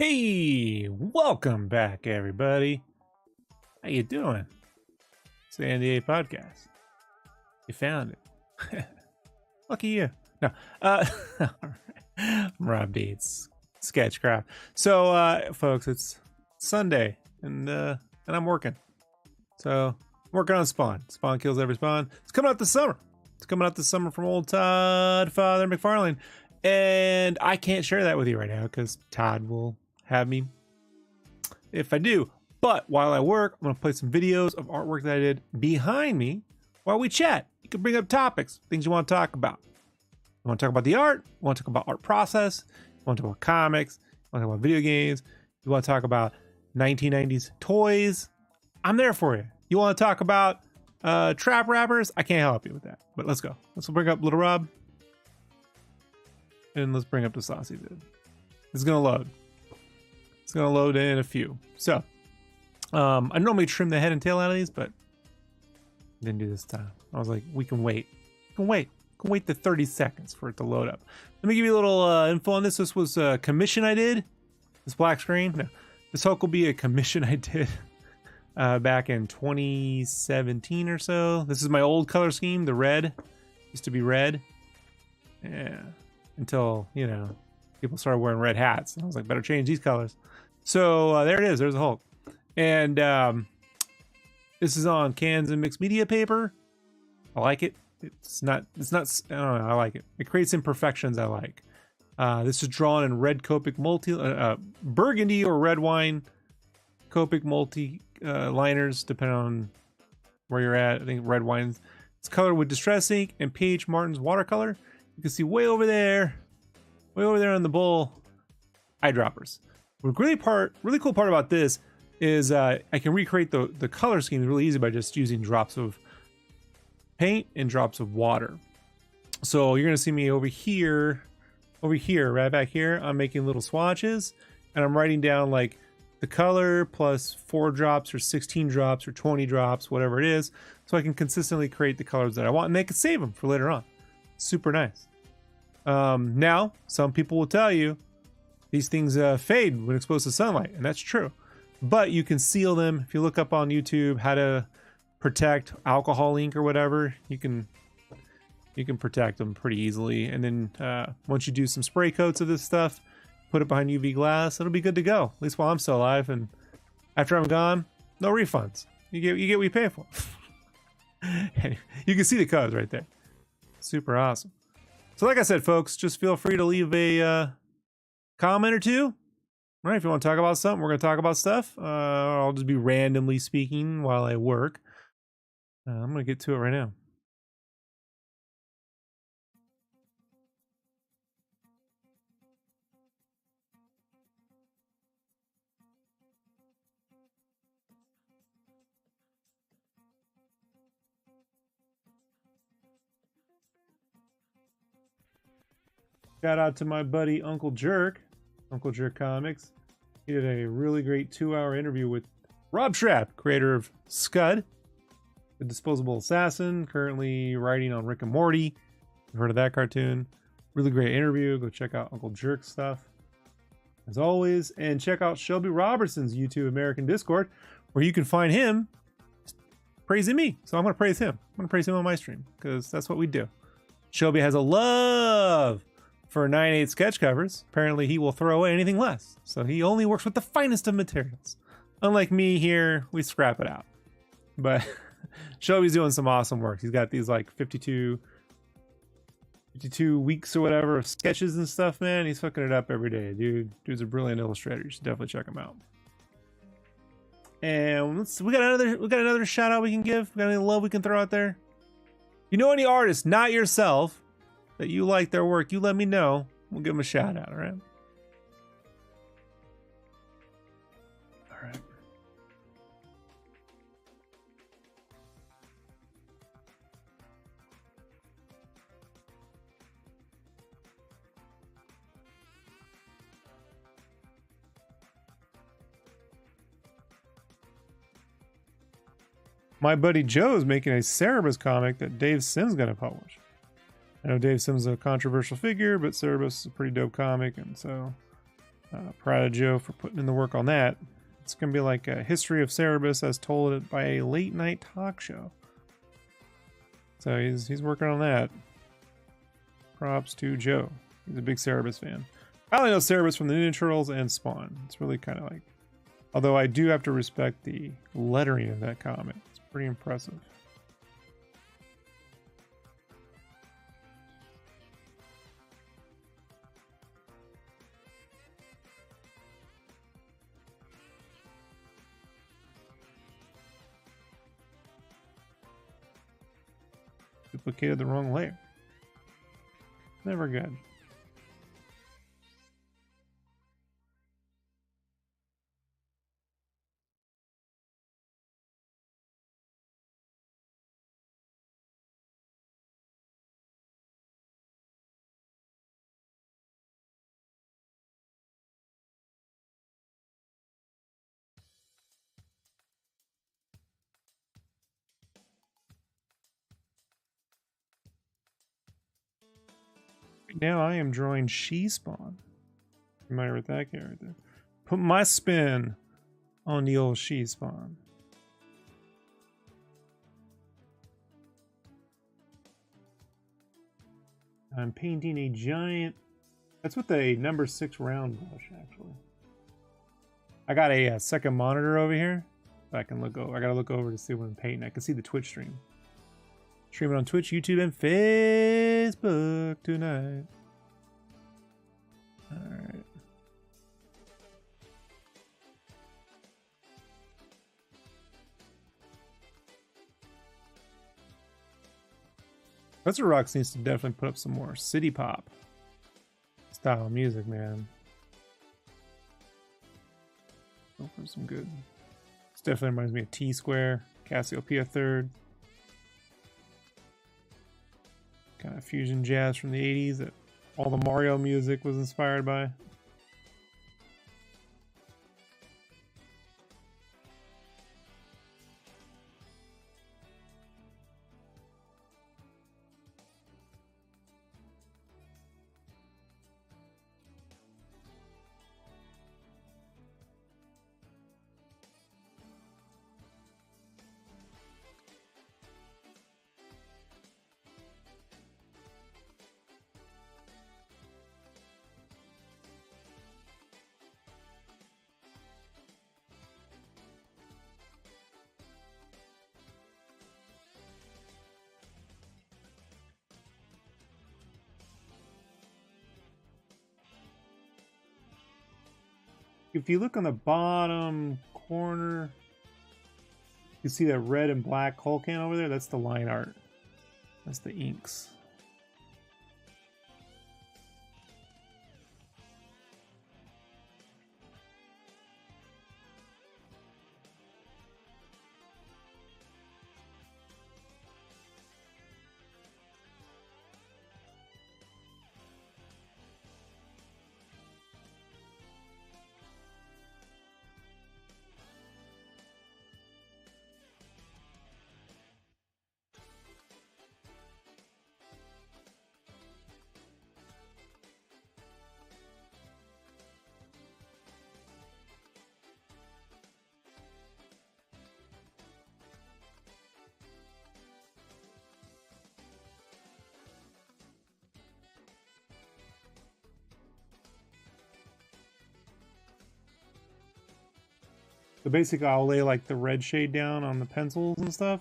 Hey, welcome back, everybody. How you doing? It's the NDA Podcast. You found it. Lucky you. No, I'm Rob Deeds, Sketchcraft. So, folks, it's Sunday, and I'm working. So, I'm working on Spawn. Spawn kills every spawn. It's coming out this summer. It's coming out this summer from old Todd Father McFarlane. And I can't share that with you right now because Todd will have me if I do. But while I work, I'm going to play some videos of artwork that I did behind me while we chat. You can bring up topics, things you want to talk about. You want to talk about the art? You want to talk about art process? You want to talk about comics? You want to talk about video games? You want to talk about 1990s toys? I'm there for you. You want to talk about trap rappers? I can't help you with that. But let's go. Let's bring up Little Rob. And let's bring up the Saucy dude. It's going to load. It's going to load in a few. So, I normally trim the head and tail out of these, but didn't do this time. I was like, we can wait. We can wait. We can wait the 30 seconds for it to load up. Let me give you a little info on this. This was a commission I did. This black screen. No, this Hulk will be a commission I did back in 2017 or so. This is my old color scheme. The red used to be red. Yeah. Until, you know, people started wearing red hats. And I was like, better change these colors. So there it is. There's the Hulk. And this is on cans and mixed media paper. I like it. It's not, I don't know. I like it. It creates imperfections I like. This is drawn in red Copic multi, burgundy or red wine Copic multi liners, depending on where you're at. I think red wines. It's colored with Distress ink and P.H. Martin's watercolor. You can see way over there on the bowl, eyedroppers. The really cool part about this is I can recreate the color scheme really easy by just using drops of paint and drops of water. So you're gonna see me over here, right back here. I'm making little swatches and I'm writing down like the color plus 4 drops or 16 drops or 20 drops, whatever it is, so I can consistently create the colors that I want and they can save them for later on. Super nice. Now, some people will tell you these things fade when exposed to sunlight, and that's true. But you can seal them. If you look up on YouTube how to protect alcohol ink or whatever, you can protect them pretty easily. And then once you do some spray coats of this stuff, put it behind UV glass, it'll be good to go. At least while I'm still alive, and after I'm gone, no refunds. You get what you pay for. You can see the colors right there. Super awesome. So like I said, folks, just feel free to leave a comment or two. All right, if you want to talk about something, we're going to talk about stuff. I'll just be randomly speaking while I work. I'm going to get to it right now. Shout out to my buddy Uncle Jerk Comics. He did a really great 2-hour interview with Rob Schrab, creator of Scud, the Disposable Assassin, currently writing on Rick and Morty. You've heard of that cartoon. Really great interview. Go check out Uncle Jerk's stuff, as always. And check out Shelby Robertson's YouTube American Discord, where you can find him praising me. So I'm going to praise him. I'm going to praise him on my stream, because that's what we do. Shelby has a love for 9/8 sketch covers. Apparently he will throw away anything less. So he only works with the finest of materials. Unlike me here, we scrap it out. But Shelby's doing some awesome work. He's got these like 52 weeks or whatever of sketches and stuff, man. He's hooking it up every day, dude. Dude's a brilliant illustrator. You should definitely check him out. And we got another shout out we can give. We got any love we can throw out there? You know any artists, not yourself, that you like their work, you let me know. We'll give them a shout out, all right? All right. My buddy Joe's making a Cerebus comic that Dave Sim's gonna publish. I know Dave Sim's a controversial figure, but Cerebus is a pretty dope comic, and so Proud of Joe for putting in the work on that. It's going to be like a history of Cerebus as told by a late night talk show. So he's working on that. Props to Joe. He's a big Cerebus fan. I only know Cerebus from the Ninja Turtles and Spawn. It's really kind of like... Although I do have to respect the lettering of that comic. It's pretty impressive. Duplicated the wrong layer. Never good. Now I am drawing She-Spawn. Familiar with that character? Put my spin on the old She-Spawn. I'm painting a giant... That's with a number 6 round brush, actually. I got a second monitor over here. I can look over. I gotta look over to see what I'm painting. I can see the Twitch stream. Stream it on Twitch, YouTube, and Facebook tonight. Alright. Professor Rocks needs to definitely put up some more city pop style music, man. Go for some good. This definitely reminds me of T-Square, Cassiopeia 3rd. Kind of fusion jazz from the 80s that all the Mario music was inspired by. If you look on the bottom corner, you see that red and black Hulk can over there? That's the line art. That's the inks. So basically I'll lay like the red shade down on the pencils and stuff.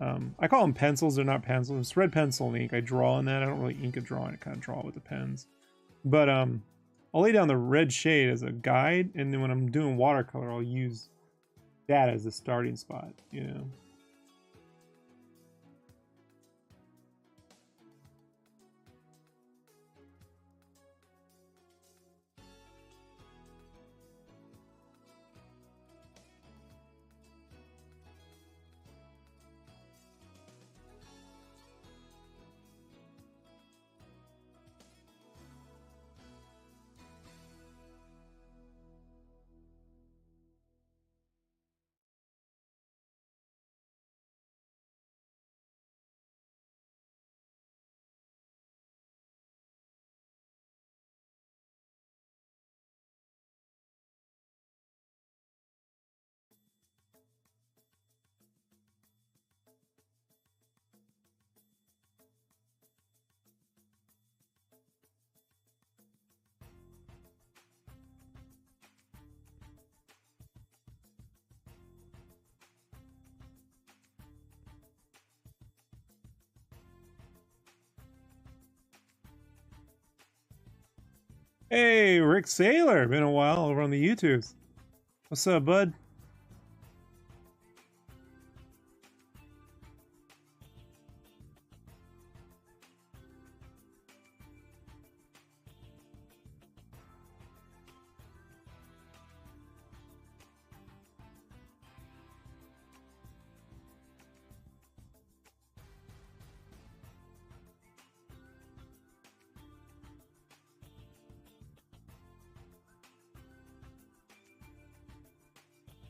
I call them pencils, they're not pencils. It's red pencil and ink. I draw in that. I don't really ink a drawing, I kind of draw with the pens. But I'll lay down the red shade as a guide, and then when I'm doing watercolor, I'll use that as the starting spot, you know. Hey, Rick Sailor. Been a while over on the YouTubes. What's up, bud?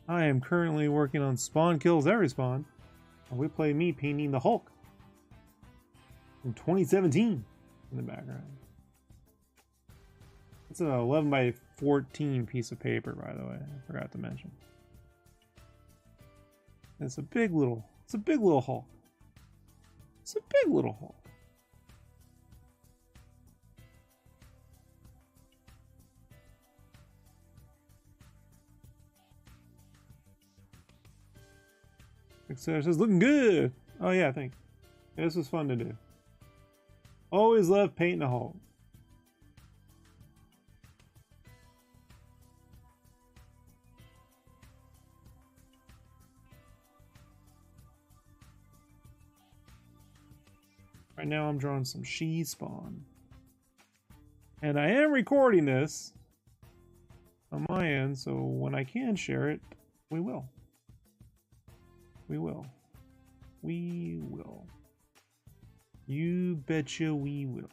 I am currently working on Spawn Kills Every Spawn. And we play me painting the Hulk from 2017 in the background. It's an 11 by 14 piece of paper, by the way. I forgot to mention. It's a big little Hulk. It's a big little Hulk. Says looking good. Oh yeah, thanks. Yeah, this was fun to do. Always love painting a Hulk. Right now I'm drawing some she spawn. And I am recording this on my end, so when I can share it, we will. We will. We will. You betcha we will.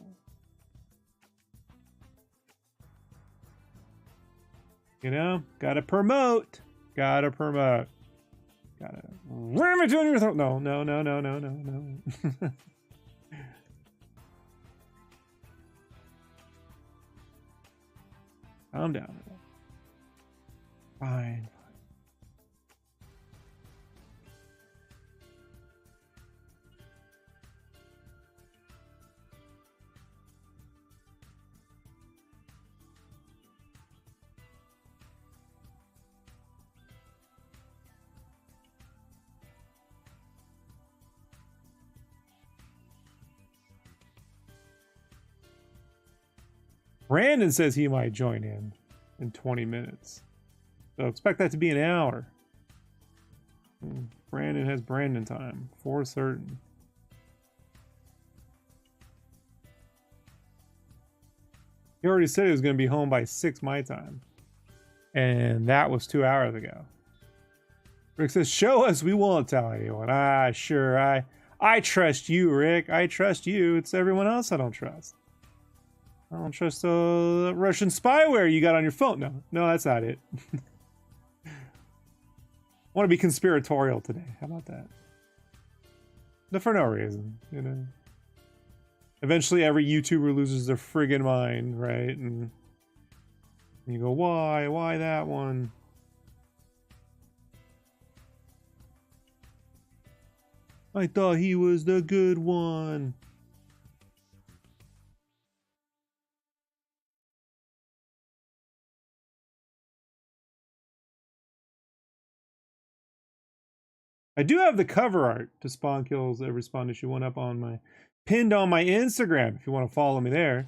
You know, gotta promote. Gotta promote. Gotta ram it down your throat. No, no, no, no, no, no, no. Calm down. Fine. Brandon says he might join in 20 minutes. So expect that to be an hour. Brandon has Brandon time, for certain. He already said he was going to be home by 6 my time. And that was 2 hours ago. Rick says, show us, we won't tell anyone. Ah, sure, I trust you, Rick. I trust you. It's everyone else I don't trust. I don't trust the Russian spyware you got on your phone. No, that's not it. I want to be conspiratorial today. How about that? No, for no reason, you know. Eventually, every YouTuber loses their friggin' mind, right? And you go, why? Why that one? I thought he was the good one. I do have the cover art to Spawn Kills Every Spawn Issue 1 up on my pinned on my Instagram if you want to follow me there.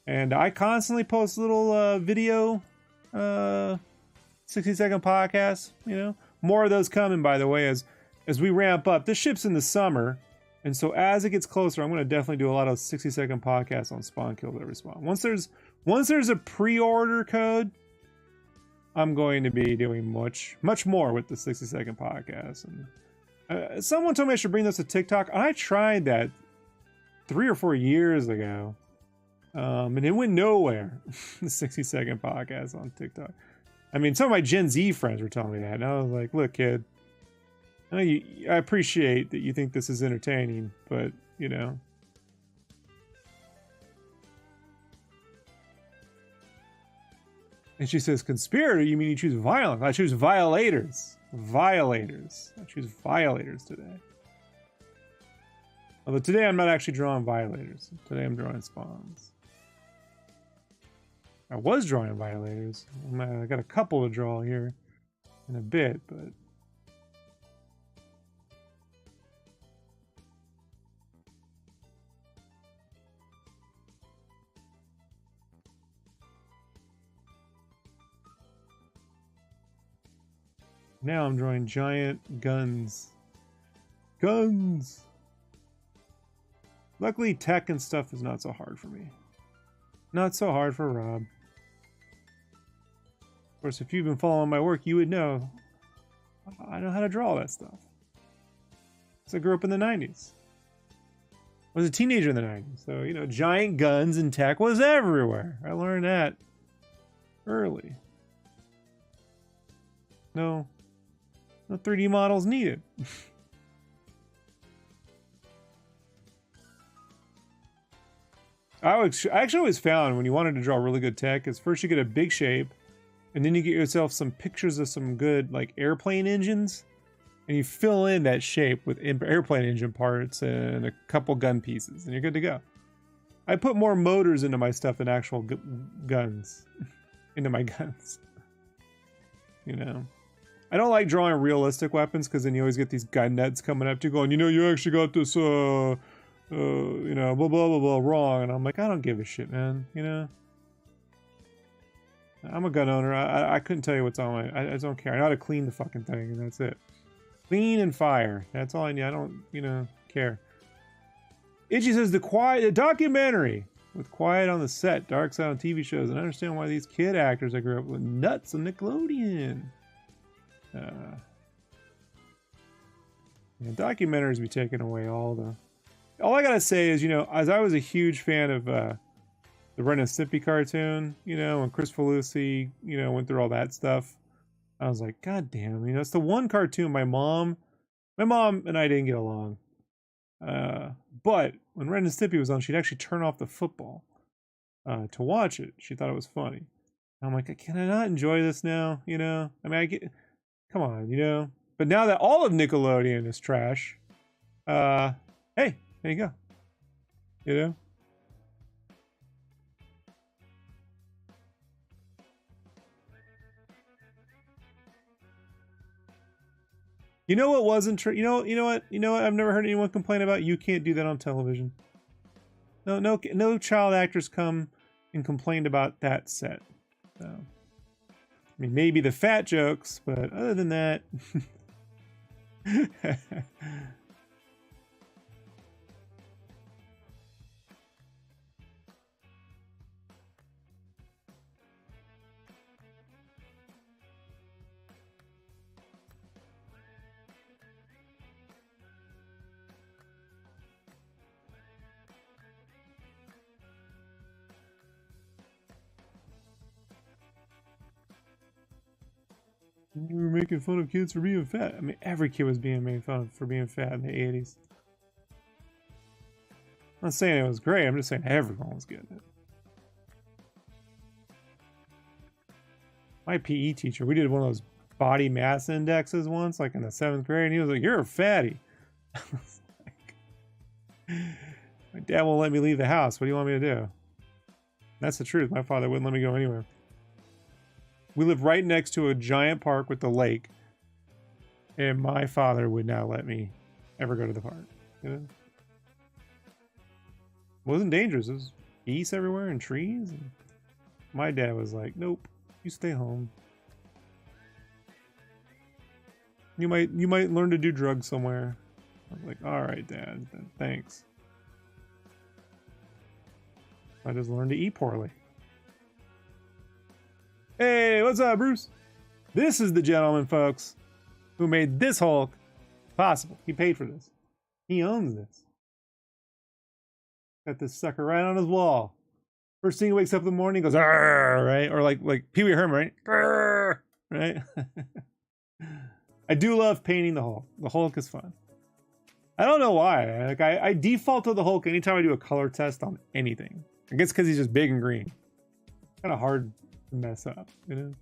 And I constantly post little video 60-second podcasts, you know. More of those coming, by the way, as we ramp up. This ship's in the summer, and so as it gets closer, I'm going to definitely do a lot of 60-second podcasts on Spawn Kills Every Spawn. Once there's a pre-order code, I'm going to be doing much more with the 60-second podcast. And someone told me I should bring this to TikTok. I tried that 3 or 4 years ago, and it went nowhere. The 60-second podcast on TikTok. I mean, some of my Gen Z friends were telling me that, and I was like, "Look, kid, I appreciate that you think this is entertaining, but you know." And she says, conspirator, you mean you choose violence? I choose violators. Violators. I choose violators today. Although today I'm not actually drawing violators. Today I'm drawing spawns. I was drawing violators. I got a couple to draw here in a bit, but... Now I'm drawing giant guns. Guns! Luckily, tech and stuff is not so hard for me. Not so hard for Rob. Of course, if you've been following my work, you would know I know how to draw all that stuff. So I grew up in the 90s. I was a teenager in the 90s. So, you know, giant guns and tech was everywhere. I learned that early. No 3D models needed. I actually always found when you wanted to draw really good tech is first you get a big shape, and then you get yourself some pictures of some good like airplane engines, and you fill in that shape with airplane engine parts and a couple gun pieces, and you're good to go. I put more motors into my stuff than actual guns. Into my guns. You know. I don't like drawing realistic weapons because then you always get these gun nuts coming up to you going, you know, you actually got this, you know, blah, blah, blah, blah, wrong. And I'm like, I don't give a shit, man. You know? I'm a gun owner. I couldn't tell you what's on my... I just don't care. I know how to clean the fucking thing, and that's it. Clean and fire. That's all I need. I don't, you know, care. Itchy says, the documentary with quiet on the set, dark side on TV shows, and I understand why these kid actors I grew up with nuts on Nickelodeon. Yeah, documentaries be taking away all I gotta say is, you know, as I was a huge fan of the Ren and Stimpy cartoon, you know, when Chris Lucy, you know, went through all that stuff, I was like, God damn, you know, it's the one cartoon my mom and I didn't get along. But when Ren and Stimpy was on, she'd actually turn off the football to watch it. She thought it was funny. I'm like, can I not enjoy this now? You know, I mean, come on, you know. But now that all of Nickelodeon is trash, hey, there you go. You know. You know what wasn't true? You know what? I've never heard anyone complain about. You can't do that on television. No child actors come and complained about that set. So, I mean, maybe the fat jokes, but other than that. You were making fun of kids for being fat. I mean, every kid was being made fun of for being fat in the 80s. I'm not saying it was great. I'm just saying everyone was getting it. My PE teacher, we did one of those body mass indexes once, like in the 7th grade, and he was like, "You're a fatty." I was like, my dad won't let me leave the house. What do you want me to do? That's the truth. My father wouldn't let me go anywhere. We live right next to a giant park with the lake, and my father would not let me ever go to the park. You know? It wasn't dangerous. It was geese everywhere and trees. And my dad was like, "Nope, you stay home. You might learn to do drugs somewhere." I was like, "All right, Dad, then thanks." I just learned to eat poorly. Hey, what's up, Bruce? This is the gentleman, folks, who made this Hulk possible. He paid for this. He owns this. Got this sucker right on his wall. First thing he wakes up in the morning, he goes, "Arr!" Right? Or like Pee Wee Herman, right? Arr! Right? I do love painting the Hulk. The Hulk is fun. I don't know why. Like I default to the Hulk anytime I do a color test on anything. I guess because he's just big and green. Kind of hard to mess up, you know?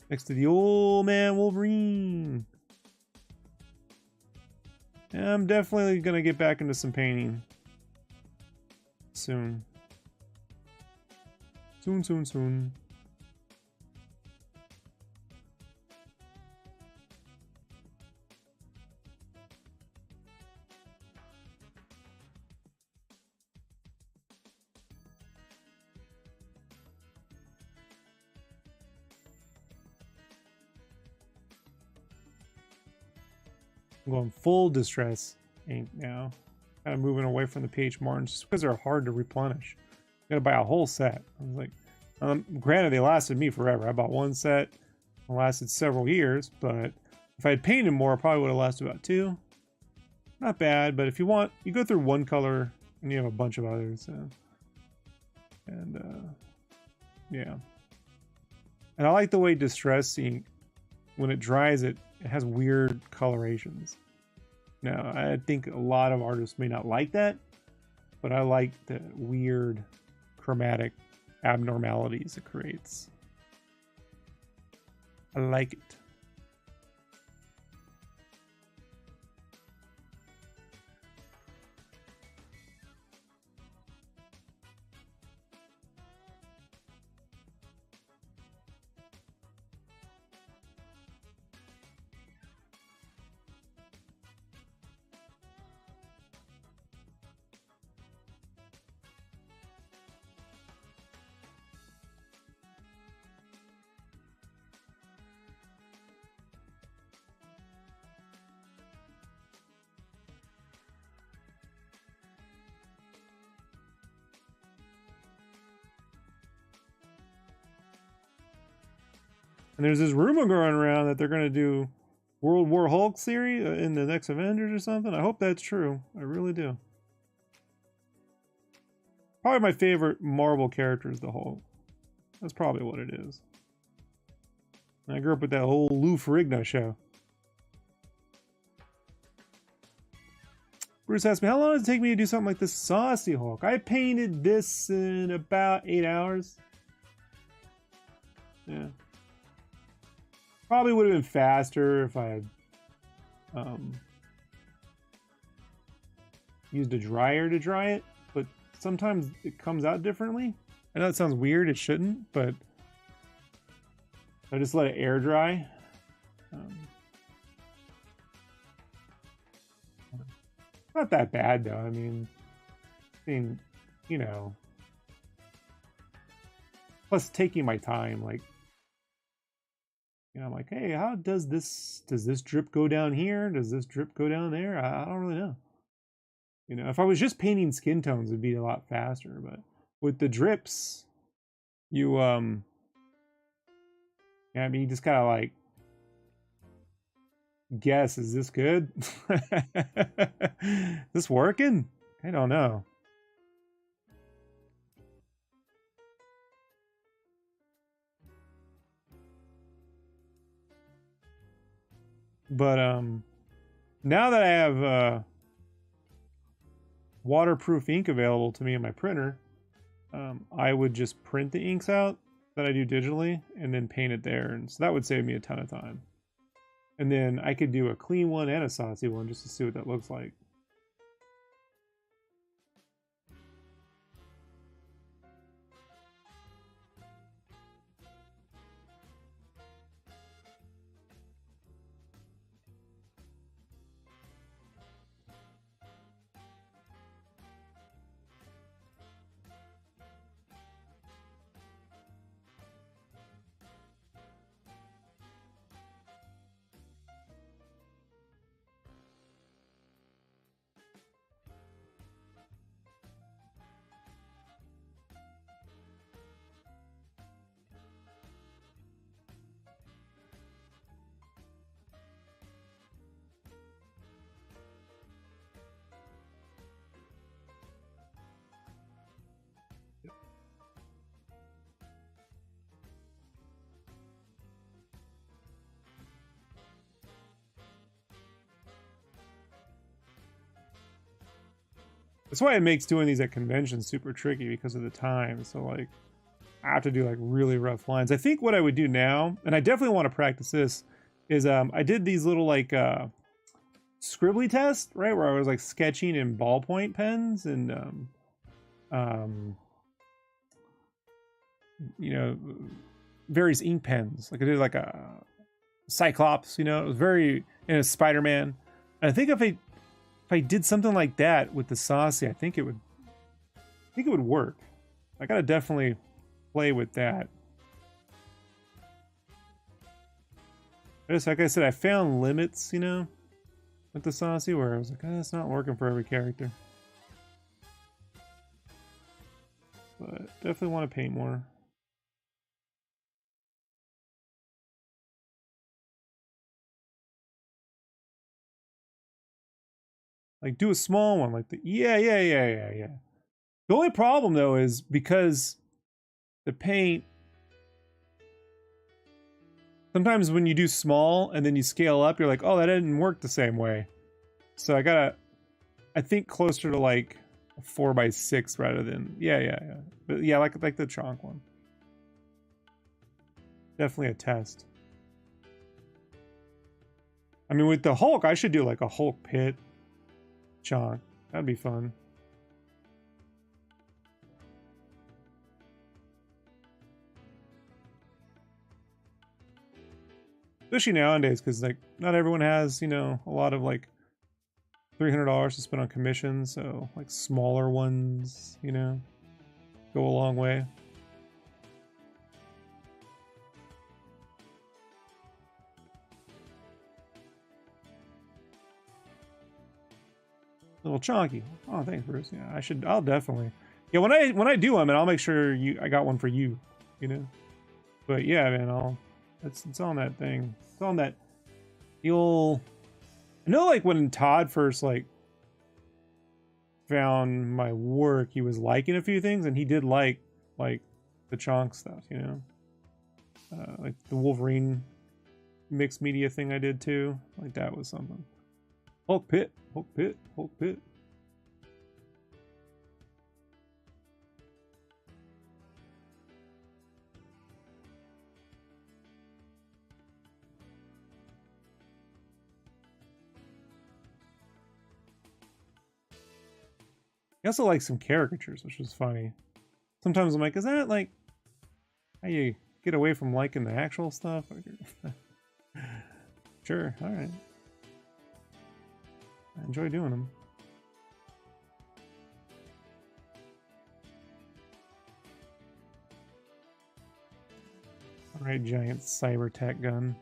Next to the old man Wolverine. Yeah, I'm definitely gonna get back into some painting soon. Soon. I'm going full distress ink now. Kind of moving away from the pH margins just because they're hard to replenish. You gotta buy a whole set. I was like, granted, they lasted me forever. I bought one set, it lasted several years, but if I had painted more, it probably would have lasted about 2. Not bad, but if you want, you go through one color and you have a bunch of others. So. And yeah. And I like the way distress ink, when it dries, it has weird colorations. Now, I think a lot of artists may not like that, but I like the weird chromatic abnormalities it creates. I like it. And there's this rumor going around that they're going to do World War Hulk series in the next Avengers or something. I hope that's true. I really do. Probably my favorite Marvel character is the Hulk. That's probably what it is. I grew up with that whole Lou Ferrigno show. Bruce asked me, how long does it take me to do something like this Saucy Hulk? I painted this in about 8 hours. Yeah. Probably would have been faster if I had used a dryer to dry it, but sometimes it comes out differently. I know it sounds weird, it shouldn't, but I just let it air dry. Not that bad though. I mean, you know, plus taking my time, like, you know, I'm like, hey, how does this drip go down here? Does this drip go down there? I don't really know. You know, if I was just painting skin tones, it'd be a lot faster. But with the drips, you, yeah, I mean, you just kind of like guess, is this good? Is this working? I don't know. But now that I have waterproof ink available to me in my printer, I would just print the inks out that I do digitally and then paint it there, and so that would save me a ton of time. And then I could do a clean one and a saucy one just to see what that looks like. That's why it makes doing these at conventions super tricky, because of the time. So like, I have to do like really rough lines. I think what I would do now, and I definitely want to practice this, is I did these little like scribbly test, right, where I was like sketching in ballpoint pens and you know, various ink pens. Like I did like a Cyclops, you know, it was very, and a Spider-Man. And I think if I did something like that with the Saucy, I think it would work. I gotta definitely play with that. Just like I said, I found limits, you know. with the Saucy, where I was like, it's not working for every character. But definitely want to paint more. Like do a small one, like the yeah. The only problem though is because the paint, sometimes when you do small and then you scale up, you're like, oh, that didn't work the same way. So I think closer to like a 4x6 rather than yeah. But yeah, like the Chonk one. Definitely a test. I mean, with the Hulk, I should do like a Hulk pit Chonk. That'd be fun. Especially nowadays, because like not everyone has, you know, a lot of like $300 to spend on commissions, so like smaller ones, you know, go a long way. A little chonky. Oh, thanks, Bruce. Yeah, I'll definitely. Yeah, when I do them, and I'll make sure I got one for you, you know. But yeah, man, it's on that thing. It's on that. I know, like when Todd first like found my work, he was liking a few things, and he did like the Chonk stuff, you know, like the Wolverine mixed media thing I did too. Like that was something. Hulk pit, Hulk pit, Hulk pit. I also like some caricatures, which was funny. Sometimes I'm like, is that like how you get away from liking the actual stuff? Sure, all right. I enjoy doing them. All right, giant cyber tech gun.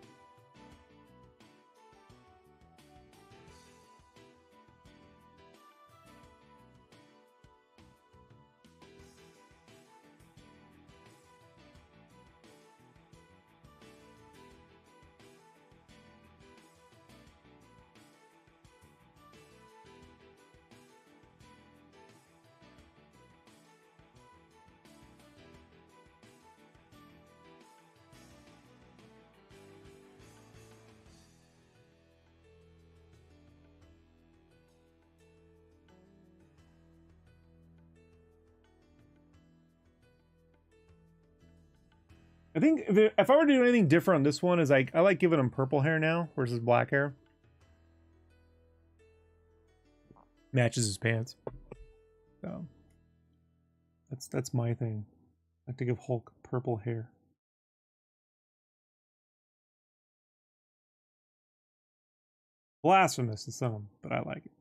I think if I were to do anything different on this one, is I like giving him purple hair now versus black hair. Matches his pants. So that's my thing. I like to give Hulk purple hair. Blasphemous to some, but I like it.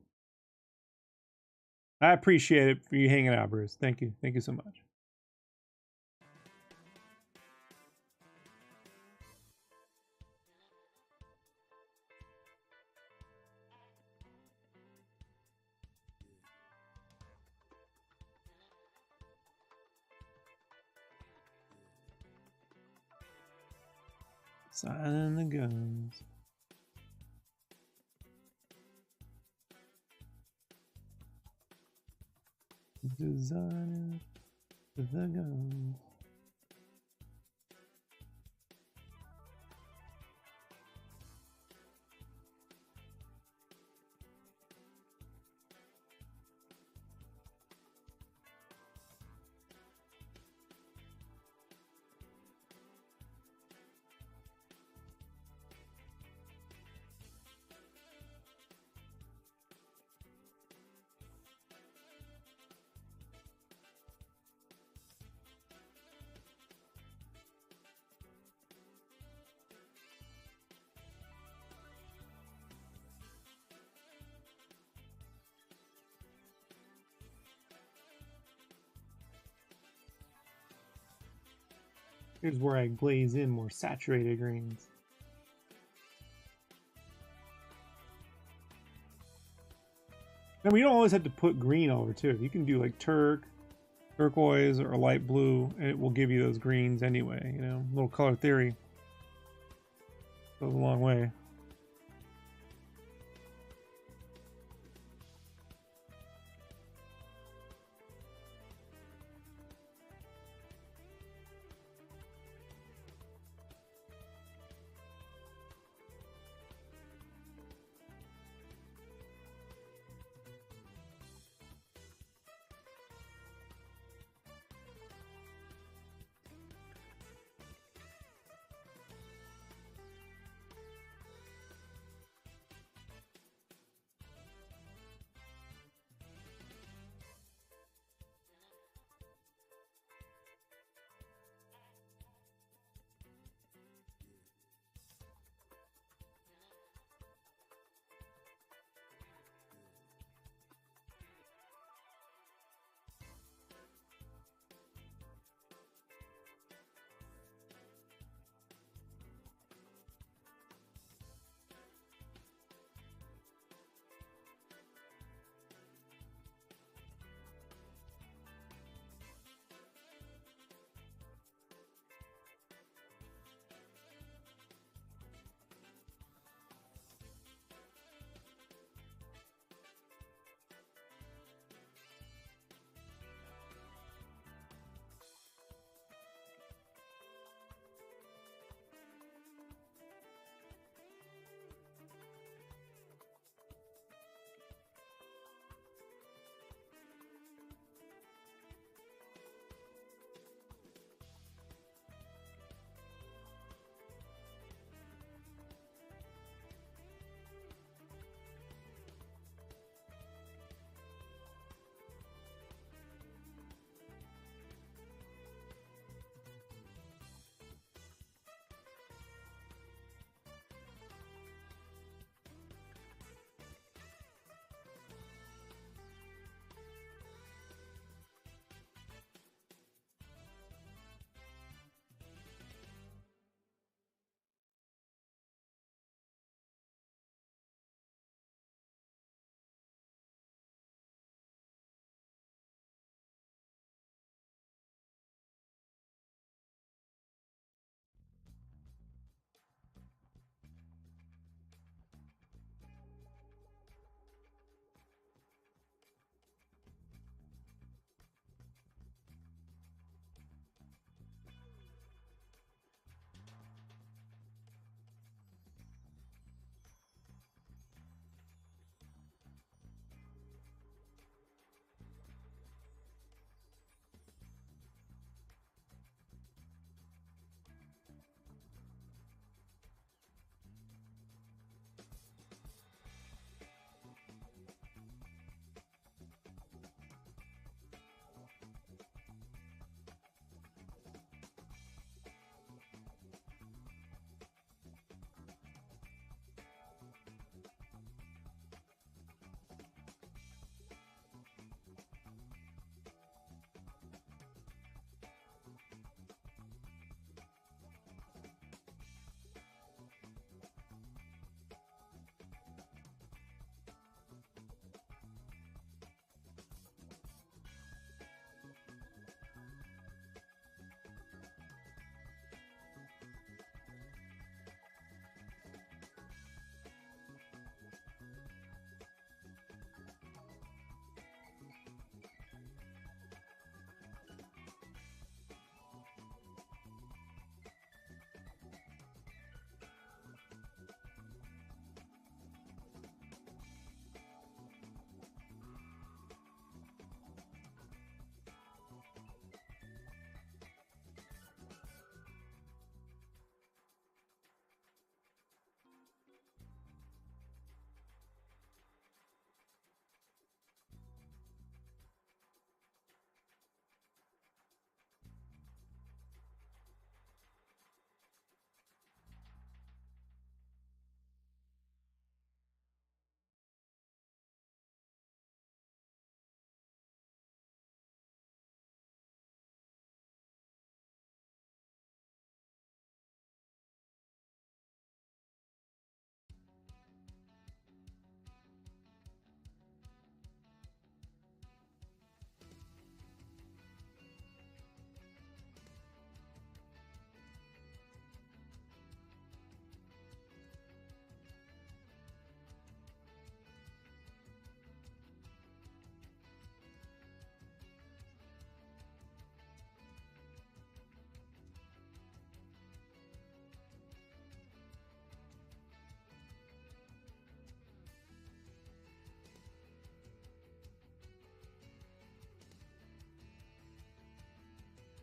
I appreciate it for you hanging out, Bruce. Thank you. Thank you so much. Silent the guns. Designer the guns. Here's where I glaze in more saturated greens. I mean, you don't always have to put green over too. You can do like turquoise, or light blue, and it will give you those greens anyway. You know, a little color theory goes a long way.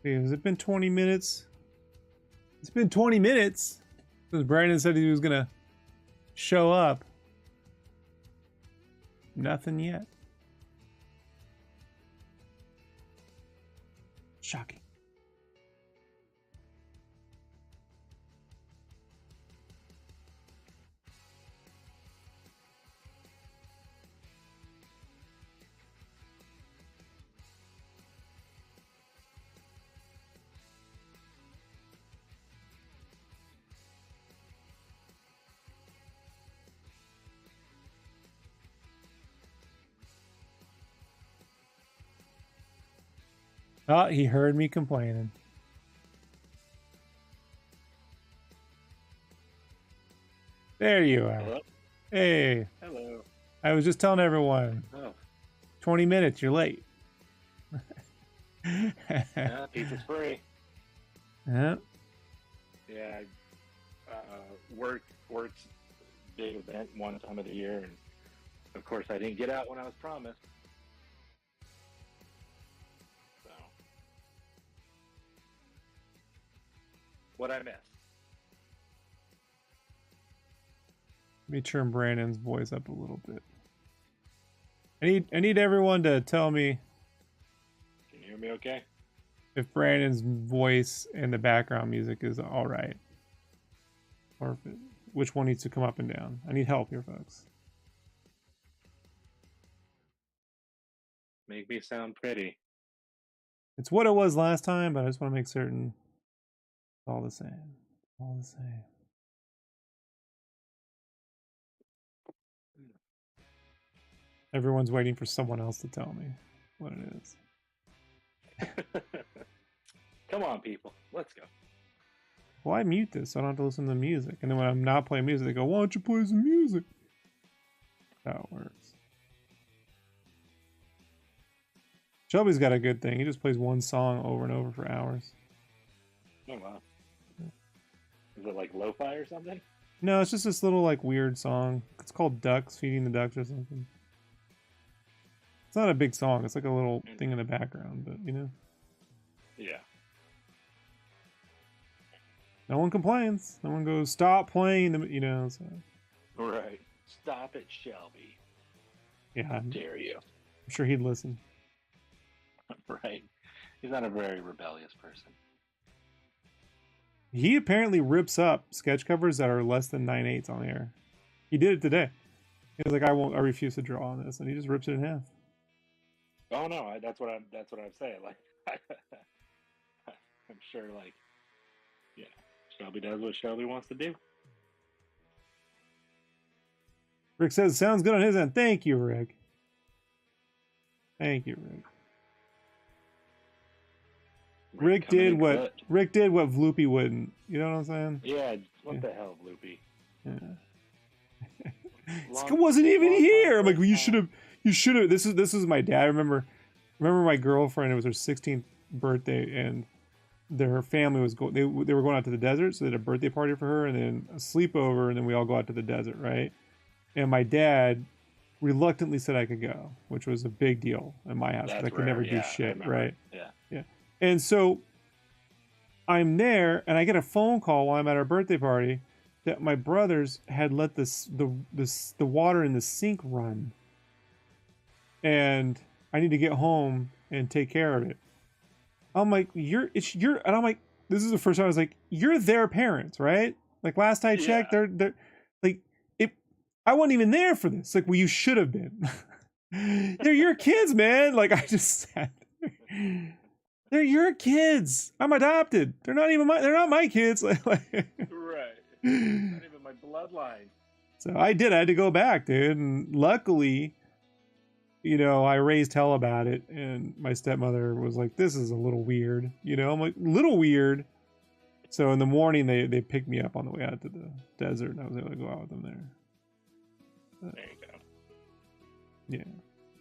Hey, has it been 20 minutes? It's been 20 minutes since Brandon said he was gonna show up. Nothing yet. Shocking. Oh, he heard me complaining. There you are. Hello? Hey. Hello. I was just telling everyone. Oh. 20 minutes, you're late. Yeah, pizza's free. Yeah. Yeah, work's big event one time of the year, and of course I didn't get out when I was promised. So, what I missed? Let me turn Brandon's voice up a little bit. I need everyone to tell me Can you hear me okay? if Brandon's voice and the background music is all right, or if which one needs to come up and down. I need help here, folks. Make me sound pretty. It's what it was last time, but I just want to make certain it's all the same. All the same. Everyone's waiting for someone else to tell me what it is. Come on, people. Let's go. Well, I mute this so I don't have to listen to the music. And then when I'm not playing music, they go, why don't you play some music? That's how it works. Shelby's got a good thing. He just plays one song over and over for hours. Oh, wow. Is it like lo-fi or something? No, it's just this little like weird song. It's called Ducks, Feeding the Ducks or something. It's not a big song. It's like a little thing in the background, but you know. Yeah. No one complains. No one goes, stop playing the, you know. So. Right. Stop it, Shelby. Yeah. How dare you? I'm sure he'd listen. Right. He's not a very rebellious person. He apparently rips up sketch covers that are less than 9/8 on the air. He did it today. He was like, I refuse to draw on this, and he just rips it in half. Oh no, that's what I'm saying. Like, I'm sure, like, yeah, Shelby does what Shelby wants to do. Rick says, sounds good on his end. Thank you, Rick. Thank you, Rick. Rick did what Vloopy wouldn't. You know what I'm saying? Yeah. What the hell, Vloopy? Yeah. It wasn't even here. I'm like, well, you should have. This is my dad. I remember my girlfriend. It was her 16th birthday, and their family was going. They were going out to the desert, so they had a birthday party for her, and then a sleepover, and then we all go out to the desert, right? And my dad reluctantly said I could go, which was a big deal in my house because I could never do shit, right? Yeah. Yeah. And so I'm there, and I get a phone call while I'm at our birthday party that my brothers had let the water in the sink run, and I need to get home and take care of it. I'm like, and I'm like, this is the first time I was like, you're their parents, right? Like last I checked, they're like, I wasn't even there for this. Like, well, you should have been. They're your kids, man. Like I just said. They're your kids. I'm adopted. They're not my kids. Right. Not even my bloodline. So I had to go back, dude. And luckily, you know, I raised hell about it. And my stepmother was like, this is a little weird. You know, I'm like, little weird. So in the morning, they picked me up on the way out to the desert. And I was able to go out with them there. There you go. Yeah.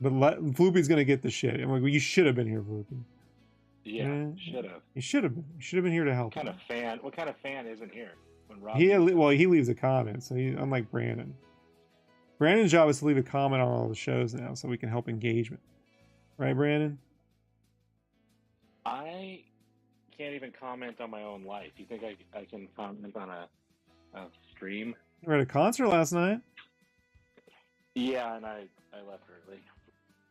But Floopy's going to get the shit. I'm like, well, you should have been here, Floopy. Yeah, should have. You should have been. You should have been here to help. What kind of fan isn't here when Rob? He leaves a comment. So he's unlike Brandon. Brandon's job is to leave a comment on all the shows now, so we can help engagement. Right, Brandon? I can't even comment on my own life. You think I can comment on a stream? You were at a concert last night. Yeah, and I left early.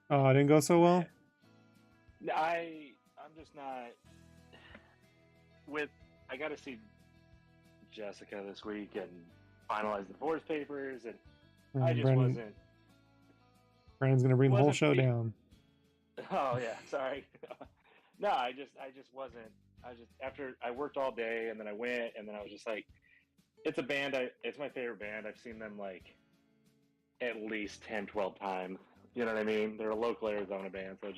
Oh, it didn't go so well? I'm just not I got to see Jessica this week and finalize the divorce papers, and I just wasn't. Brandon's gonna bring the whole show down. Oh yeah, sorry. No, I just wasn't. After I worked all day, and then I went, and then I was just like, it's a band. It's my favorite band. I've seen them like at least 10, 12 times. You know what I mean? They're a local Arizona band, so I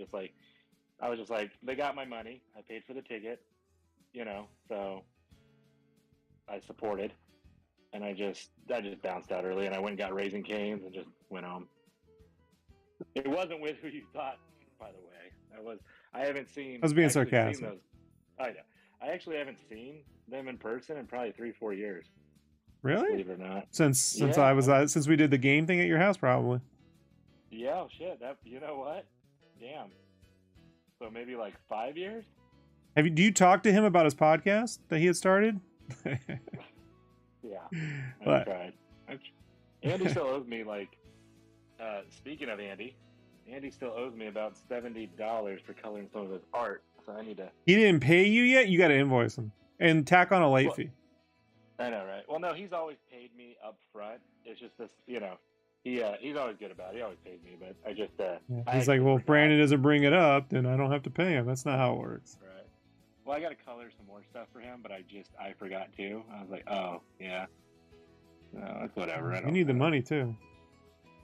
was just like, they got my money. I paid for the ticket, so I supported, and I just bounced out early, and I went and got Raising Cane's and just went home. It wasn't with who you thought, by the way. I haven't seen. I was being sarcastic. I know. I actually haven't seen them in person in probably 3-4 years. Really? Believe it or not. Since since we did the game thing at your house, probably. Yeah, oh shit. You know what? Damn. So maybe like 5 years? Do you talk to him about his podcast that he had started? Yeah. I tried. Andy still owes me speaking of Andy still owes me about $70 for coloring some of his art. So I need to. He didn't pay you yet? You got to invoice him and tack on a late fee. I know, right? Well, no, he's always paid me up front. It's just this, he's always good about it. He always pays me, but I just. He's like, well, if Brandon doesn't bring it up, then I don't have to pay him. That's not how it works. Right. Well, I got to color some more stuff for him, but I forgot to. I was like, oh, yeah. No, that's whatever. You need the money, too.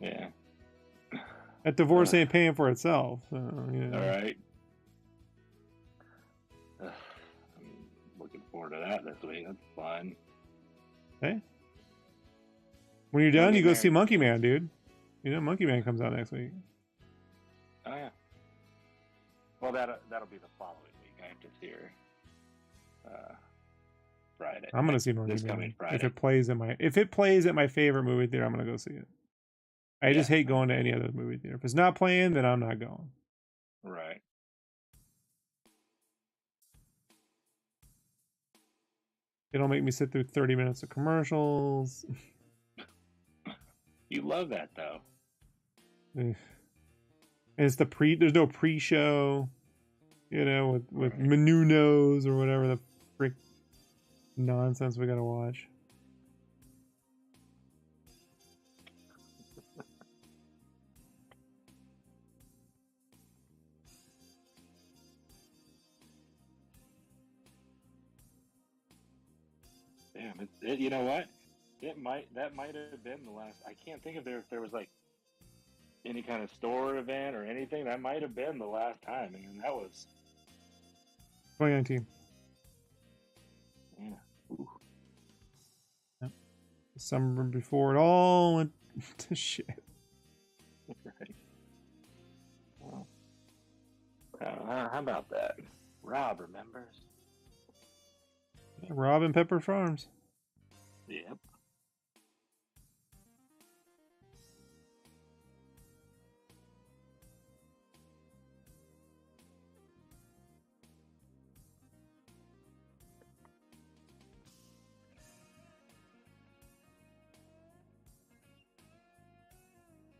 Yeah. That divorce ain't paying for itself. So, All right. I'm looking forward to that this week. That's fun. Hey. When you're done, you go see Monkey Man, dude. Monkey Man comes out next week. Oh, yeah. Well, that'll be the following week. I have to see her Friday. I'm gonna see Monkey Man. If it plays at my favorite movie theater, I'm gonna go see it. I just hate going to any other movie theater. If it's not playing, then I'm not going. Right. It'll make me sit through 30 minutes of commercials. You love that, though. And it's there's no pre-show, with Menunos or whatever the frick nonsense we gotta watch. Damn, you know what? That might have been the last. I can't think if there was like any kind of store event or anything. That might have been the last time, and that was 2019. Yeah. Ooh. Yep. The summer before it all went to shit. Right. Well, how about that? Rob remembers. Yeah, Rob and Pepper Farms. Yep.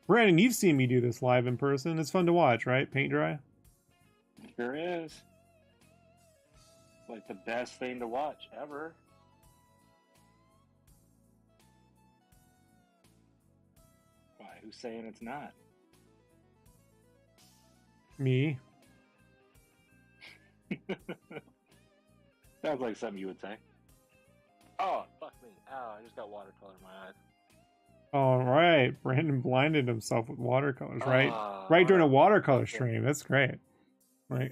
Brandon, you've seen me do this live in person. It's fun to watch, right? Paint dry? Sure is. Like the best thing to watch ever. Why? Who's saying it's not? Me. Sounds like something you would say. Oh, fuck me. Ow, I just got watercolor in my eyes. All right. Brandon blinded himself with watercolors, right? Right during a watercolor stream. That's great. Right.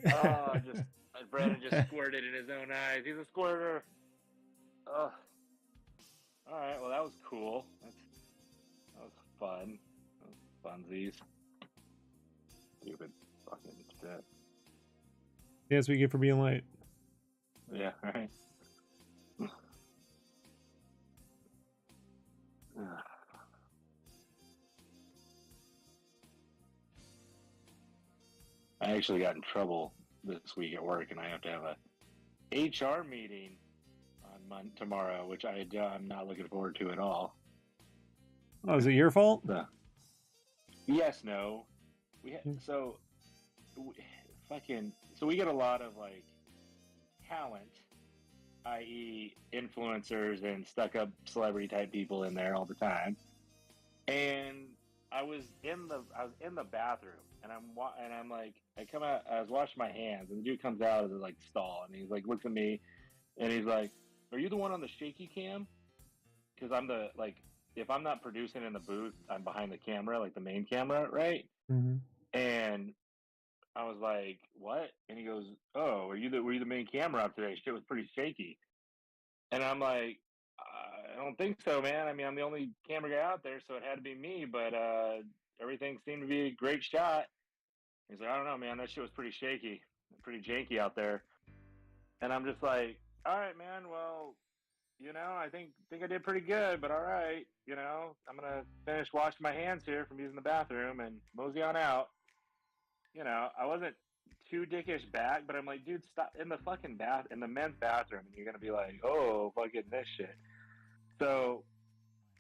Brandon just squirted in his own eyes. He's a squirter. All right. Well, that was cool. That was fun. That was funsies. Stupid fucking shit. Yes, we get for being late. Yeah. All right. I actually got in trouble this week at work, and I have to have HR meeting on tomorrow, which I'm not looking forward to at all. Oh, is it your fault? Yes, no. So we get a lot of like talent, i.e., influencers and stuck-up celebrity type people in there all the time. And I was in the bathroom, and I'm like, I come out, I was washing my hands, and the dude comes out of the like stall, and he's like, looks at me, and he's like, "Are you the one on the shaky cam?" Because I'm the like, if I'm not producing in the booth, I'm behind the camera, like the main camera, right? Mm-hmm. And I was like, "What?" And he goes, "Oh, were you the main camera up today? Shit was pretty shaky." And I'm like, "I don't think so, man. I mean, I'm the only camera guy out there, so it had to be me. But everything seemed to be a great shot." He's like, "I don't know, man. That shit was pretty shaky, pretty janky out there." And I'm just like, "All right, man. Well, you know, I think I did pretty good, but all right, you know, I'm gonna finish washing my hands here from using the bathroom and mosey on out." You know, I wasn't too dickish back, but I'm like, dude, stop in the fucking in the men's bathroom, and you're gonna be like, "Oh, fucking this shit." So,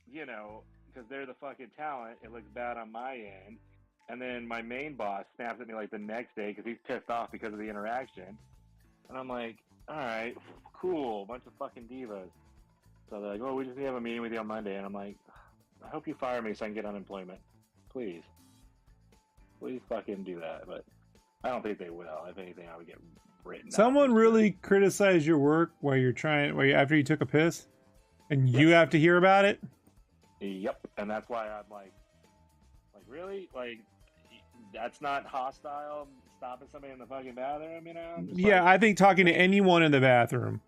you know, because they're the fucking talent, it looks bad on my end. And then my main boss snaps at me like the next day because he's pissed off because of the interaction. And I'm like, all right, cool, bunch of fucking divas. So they're like, "Oh, we just need to have a meeting with you on Monday." And I'm like, I hope you fire me so I can get unemployment. Please. Please fucking do that. But I don't think they will. If anything, I would get written. Someone really criticized your work after you took a piss? And you have to hear about it? Yep. And that's why I'm like, really? Like, that's not hostile, stopping somebody in the fucking bathroom, you know? Yeah, I think talking to anyone in the bathroom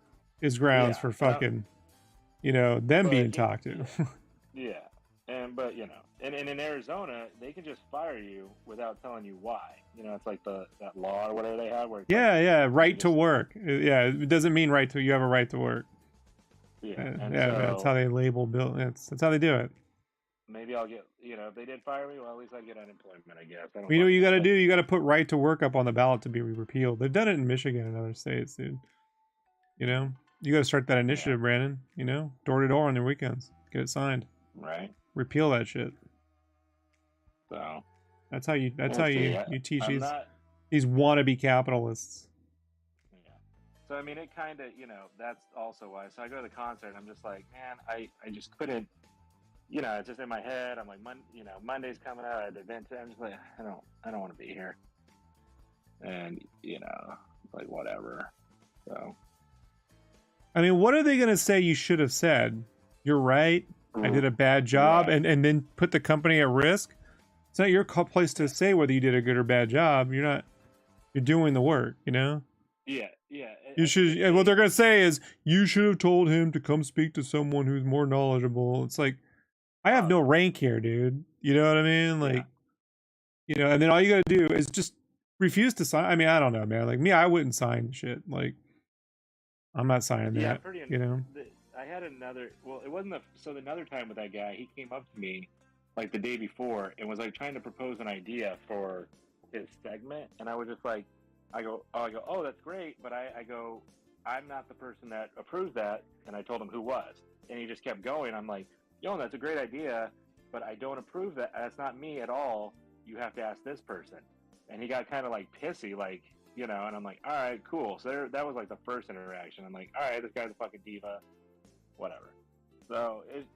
is grounds for fucking, you know, them being talked to. Yeah. But, you know, and in Arizona, they can just fire you without telling you why. You know, it's like that law or whatever they have. Where right to work. Yeah, it doesn't mean you have a right to work. Yeah, that's how they label bill. That's how they do it. Maybe I'll get, you know, if they did fire me, well, at least I get unemployment, I guess. You know what you got to do? You got to put right to work up on the ballot to be repealed. They've done it in Michigan and other states, dude. You know, you got to start that initiative, Brandon. You know, door to door on their weekends, get it signed. Right. Repeal that shit. So that's how you teach these wannabe capitalists. Yeah. So I mean, it kind of, you know, that's also why. So I go to the concert, and I'm just like, man, I just couldn't. You know, it's just in my head. I'm like, Monday's coming out. I had the event. I'm just like, I don't want to be here. And you know, like whatever. So, I mean, what are they gonna say? You should have said, "You're right. I did a bad job," and then put the company at risk. It's not your place to say whether you did a good or bad job. You're doing the work. You know. Yeah. You should. What they're gonna say is, you should have told him to come speak to someone who's more knowledgeable. It's like, I have no rank here, dude. You know what I mean? Like, you know, and then all you gotta do is just refuse to sign. I mean, I don't know, man. Like me, I wouldn't sign shit. Like, I'm not signing that. You know. I had another. Well, it wasn't another time with that guy. He came up to me like the day before and was like trying to propose an idea for his segment, and I was just like, I go, "Oh, that's great," but I go, "I'm not the person that approves that," and I told him who was, and he just kept going. I'm like, "Yo, that's a great idea, but I don't approve that. That's not me at all. You have to ask this person." And he got kind of like pissy, like, you know, and I'm like, all right, cool. So that was like the first interaction. I'm like, all right, this guy's a fucking diva, whatever. So it's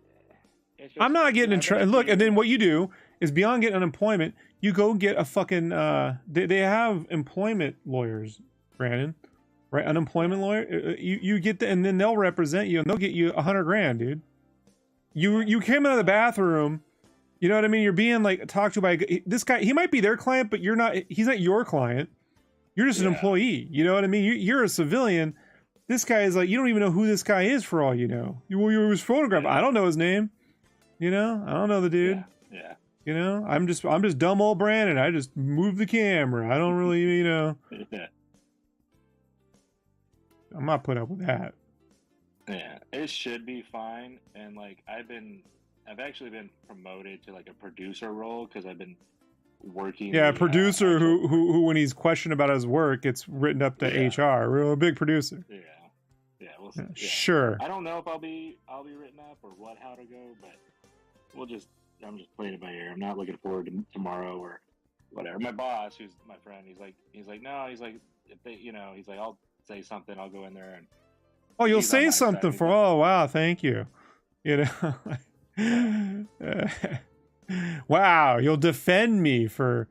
just, I'm not getting in trouble. Look, and then what you do is, beyond getting unemployment, you go get a fucking, they have employment lawyers, Brandon, right? Unemployment lawyer. You get and then they'll represent you, and they'll get you $100,000, dude. You came out of the bathroom, you know what I mean? You're being like talked to by this guy. He might be their client, but he's not your client. You're just an employee. You know what I mean? You're a civilian. This guy is like, you don't even know who this guy is for all you know. You was photographed. I don't know his name. You know, I don't know the dude. Yeah. You know, I'm just dumb old Brandon. I just move the camera. I don't really, you know. I'm not putting up with that. Yeah, it should be fine. And like, I've actually been promoted to like a producer role because I've been working. Yeah, a producer who when he's questioned about his work, gets written up to HR. Real big producer. Yeah. we'll see. Yeah. Sure. I don't know if I'll be written up or how to go, but I'm just playing it by ear. I'm not looking forward to tomorrow or whatever. My boss, who's my friend, he's like, no, he's like, if they, he's like, I'll say something, I'll go in there and. Oh, you'll say something for. Oh, wow, thank you. Wow, you'll defend me for.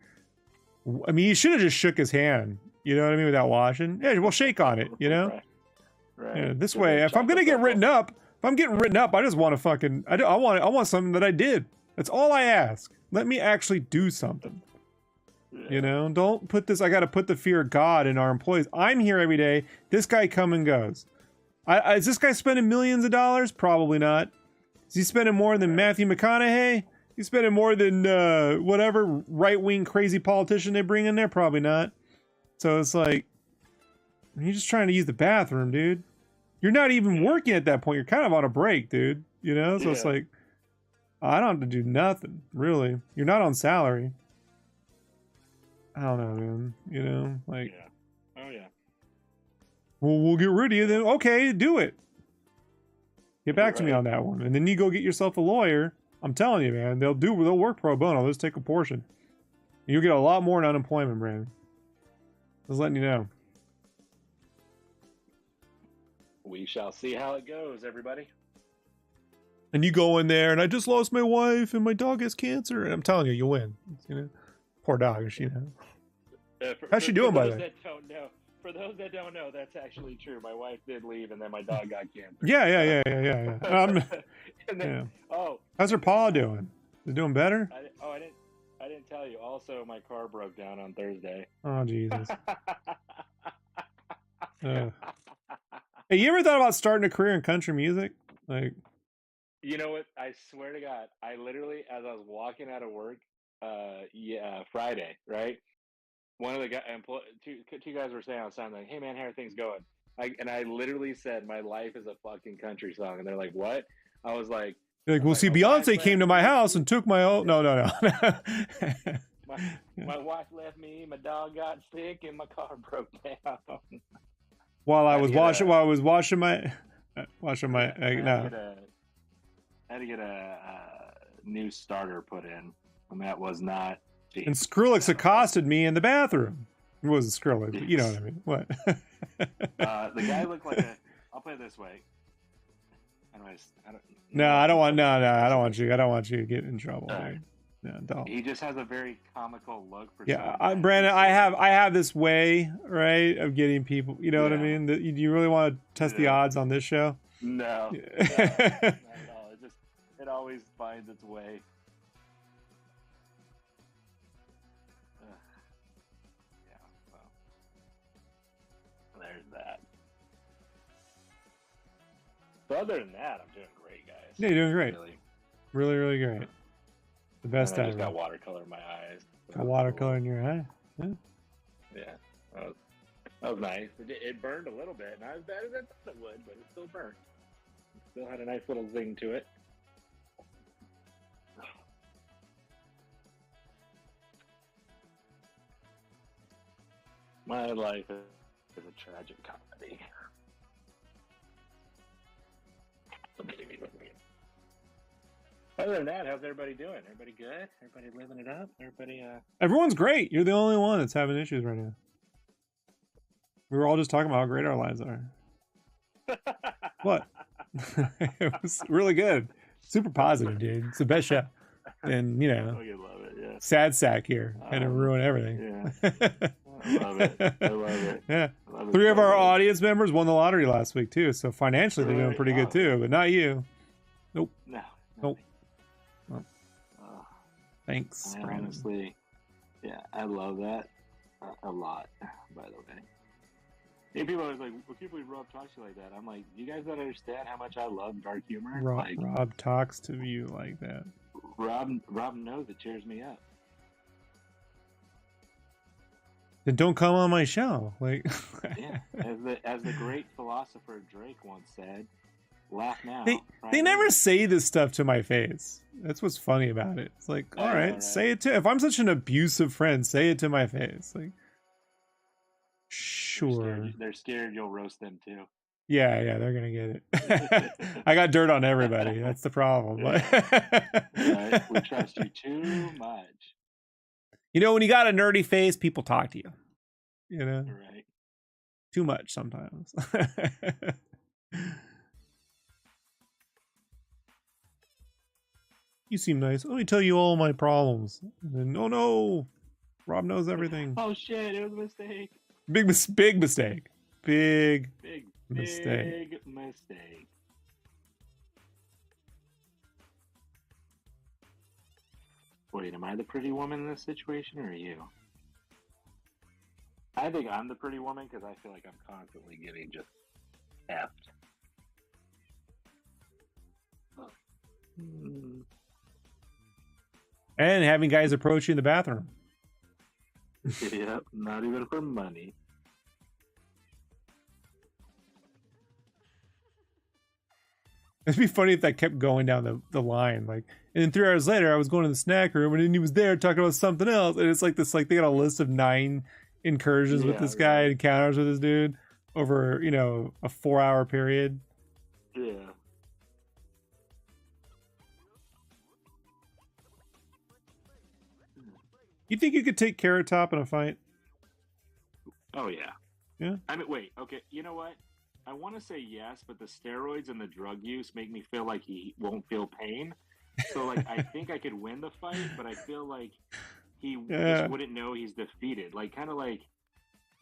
I mean, you should have just shook his hand. You know what I mean, without washing. Yeah, we'll shake on it. Right. Yeah, this way, if I'm gonna get written up, I just want to fucking. I want something that I did. That's all I ask. Let me actually do something. Yeah. Don't put this. I got to put the fear of God in our employees. I'm here every day. This guy come and goes. Is this guy spending millions of dollars? Probably not. Is he spending more than Matthew McConaughey? He's spending more than whatever right-wing crazy politician they bring in there? Probably not. So it's like, you're just trying to use the bathroom, dude. You're not even working at that point. You're kind of on a break, dude. So it's like, I don't have to do nothing, really. You're not on salary. I don't know, man. Like, oh yeah. Well, we'll get rid of you then. Okay, do it. Get back to me on that one, and then you go get yourself a lawyer. I'm telling you, man, they'll work pro bono. They'll just take a portion. You'll get a lot more in unemployment, Brandon. Just letting you know. We shall see how it goes, everybody. And you go in there, and I just lost my wife, and my dog has cancer, and I'm telling you, you win. Poor dog, How's she doing, by the way? For those that don't know, that's actually true. My wife did leave, and then my dog got cancer. Yeah. How's her paw doing? Is it doing better? I didn't tell you. Also, my car broke down on Thursday. Oh, Jesus. Hey, you ever thought about starting a career in country music? Like, you know what? I swear to God, I literally, as I was walking out of work, Friday, right? One of the guys, two guys were saying on Sunday, like, "Hey man, how are things going?" I literally said, "My life is a fucking country song," and they're like, "What?" I was like, well, see, Beyonce came to my house and took my own. No. My wife left me. My dog got sick, and my car broke down. While I was washing my. I had to get a new starter put in, and that was not cheap. And Skrillex accosted me in the bathroom. It wasn't Skrillex, but you know what I mean. What? The guy looked like a. I'll put it this way. I don't want you to get in trouble. No, don't. He just has a very comical look for. Yeah, Brandon, I have this way, right, of getting people. You know what I mean? Do you really want to test the odds on this show? No, not at all. It always finds its way. There's that. But other than that, I'm doing great, guys. Yeah, you're doing great. Really, really great. The best I ever. just got watercolor in my eyes. Got watercolor in your eye? Yeah. That was nice. It burned a little bit. Not as bad as I thought it would, but it still burned. It still had a nice little zing to it. My life is a tragic comedy. Other than that, how's everybody doing? Everybody good? Everybody living it up? Everyone's great. You're the only one that's having issues right now. We were all just talking about how great our lives are. What? It was really good. Super positive, dude. It's the best show. And, I love it, yeah. Sad sack here. Kind of ruin everything. Yeah. I love it. Yeah. 3 of our audience members won the lottery last week, too. So financially, they're doing pretty good, too. But not you. Nope. Nope. Thanks. Honestly, I love that a lot, by the way. And people are always like, well, can't believe Rob talks to you like that. I'm like, you guys don't understand how much I love dark humor. Rob talks to you like that. Rob knows it cheers me up. Then don't come on my show. Like, yeah, as the great philosopher Drake once said, laugh now. They never say this stuff to my face. That's what's funny about it. It's like, all right, say it to. If I'm such an abusive friend, say it to my face. Like, sure. They're scared you'll roast them too. Yeah, they're gonna get it. I got dirt on everybody. That's the problem. Right. We trust you too much. You know, when you got a nerdy face, people talk to you. You know, Right. too much sometimes. You seem nice. Let me tell you all my problems. And then, oh no, Rob knows everything. Oh shit! It was a mistake. Big mistake. Big mistake. Big mistake. Wait, am I the pretty woman in this situation, or are you? I think I'm the pretty woman because I feel like I'm constantly getting just effed. And having guys approach you in the bathroom. Yep, not even for money. It'd be funny if that kept going down the line. Like, and then 3 hours later, I was going to the snack room, and then he was there talking about something else. And it's like this, like they got a list of 9 incursions with this guy, encounters with this dude over, you know, a 4-hour period. Yeah. You think you could take Carrot Top in a fight? Oh yeah. Yeah. I mean, wait. Okay. You know what? I want to say yes, but the steroids and the drug use make me feel like he won't feel pain. So, like, I think I could win the fight, but I feel like he just wouldn't know he's defeated. Like, kind of like,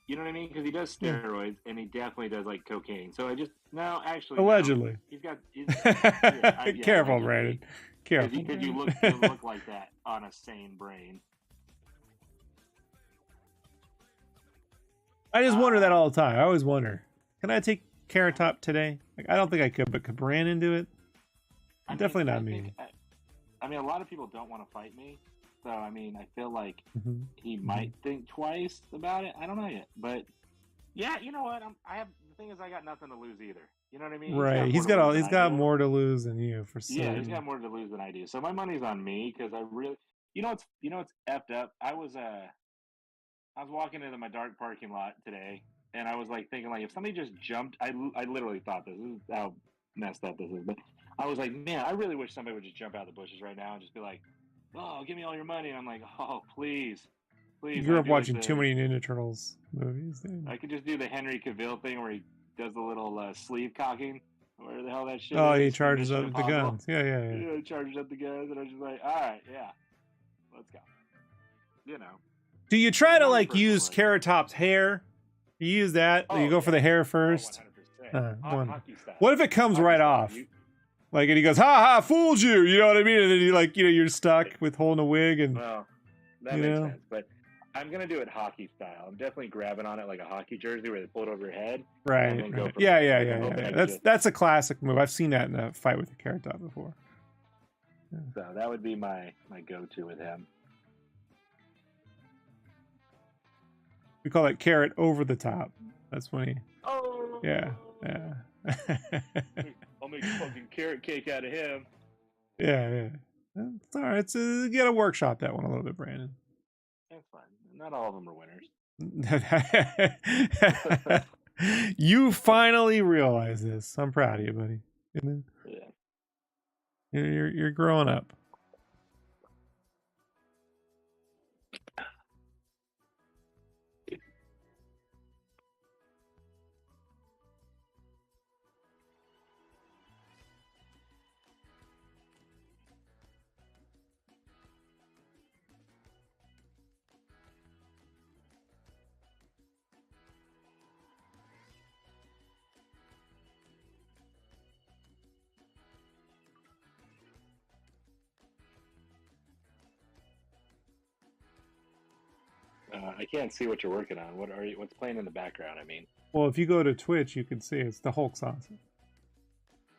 you know what I mean? Because he does steroids and he definitely does like cocaine. So I just allegedly. No, he's got. Careful, allegedly. Brandon. Careful. Because you look like that on a sane brain. I just wonder that all the time. I always wonder, can I take Carrot Top today? Like, I don't think I could, but could Brandon do it? Definitely not me. I mean, a lot of people don't want to fight me. So, I mean, I feel like he might think twice about it. I don't know yet. But, yeah, you know what? The thing is, I got nothing to lose either. You know what I mean? Right. He's got more to lose than you, for certain. Yeah, he's got more to lose than I do. So my money's on me because I really, you know, it's effed up. I was walking into my dark parking lot today, and I was like thinking, like, if somebody just jumped, I literally thought this is how messed up this is. But I was like, man, I really wish somebody would just jump out of the bushes right now and just be like, oh, give me all your money. And I'm like, oh, please. You grew up watching too many Ninja Turtles movies. Dude. I could just do the Henry Cavill thing where he does the little sleeve cocking, where the hell that shit is. He charges up the guns. Yeah. He charges up the guns, and I was just like, all right, yeah, let's go. You know. Do you try to like use Carrot Top's hair? You use that? You go for the hair first? 100%. Hockey style. What if it comes right off? Like, and he goes, ha ha, fooled you. You know what I mean? And then you like, you're stuck with holding a wig and. Well, that makes sense. But I'm gonna do it hockey style. I'm definitely grabbing on it like a hocky jersey where they pull it over your head. Right. Yeah. That's a classic move. I've seen that in a fight with a Carrot Top before. Yeah. So that would be my go-to with him. We call it Carrot over the top. That's when he. Oh. Yeah. I'll make a fucking carrot cake out of him. Yeah. It's all right. You gotta workshop that one a little bit, Brandon. That's fine. Not all of them are winners. You finally realize this. I'm proud of you, buddy. Yeah. You're growing up. I can't see what you're working on. What's playing in the background? I mean, well, if you go to Twitch, you can see it's the Hulk Saucy.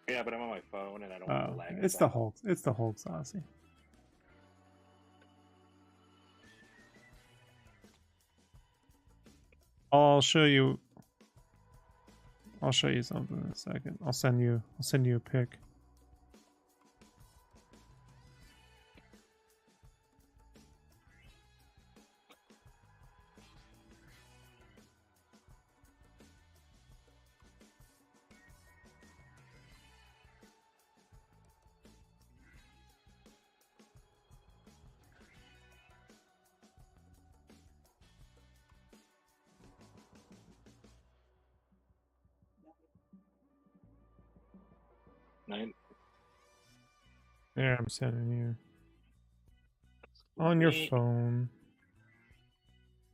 Yeah, but I'm on my phone and I don't want to lag. It's the Hulk. It's the Hulk Saucy. I'll show you something in a second. I'll send you a pic. Nine. There, I'm sending you. On your phone.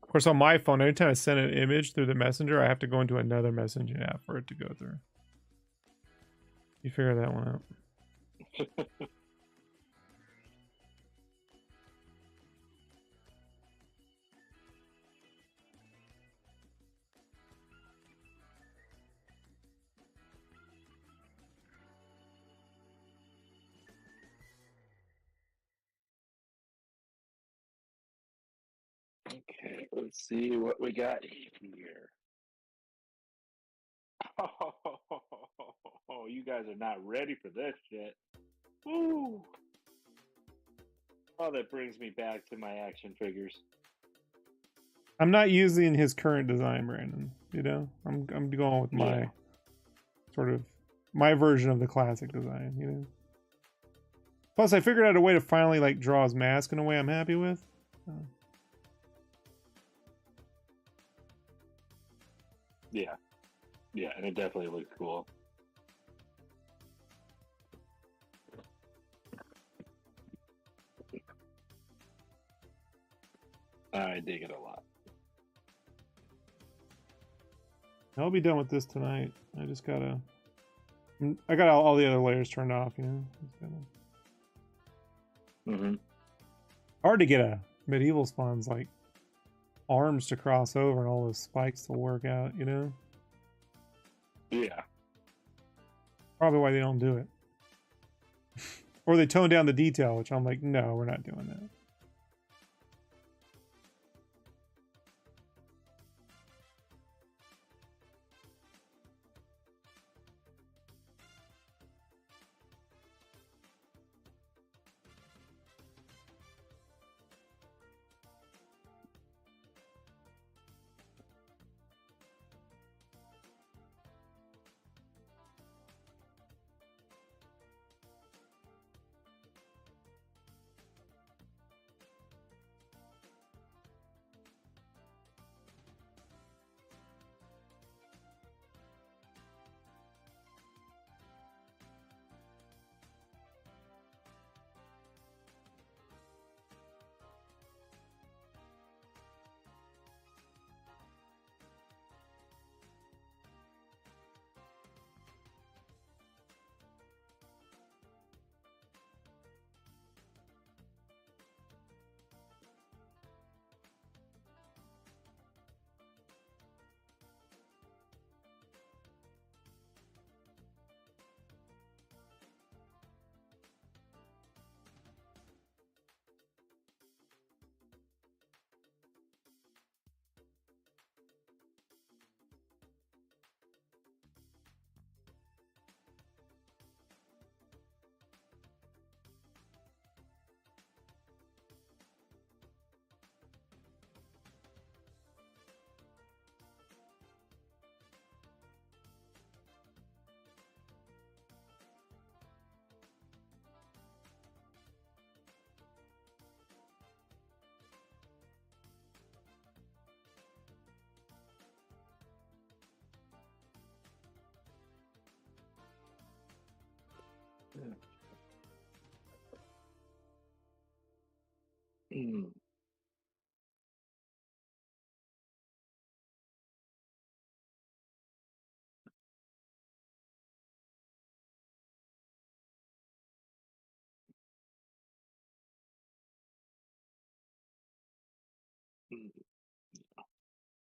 Of course, on my phone, anytime I send an image through the messenger, I have to go into another messaging app for it to go through. You figure that one out. Okay, let's see what we got here. Oh, you guys are not ready for this shit. Woo! Oh, that brings me back to my action figures. I'm not using his current design, Brandon. You know, I'm going with my sort of my version of the classic design. You know. Plus, I figured out a way to finally like draw his mask in a way I'm happy with. Yeah, and it definitely looks cool. I dig it a lot. I'll be done with this tonight. I just gotta. I got all the other layers turned off. You know. Hard to get a medieval spawn's like arms to cross over and all those spikes to work out. You know. Yeah. Probably why they don't do it. Or they tone down the detail, which I'm like, no, we're not doing that.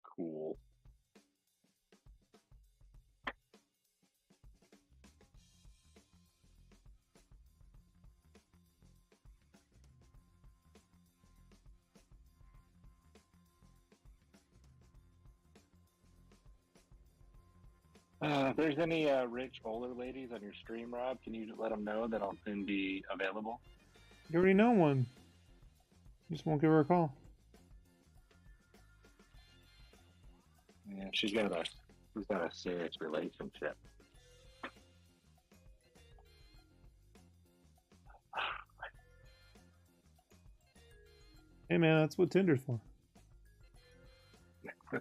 Cool. If there's any rich older ladies on your stream, Rob, can you let them know that I'll soon be available? You already know one. You just won't give her a call. Yeah, she's got a serious relationship. Hey man, that's what Tinder's for.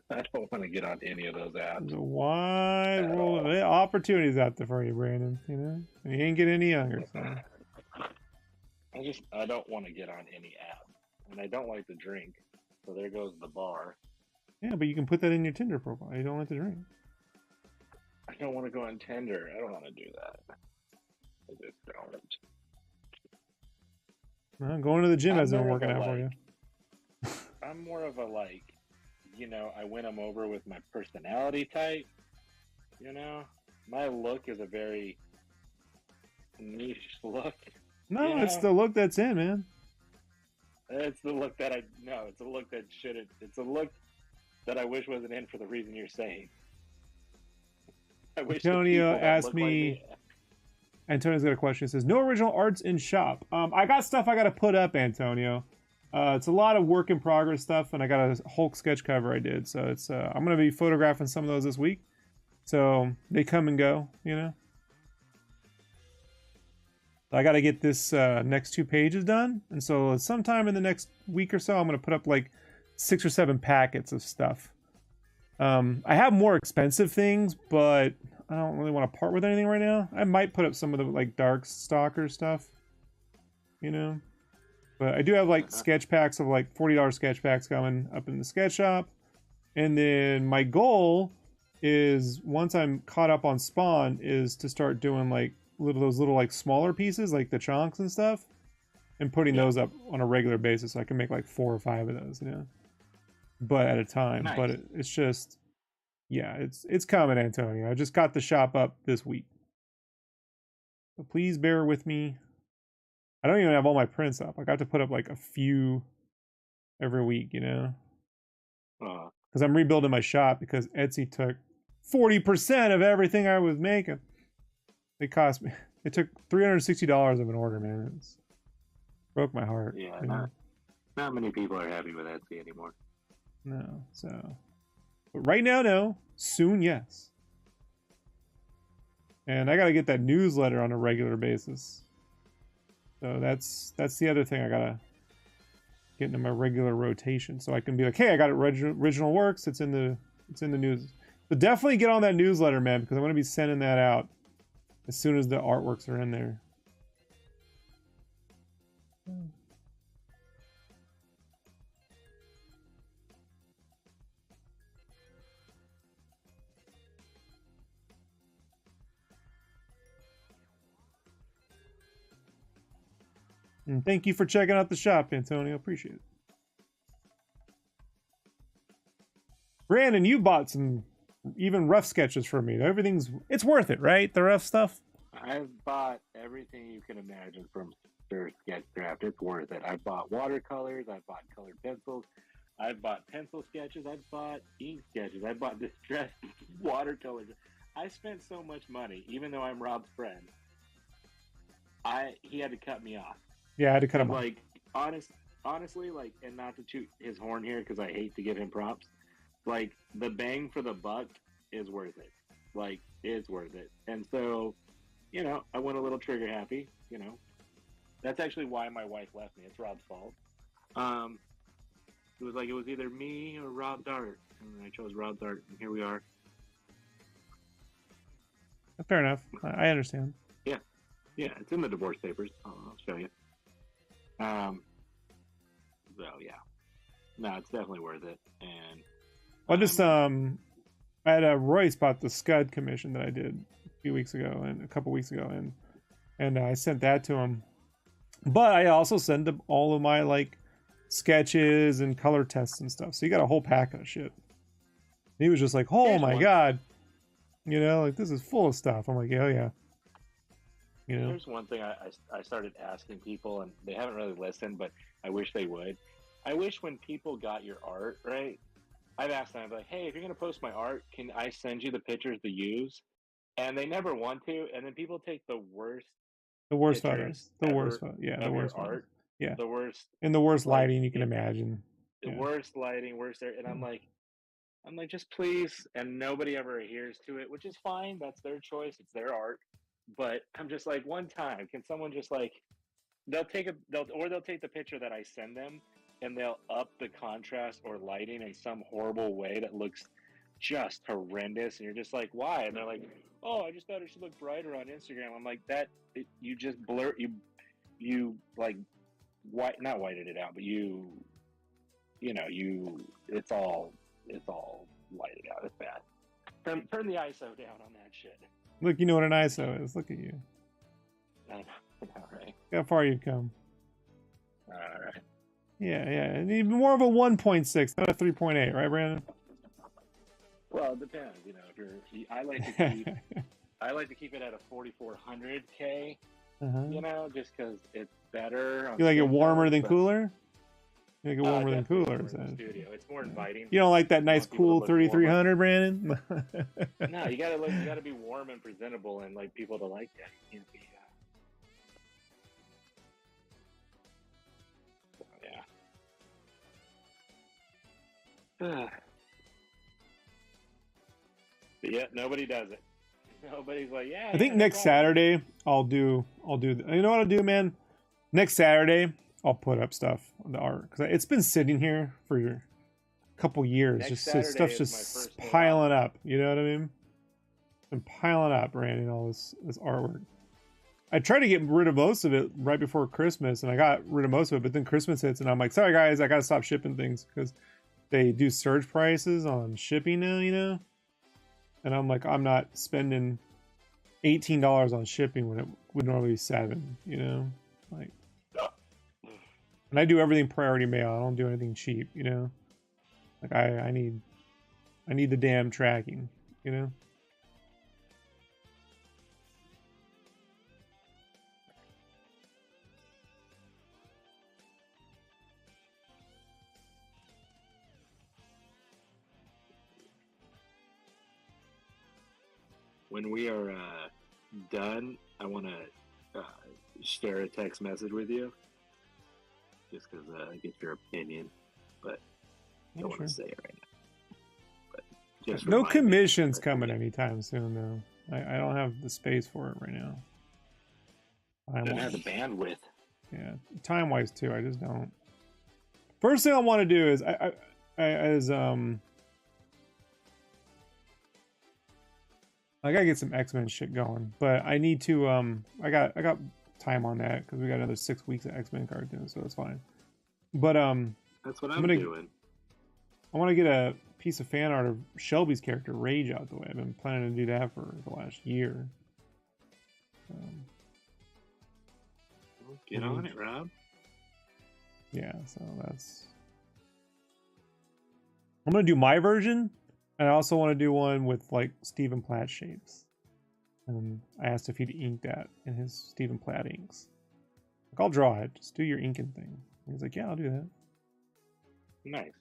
I don't want to get on any of those apps. There's a wide world of opportunities out there for you, Brandon. You know, and you ain't getting any younger. So. I don't want to get on any app, and I don't like to drink. So there goes the bar. Yeah, but you can put that in your Tinder profile. You don't like to drink. I don't want to go on Tinder. I don't want to do that. I just don't. Well, going to the gym hasn't been working out for you. I'm more of a I win them over with my personality type. You know, my look is a very niche look. No, it's the look that's in, man. It's the look that it's a look that shouldn't. It's a look that I wish wasn't in for the reason you're saying. I wish Antonio asked me. Antonio's got a question. He says, "No original arts in shop." I got stuff I got to put up, Antonio. It's a lot of work in progress stuff, and I got a Hulk sketch cover I did. So it's I'm gonna be photographing some of those this week. So they come and go, you know. I got to get this next 2 pages done, and so sometime in the next week or so, I'm gonna put up like 6 or 7 packets of stuff. I have more expensive things, but I don't really want to part with anything right now. I might put up some of the like dark stalker stuff, you know. But I do have like sketch packs of like $40 sketch packs coming up in the sketch shop. And then my goal is, once I'm caught up on Spawn, is to start doing like those little like smaller pieces, like the chunks and stuff, and putting those up on a regular basis, so I can make like 4 or 5 of those, you know. But at a time. Nice. But it's just, yeah, it's coming, Antonio. I just got the shop up this week, so please bear with me. I don't even have all my prints up. I got to put up like a few every week, you know, because I'm rebuilding my shop, because Etsy took 40% of everything I was making. It took $360 of an order, man. It broke my heart. Yeah, not many people are happy with Etsy anymore. No, so, but right now, no. Soon, yes. And I got to get that newsletter on a regular basis. So that's the other thing I gotta get into my regular rotation, so I can be like, hey, I got original works. It's in the news. But definitely get on that newsletter, man, because I'm gonna be sending that out as soon as the artworks are in there. And thank you for checking out the shop, Antonio. Appreciate it. Brandon, you bought some even rough sketches for me. It's worth it, right? The rough stuff. I've bought everything you can imagine from Sir Sketchcraft. It's worth it. I've bought watercolors. I've bought colored pencils. I've bought pencil sketches. I've bought ink sketches. I've bought distressed watercolors. I spent so much money, even though I'm Rob's friend. He had to cut me off. Yeah, I had to cut him off. Like, honestly, like, and not to toot his horn here, because I hate to give him props, like, the bang for the buck is worth it. Like, it's worth it. And so, you know, I went a little trigger happy, you know. That's actually why my wife left me. It's Rob's fault. It was like, it was either me or Rob's art. And I chose Rob's art, and here we are. Fair enough. I understand. Yeah, it's in the divorce papers. I'll show you. So yeah, no, it's definitely worth it. And I had Royce bought the Scud commission that I did a couple weeks ago, and I sent that to him. But I also sent him all of my like sketches and color tests and stuff. So you got a whole pack of shit. He was just like, "Oh my god," you know, like, this is full of stuff. I'm like, yeah. You know? Here's one thing I started asking people, and they haven't really listened, but I wish they would. I wish when people got your art, right, I've asked them, I'm like, hey, if you're going to post my art, can I send you the pictures to use? And they never want to, and then people take the worst photos. The worst photos. Yeah, the worst art. Yeah. The worst. In the worst lighting you can imagine. The worst lighting, worst there. And I'm like, just please. And nobody ever adheres to it, which is fine. That's their choice. It's their art. But I'm just like, one time, can someone just like, they'll take the picture that I send them, and they'll up the contrast or lighting in some horrible way that looks just horrendous, and you're just like, why? And they're like, oh, I just thought it should look brighter on Instagram. I'm like, you just blur, you like not whited it out, but it's all lighted out. It's bad. Turn the ISO down on that shit. Look, you know what an ISO is. Look at you. I know, right? How far you've come. All right. Yeah. Need more of a 1.6, not a 3.8, right, Brandon? Well, it depends. If I like to keep it at a 4400K. Just because it's better. You like it warmer than cooler? You like it warmer than cooler? In the studio. It's more inviting. You don't like that nice cool 3300, Brandon? No, you gotta be warm and presentable, and like people to like that. You can't be. Yeah. But yeah, nobody does it. Nobody's like, yeah. I think next Saturday I'll do. You know what I'll do, man? Next Saturday I'll put up stuff on the art because it's been sitting here for a couple years. Stuff's just piling up. You know what I mean? It's been piling up, Brandon. All this artwork. I tried to get rid of most of it right before Christmas, and I got rid of most of it. But then Christmas hits, and I'm like, sorry guys, I gotta stop shipping things because they do surge prices on shipping now. And I'm like, I'm not spending $18 on shipping when it would normally be $7, like. And I do everything priority mail. I don't do anything cheap, Like I need the damn tracking, When we are done, I want to share a text message with you, just because I get your opinion, but I don't want to say it right now. But just no commissions coming anytime soon, though. I don't have the space for it right now. I don't have the bandwidth. Yeah, time-wise too. I just don't. First thing I want to do is I gotta get some X-Men shit going, but I need to I got time on that because we got another 6 weeks of X-Men cartoons, so it's fine. But that's what I'm doing. I want to get a piece of fan art of Shelby's character Rage out the way. I've been planning to do that for the last year. Get on it, Rob. Yeah, so I'm gonna do my version. And I also want to do one with like Stephen Platt shapes. And I asked if he'd ink that in his Stephen Platt inks. Like, I'll draw it. Just do your inking thing. And he's like, yeah, I'll do that. Nice.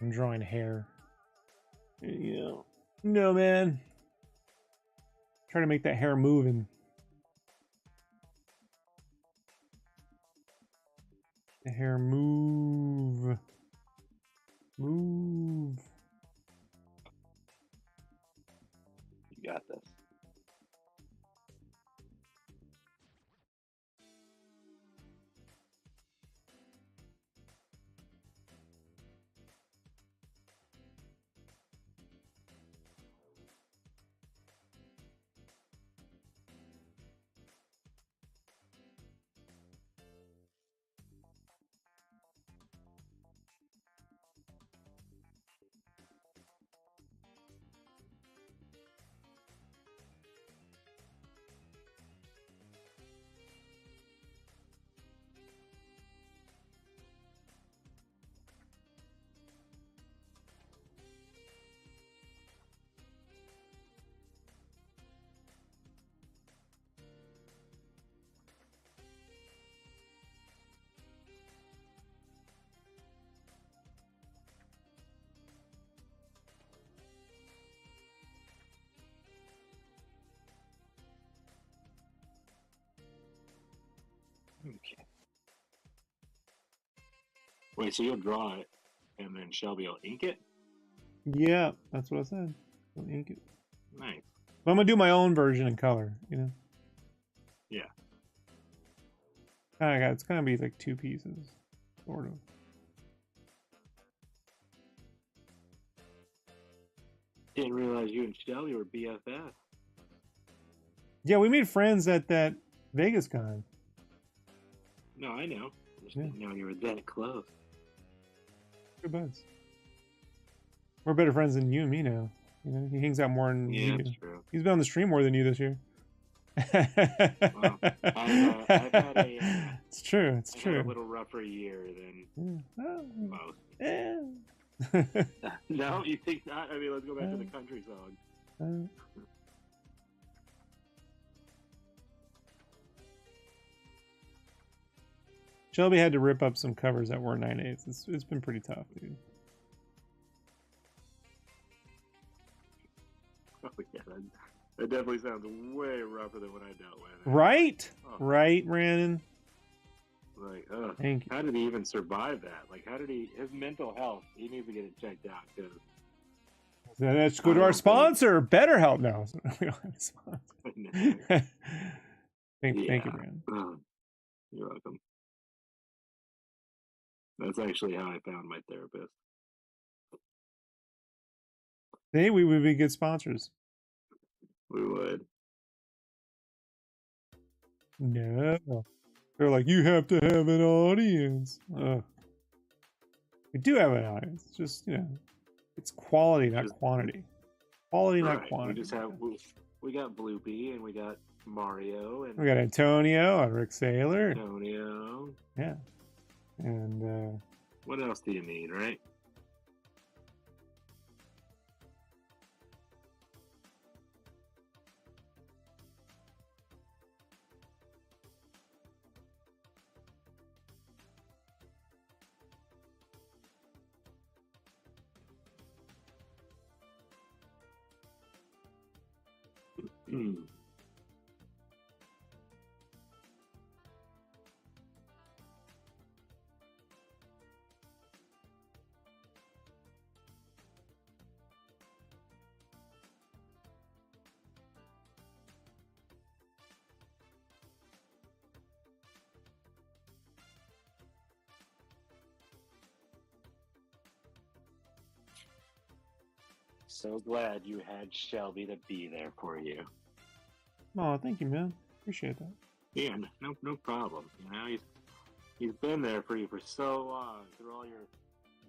I'm drawing hair. Yeah. No, man. Trying to make that hair moving. The hair move. Move. You got this. Okay. Wait, so you'll draw it, and then Shelby will ink it? Yeah, that's what I said. I'll ink it. Nice. But I'm gonna do my own version in color, you know? Yeah. It's gonna be like 2 pieces, sort of. Didn't realize you and Shelby were BFF. Yeah, we made friends at that Vegas con. No, I know. I just Yeah. didn't know you were that close. Good buds. We're better friends than you and me now. You know, he hangs out more than Yeah, you that's do. true. He's been on the stream more than you this year. Well, I've had a... it's true. It's I've true. had a little rougher year than most. Yeah. No, you think not? I mean, let's go back to the country song. Shelby had to rip up some covers that were 9/8. It's been pretty tough, dude. Oh yeah, that definitely sounds way rougher than what I dealt with. Right? Oh. Right, Brandon? Like, Thank you. how did he even survive that? Like, how did his mental health, he needs to get it checked out, because... Let's go to our sponsor, BetterHelp. No, we don't have a sponsor. Thank you, Brandon. You're welcome. That's actually how I found my therapist. Hey, we would be good sponsors. We would. No. They're like, you have to have an audience. We do have an audience. It's just, you know, it's quality, not quantity. Quality, not quantity. We got Bloopy, and we got Mario, and we got Antonio and Rick Saylor. Antonio. Yeah. And what else do you need, right? So glad you had Shelby to be there for you. oh, thank you, man. Appreciate that. Yeah, no problem. You know, he's been there for you for so long through all your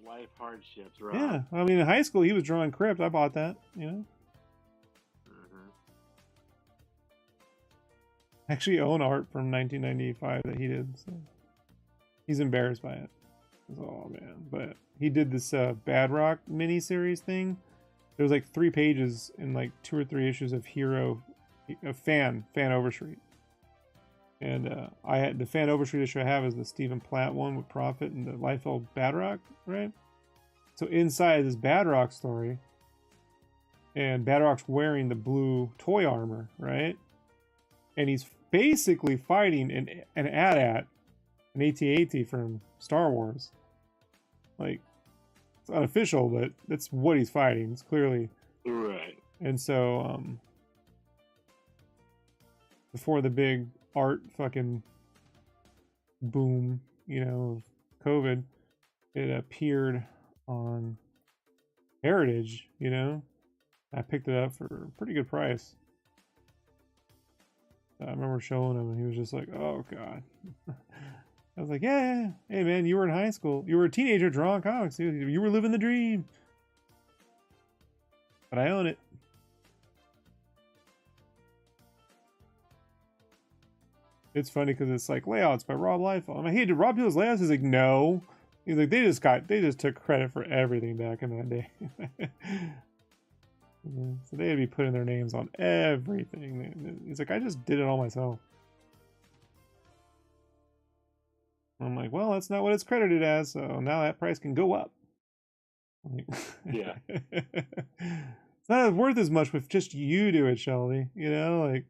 life hardships, right? Yeah, I mean, in high school he was drawing Crypt. I bought that. You know. I actually own art from 1995 that he did. So he's embarrassed by it. Oh man, but he did this Bad Rock mini-series thing. There was like 3 pages and like 2 or 3 issues of fan Overstreet. And I had the fan Overstreet issue I have is the Stephen Platt one with Prophet and the Liefeld Bad Rock, right? So inside this Bad Rock story, and Bad Rock's wearing the blue toy armor, right? And he's basically fighting an AT-AT, an AT-AT from Star Wars. Like, it's unofficial, but that's what he's fighting. It's clearly right. And so, before the big art fucking boom, you know, of COVID, it appeared on Heritage. You know, I picked it up for a pretty good price. I remember showing him, and he was just like, "Oh God." I was like, yeah, hey man, you were in high school. You were a teenager drawing comics, dude. You were living the dream. But I own it. It's funny because it's like layouts by Rob Liefeld. I'm like, hey, did Rob do his layouts? He's like, no. He's like, they just took credit for everything back in that day. So they'd be putting their names on everything. He's like, I just did it all myself. I'm like, well, that's not what it's credited as, so now that price can go up. Like, yeah. It's not worth as much with just you do it, Shelby. You know, like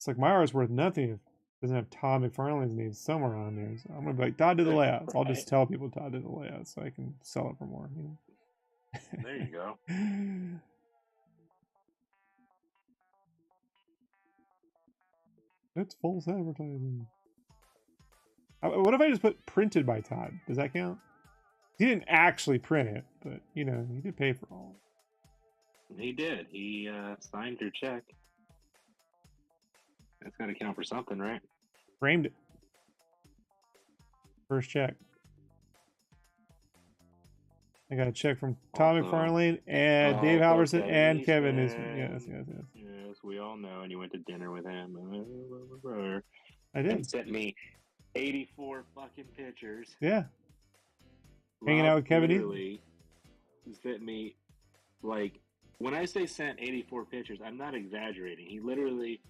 It's like my art's worth nothing if it doesn't have Todd McFarlane's name somewhere on there. So I'm gonna be like, Todd did the layouts. I'll just tell people Todd did the layouts so I can sell it for more. You know? There you go. That's false advertising. What if I just put printed by Todd? Does that count? He didn't actually print it, but you know, he did pay for all of it. He did. He signed your check. That's got to count for something, right? Framed it. First check. I got a check from Tom McFarlane and Dave Halverson and Kevin Eastman. Yes. Yes, we all know. And you went to dinner with him. I did. And sent me 84 fucking pictures. Yeah. Hanging out with Kevin Eastman. Sent me, like, when I say sent 84 pictures, I'm not exaggerating. He literally,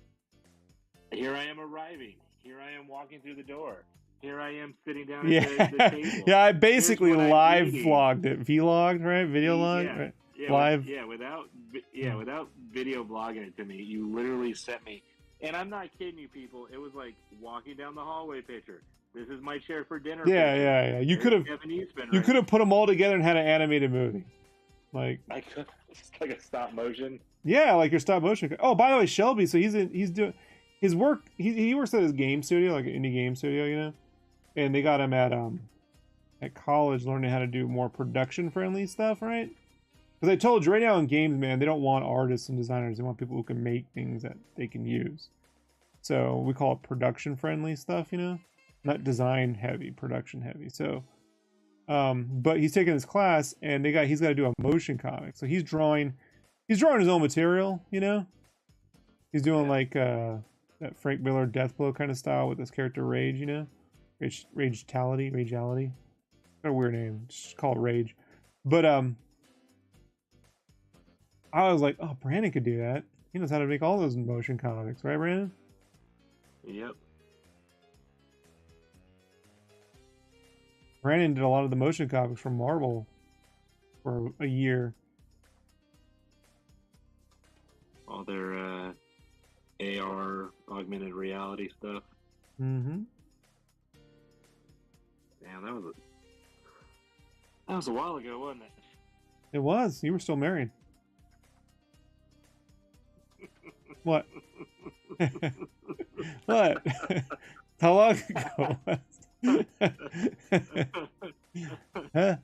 here I am arriving. Here I am walking through the door. Here I am sitting down at the table. Yeah, I basically live vlogged it. Vlogged, right? Video log, right? Yeah, live. Without video blogging it to me, you literally sent me. And I'm not kidding you, people. It was like walking down the hallway picture. This is my chair for dinner. Yeah. You could have put them all together and had an animated movie. Like I could, just like a stop motion. Yeah, like your stop motion. Oh, by the way, Shelby. So he's doing his work. He works at his game studio, like an indie game studio, you know. And they got him at college learning how to do more production friendly stuff, right? Because I told you right now in games, man, they don't want artists and designers. They want people who can make things that they can use. So we call it production friendly stuff, you know, not design heavy, production heavy. So, but he's taking this class and he's got to do a motion comic. So he's drawing his own material, you know. He's doing like that Frank Miller Deathblow kind of style with this character Rage, you know. Rageality. Got a weird name. Just call it Rage. But I was like, oh, Brandon could do that. He knows how to make all those motion comics, right, Brandon? Yep. Brandon did a lot of the motion comics from Marvel for a year. All their AR augmented reality stuff. Mm-hmm. Damn, that was a while ago, wasn't it? It was. You were still married. What? What? How long ago? Huh?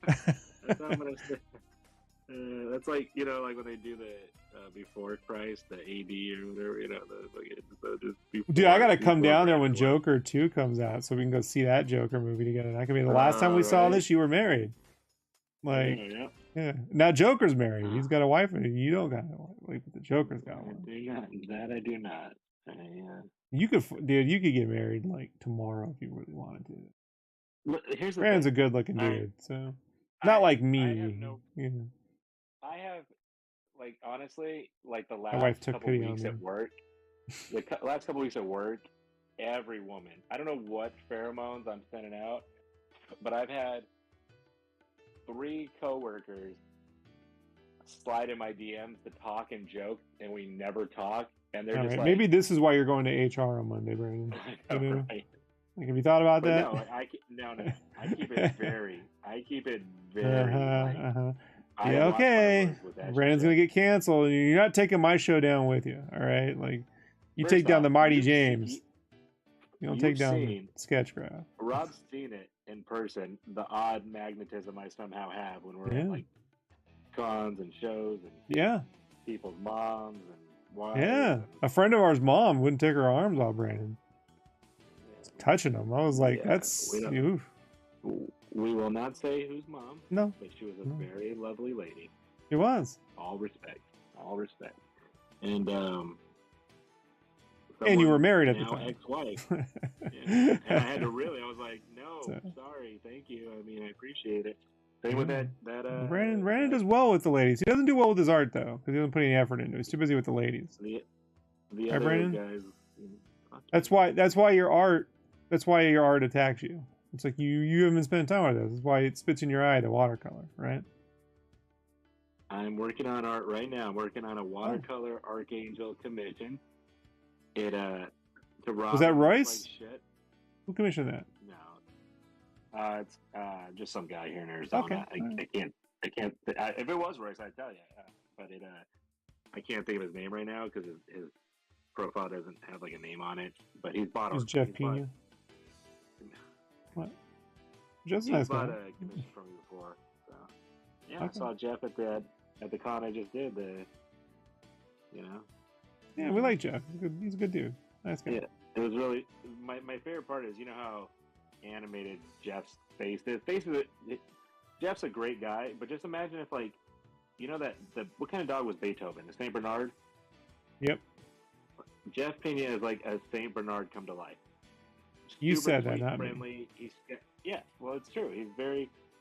That's what I'm gonna say. That's like, you know, like when they do the before Christ, the AD or whatever, you know, just before, dude, I gotta come down there when Joker 2 comes out so we can go see that Joker movie together. That could be the last time we saw this. You were married. Like, yeah. Now Joker's married. He's got a wife, and you don't got a wife. Like, the Joker's got one. I do not. You could get married like tomorrow if you really wanted to. Here's the Brandon's a good-looking dude, so not like me. I have, like, honestly, like the My wife last took couple pity on weeks me. at work. The last couple weeks at work, every woman. I don't know what pheromones I'm sending out, but I've had 3 coworkers slide in my DMs to talk and joke, and we never talk. And they're just like, maybe this is why you're going to HR on Monday, Brandon. I know, right? Like, have you thought about that? No, no. I keep it very. Yeah, okay. Brandon's gonna get canceled. You're not taking my show down with you, all right? Like, you take down the Mighty James. You don't take down Sketchcraft. Rob's seen it in person. The odd magnetism I somehow have when we're at like cons and shows and people's moms and wives. Yeah, a friend of ours' mom wouldn't take her arms off Brandon. Touching him, I was like, "That's oof." We will not say whose mom. No, but she was a very lovely lady. She was. All respect. And and you were married at the time. Ex-wife. And I had to I was like, no, sorry, thank you. I mean, I appreciate it. Same with that. Brandon does well with the ladies. He doesn't do well with his art though, because he doesn't put any effort into it. He's too busy with the ladies. The other Brandon? guys. That's why your art attacks you. It's like you haven't been spending time with this. That's why it spits in your eye, the watercolor, right? I'm working on art right now. I'm working on a watercolor Archangel commission. it to rob. Was that him Royce? like shit. Who commissioned that? No, it's just some guy here in Arizona. Okay. I can't. If it was Royce, I'd tell you. But I can't think of his name right now because his profile doesn't have like a name on it. But he's bought. Who's Jeff Pena? What? Jeff's a nice guy. Bought a commission from me before. So yeah, I saw Jeff at the con I just did. Yeah, we like Jeff. He's a good dude. Nice guy. Yeah, it was really my favorite part is how animated Jeff's face is. Jeff's a great guy, but just imagine if what kind of dog was Beethoven? A Saint Bernard. Yep. Jeff Pena is like a Saint Bernard come to life. You Super said that, sweet, not friendly. Me. Well, it's true.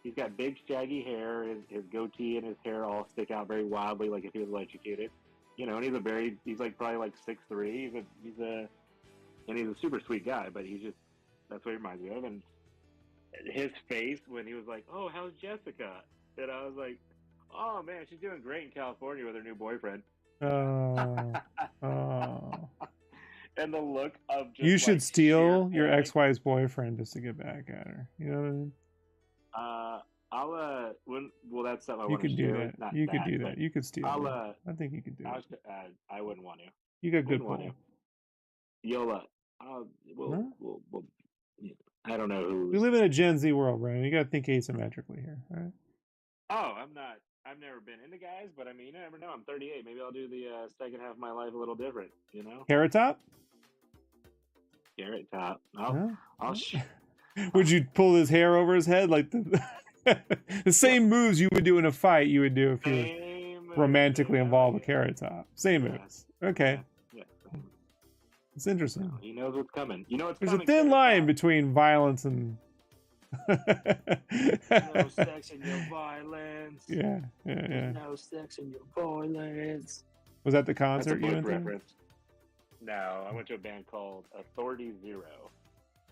He's got big shaggy hair. His goatee and his hair all stick out very wildly, like if he was electrocuted. And he's like probably like 6'3". He's a super sweet guy, but that's what he reminds me of. And his face when he was like, "Oh, how's Jessica?" And I was like, "Oh man, she's doing great in California with her new boyfriend." Oh. And the look of just you should steal your panic. ex-wife's boyfriend just to get back at her. You know what I mean? Well, that's something I You want to could do. do that. Not you that, could do that. You could steal. I think you could do it. I wouldn't want to. You got good pull. Yola. We'll I don't know who. We live in a Gen Z world, Brian. You got to think asymmetrically here, all right? Oh, I'm not. I've never been into guys, but I mean, you never know. I'm 38. Maybe I'll do the second half of my life a little different. Carrot Top. Carrot Top. Would you pull his hair over his head like the same moves you would do in a fight? You would do if you were romantically involved with Carrot Top. Same moves. Okay. Yeah. It's interesting. He knows what's coming. There's a thin line between violence and. No sex in your violence. Yeah. No sex in your violence. Was that the concert you went to? Reference. No, I went to a band called Authority Zero.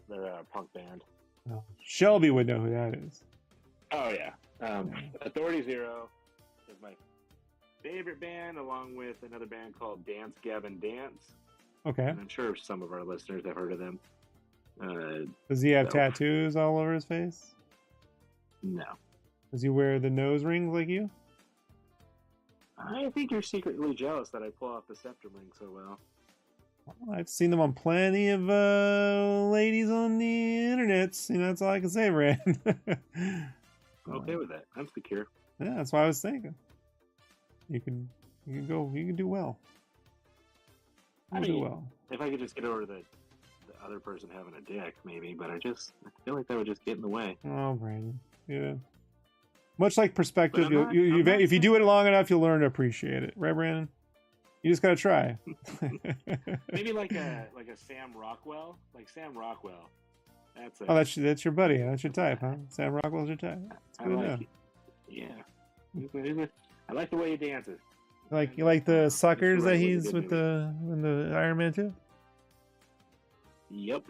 They're a punk band. Oh, Shelby would know who that is. Oh yeah. Authority Zero is my favorite band, along with another band called Dance Gavin Dance. Okay. And I'm sure some of our listeners have heard of them. Does he have tattoos all over his face? No. Does he wear the nose rings like you? I think you're secretly jealous that I pull off the scepter ring so well. Well, I've seen them on plenty of ladies on the internets. That's all I can say, Rand. I'm okay with that. I'm secure. Yeah, that's what I was thinking. You can do well. Do well. If I could just get over the other person having a dick, maybe, but I feel like that would just get in the way. Oh, Brandon. Yeah. Much like perspective, if you not do it long enough, you'll learn to appreciate it, right, Brandon? You just gotta try. Maybe like a Sam Rockwell, That's your buddy. That's your type, huh? Sam Rockwell's your type. That's good enough. Yeah. I like the way he dances. You like the suckers that he's with in the Iron Man 2? Yep.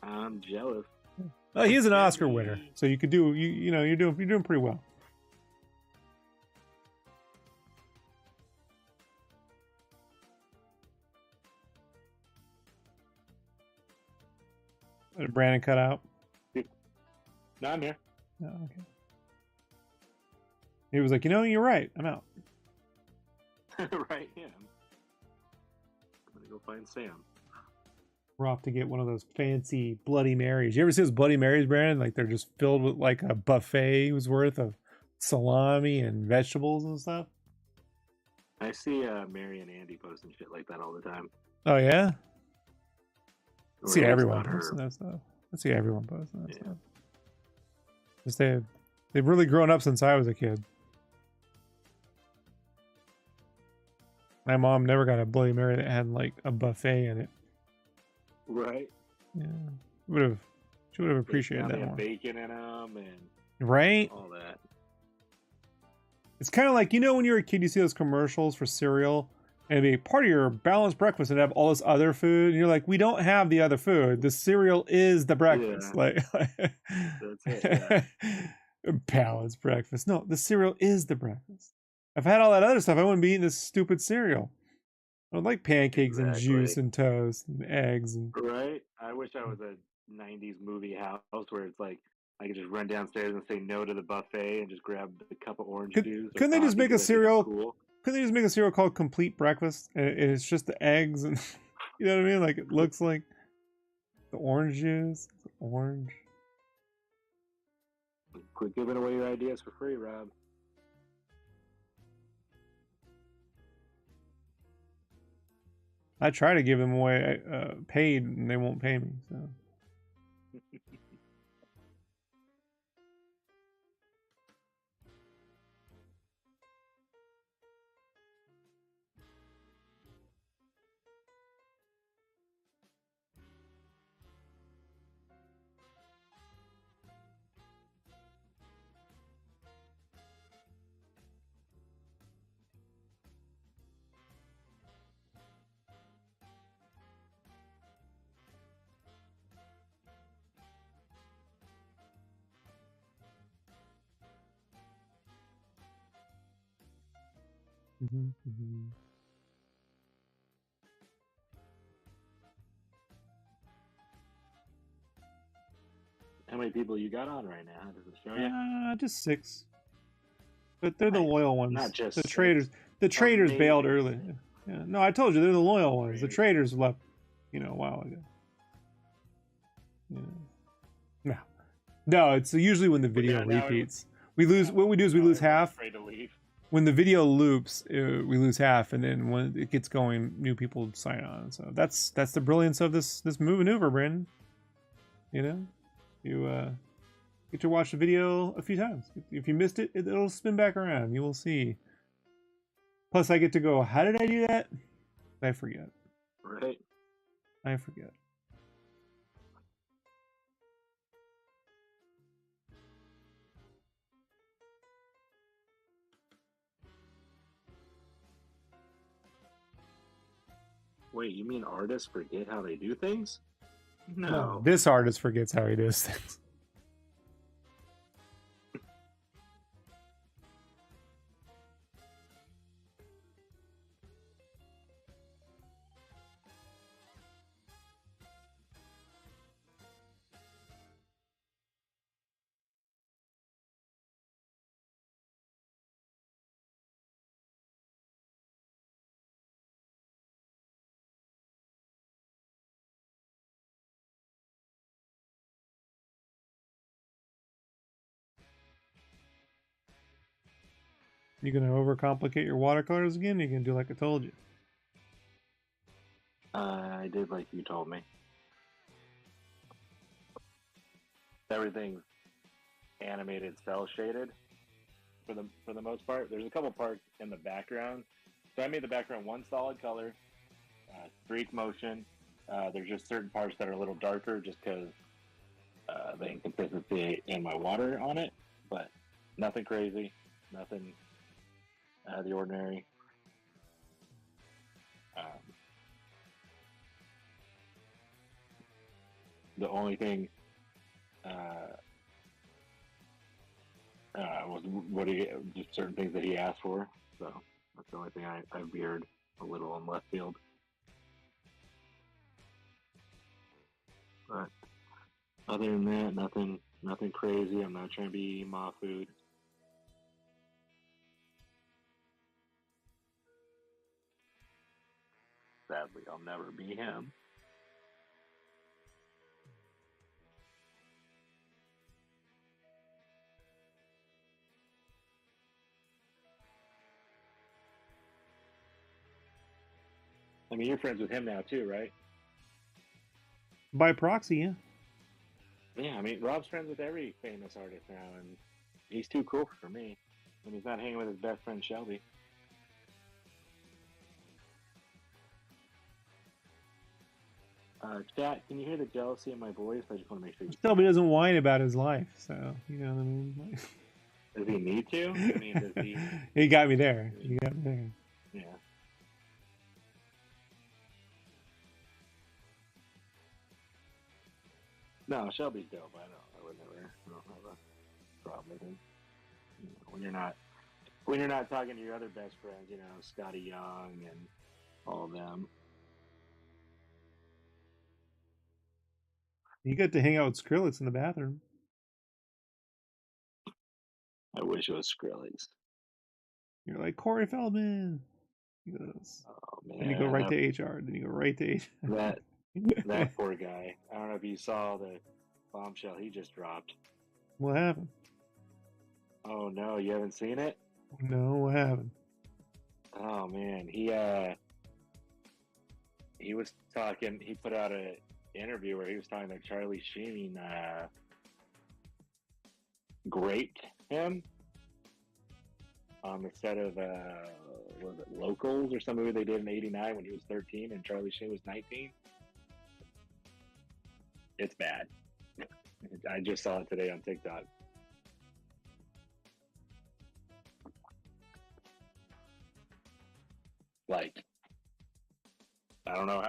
I'm jealous. Oh, he's an Oscar winner, so you could do. You're doing pretty well. What did Brandon cut out? No, I'm here. Oh, okay. He was like, you're right. I'm out. Right, yeah. I'm gonna go find Sam. We're off to get one of those fancy Bloody Marys. You ever see those Bloody Marys, Brandon? Like they're just filled with like a buffet worth of salami and vegetables and stuff. I see Mary and Andy posting shit like that all the time. Oh yeah. I see everyone her. posting that stuff. I see everyone posting that stuff. Just they've really grown up since I was a kid. My mom never got a Bloody Mary that had like a buffet in it. Right. Yeah. She would have appreciated that more. Bacon in them and right. All that. It's kind of like when you're a kid, you see those commercials for cereal, and it'd be part of your balanced breakfast and have all this other food, and you're like, we don't have the other food. The cereal is the breakfast. Yeah. That's it. Yeah. Balanced breakfast. No, the cereal is the breakfast. If I had all that other stuff, I wouldn't be eating this stupid cereal. I would like pancakes and juice Exactly. and toast and eggs and Right? I wish I was a '90s movie house where it's like I could just run downstairs and say no to the buffet and just grab the cup of orange juice or couldn't they just coffee make a because I think I'm cereal? cool. Couldn't they just make a cereal called Complete Breakfast? And it's just the eggs and you know what I mean? Like it looks like the orange juice, it's orange. Quit giving away your ideas for free, Rob. I try to give them away paid, and they won't pay me. So How many people you got on right now? Does it show you? just 6, but they're the Nice. loyal ones. Not just the 6. traders. The traders bailed early. Amazing. Yeah. No, I told you they're the loyal ones. The Great. traders left, a while ago. Yeah. No, it's usually when the video now repeats. We lose. What we do is we lose half. Afraid to leave. When the video loops, we lose half, and then when it gets going, new people sign on. So that's the brilliance of this maneuver, Brandon. You get to watch the video a few times. If you missed it, it'll spin back around. You will see. Plus, I get to go, how did I do that? I forget. Right. I forget. Wait, you mean artists forget how they do things? No. This artist forgets how he does things. You gonna overcomplicate your watercolors again? You can do like I told you. I did like you told me. Everything's animated, cell shaded for the most part. There's a couple parts in the background, so I made the background one solid color, streak motion. There's just certain parts that are a little darker, just because the inconsistency in my water on it, but nothing crazy, nothing out of the ordinary. The only thing was just certain things that he asked for. So that's the only thing I veered a little in left field. But other than that, nothing crazy. I'm not trying to be ma food. Sadly, I'll never be him. I mean, you're friends with him now too, right? By proxy, yeah. Yeah, I mean, Rob's friends with every famous artist now, and he's too cool for me. And he's not hanging with his best friend Shelby. Chat, can you hear the jealousy in my voice? I just want to make sure you Shelby doesn't whine about his life, so you know what I mean. Does he need to? I mean, does he? He got me there. You got me there. Yeah. No, Shelby's dope. I would never. I don't have a problem with him. When you're not talking to your other best friends, Scotty Young and all of them. You got to hang out with Skrillex in the bathroom. I wish it was Skrillex. You're like, Corey Feldman. He goes, Oh man! then you go right to HR. Then you go right to HR. That poor guy. I don't know if you saw the bombshell he just dropped. What happened? Oh no, you haven't seen it? No, what happened? Oh man, he was talking. He put out an interview where he was talking that Charlie Sheen raped him on the set of was it Locals or some movie they did in '89 when he was 13 and Charlie Sheen was 19. It's bad. I just saw it today on TikTok. Like, I don't know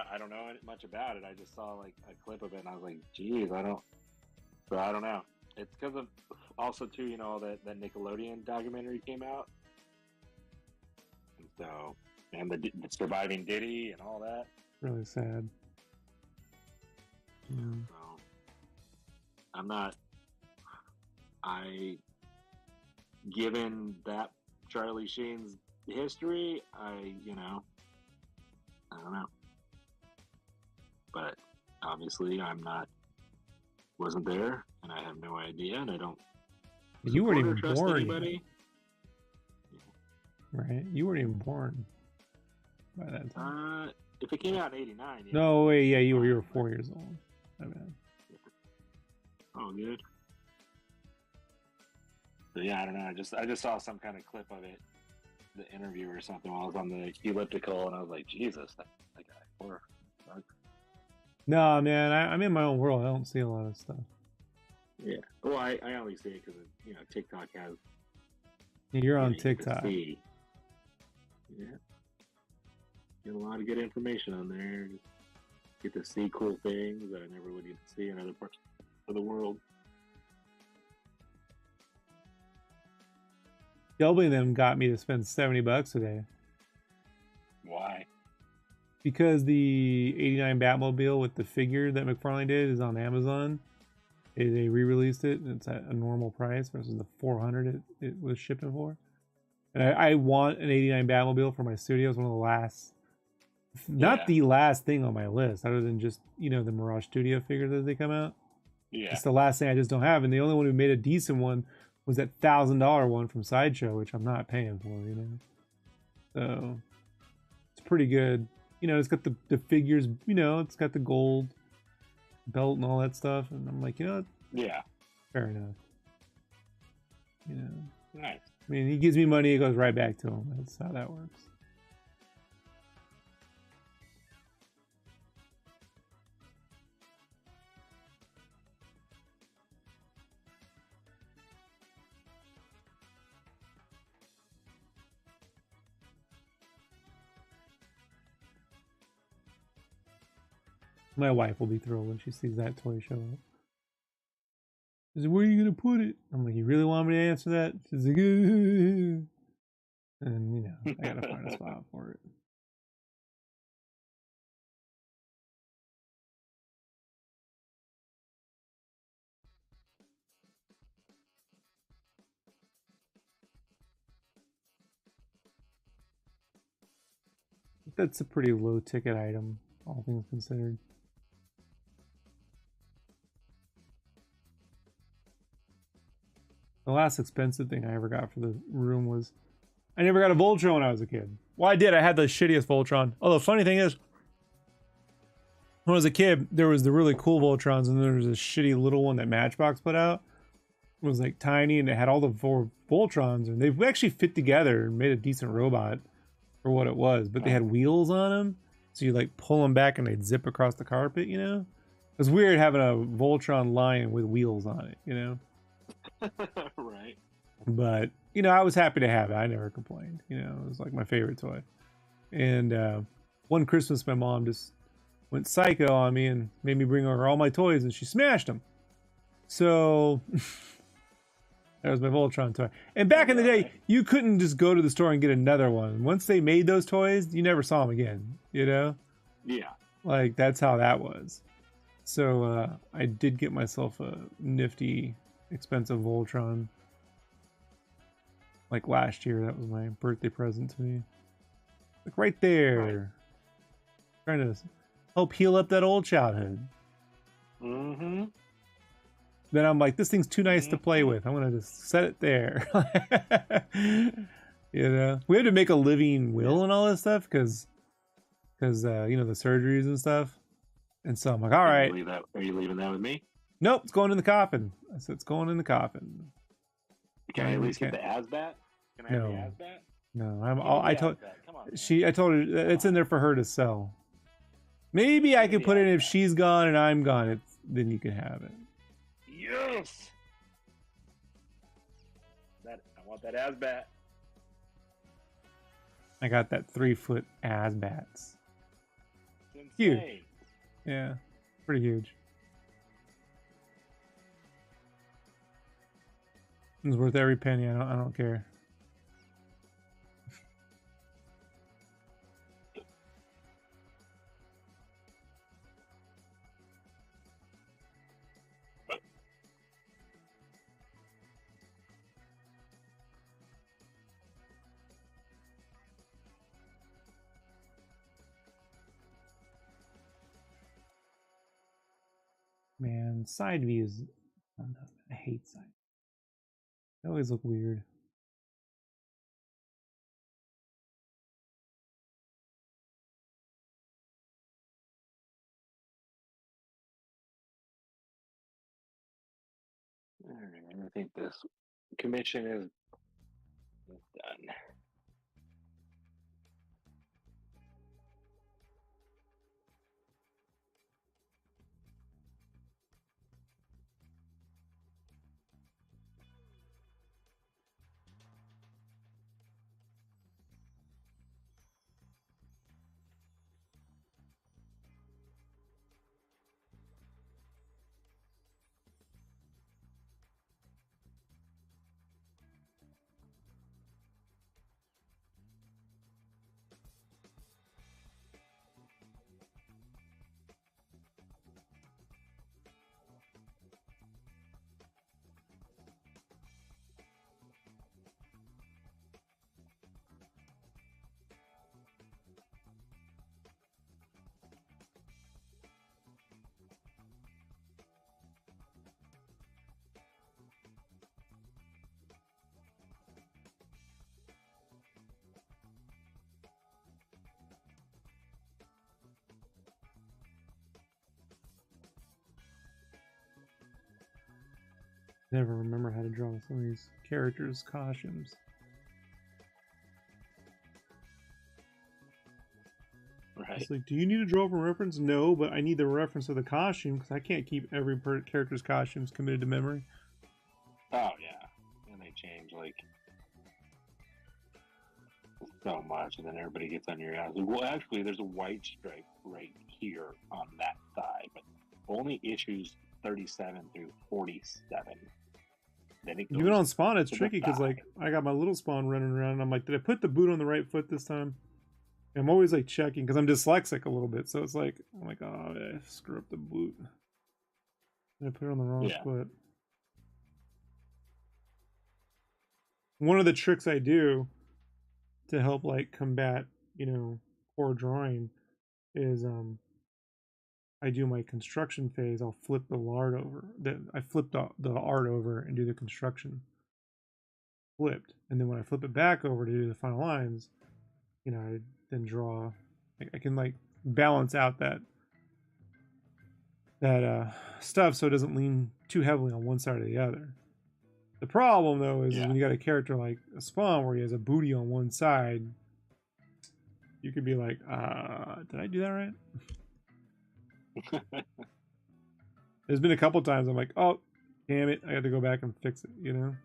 much about it. I just saw like a clip of it and I was like, geez, I don't know. It's because of also too, you know, that Nickelodeon documentary came out. And so, and the surviving Diddy and all that. Really sad. Yeah. So, given that Charlie Sheen's history, I don't know. But obviously wasn't there, and I have no idea, and I don't. You weren't even born. Anybody. Right? You weren't even born by that time. If it came out in '89. Yeah. No, wait, yeah, you were 4 years old. I mean. Oh, good. So yeah, I don't know. I just saw some kind of clip of it, the interview or something, while I was on the elliptical, and I was like, Jesus, that guy. Or, no, man, I'm in my own world. I don't see a lot of stuff. Yeah. Well, I only see it because TikTok has. You're on TikTok. Yeah. Get a lot of good information on there. Get to see cool things that I never would get to see in other parts of the world. Shelby and them got me to spend $70 today. Why? Because the '89 Batmobile with the figure that McFarlane did is on Amazon. They re-released it, and it's at a normal price versus the $400 it was shipping for. And I want an '89 Batmobile for my studio. It's one of the last, not the last thing on my list, other than just the Mirage Studio figure that they come out. Yeah, it's the last thing I just don't have, and the only one who made a decent one was that $1,000 one from Sideshow, which I'm not paying for, So it's pretty good. It's got the figures, it's got the gold belt and all that stuff, and I'm like, yeah, fair enough. Nice. I mean, he gives me money, it goes right back to him. That's how that works. My wife will be thrilled when she sees that toy show up. She said, where are you going to put it? I'm like, you really want me to answer that? She's like, and, I got to find a spot for it. That's a pretty low ticket item, all things considered. The last expensive thing I ever got for the room was, I never got a Voltron when I was a kid. Well, I did. I had the shittiest Voltron. Although, funny thing is, when I was a kid, there was the really cool Voltrons, and there was a shitty little one that Matchbox put out. It was like tiny, and it had all the 4 Voltrons, and they actually fit together and made a decent robot for what it was. But they had wheels on them, so you like pull them back and they'd zip across the carpet. It was weird having a Voltron Lion with wheels on it. Right. But I was happy to have it. I never complained. It was like my favorite toy. And one Christmas, my mom just went psycho on me and made me bring her all my toys, and she smashed them. So That was my Voltron toy. And back in the day, you couldn't just go to the store and get another one. Once they made those toys, you never saw them again, you know? Yeah. Like, that's how that was. So, I did get myself a nifty, expensive Voltron. Like last year, that was my birthday present to me. Like right there. Right. Trying to help heal up that old childhood. Mm-hmm. Then I'm like, this thing's too nice to play with. I'm gonna just set it there. You know, we had to make a living will and all this stuff because you know, the surgeries and stuff. And so I'm like, all right. Are you leaving that with me? Nope, it's going in the coffin. I said it's going in the coffin. Can I at least get the ASBAT? Can I have the ASBAT? No, I told her it's in there for her to sell. Maybe I could put it in if she's gone and I'm gone. Then you can have it. Yes. I want that ASBAT. I got that 3-foot ASBATs. Huge. Yeah, pretty huge. It's worth every penny. I don't care. Man, side views. I hate side. They always look weird. All right, I think this commission is done. Never remember how to draw some of these characters' costumes. Right. It's like, do you need to draw from reference? No, but I need the reference of the costume because I can't keep every character's costumes committed to memory. Oh yeah, and they change like so much, and then everybody gets on your ass. Well, actually, there's a white stripe right here on that side, but only issues 37 through 47. Then it goes even on Spawn, it's to tricky the because thigh. like I got my little Spawn running around, and I'm like, did I put the boot on the right foot this time? And I'm always like checking because I'm dyslexic a little bit, so it's like I'm like, oh, I screw up the boot. Did I put it on the wrong foot? One of the tricks I do to help like combat, you know, poor drawing is I do my construction phase, I'll flip the art over. Then I flip the art over and do the construction flipped. And then when I flip it back over to do the final lines, you know, I then draw. I can like balance out that stuff so it doesn't lean too heavily on one side or the other. The problem though is when you got a character like a Spawn where he has a booty on one side, you could be like, did I do that right? There's been a couple times I'm like, oh, damn it, I got to go back and fix it, you know?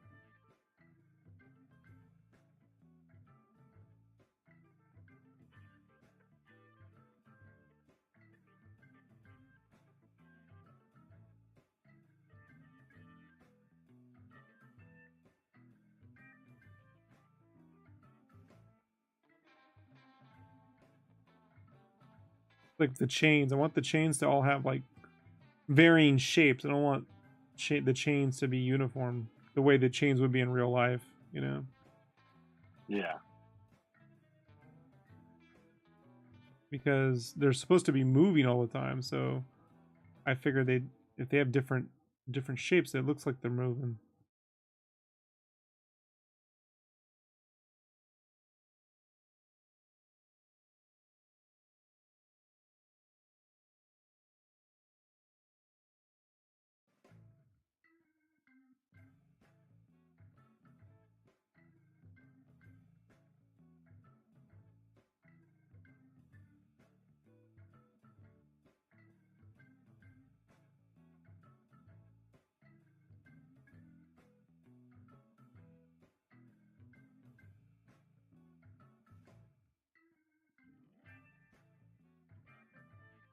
like the chains. I want the chains to all have like varying shapes. I don't want the chains to be uniform the way the chains would be in real life, you know? Yeah. Because they're supposed to be moving all the time, so I figure if they have different shapes, it looks like they're moving.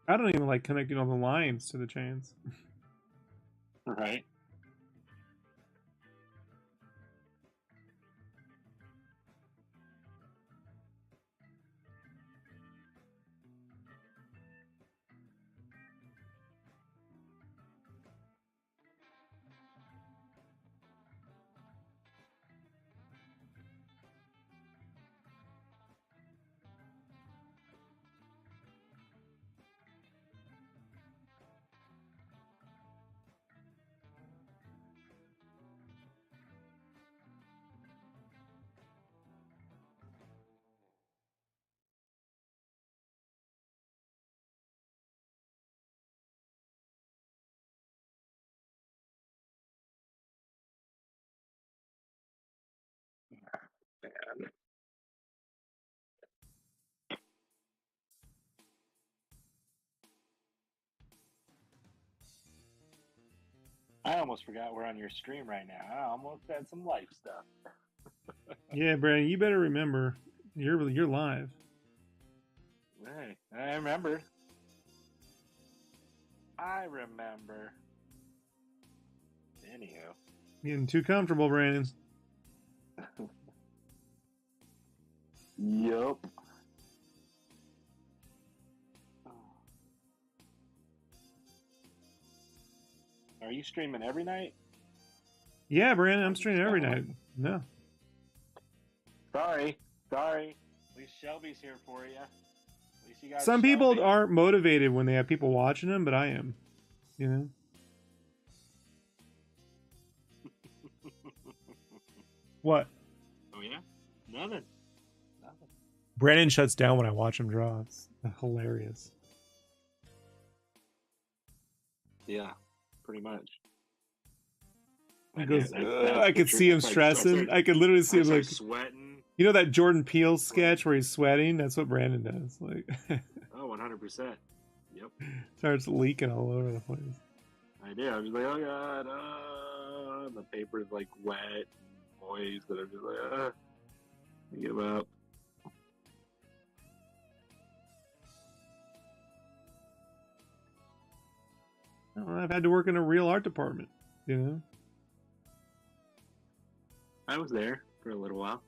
I don't even like connecting all the lines to the chains. Right. Man. I almost forgot we're on your stream right now. I almost had some life stuff. Yeah, Brandon, you better remember you're live. Hey, I remember. Anywho. Getting too comfortable, Brandon. Yup. Are you streaming every night? Yeah, Brandon, I'm streaming every night. No. Sorry. At least Shelby's here for you. At least you got Some Shelby. people aren't motivated when they have people watching them, but I am. You know? What? Oh, yeah? Nothing. Brandon shuts down when I watch him draw. It's hilarious. Yeah, pretty much. He goes, I could see him stressing. I could literally see him like sweating. You know that Jordan Peele sketch where he's sweating? That's what Brandon does. Like, oh, 100%. Yep. Starts leaking all over the place. I do. I'm just like, oh god, the paper's like wet and moist, and I'm just like, I give up. Well, I've had to work in a real art department, you know? I was there for a little while.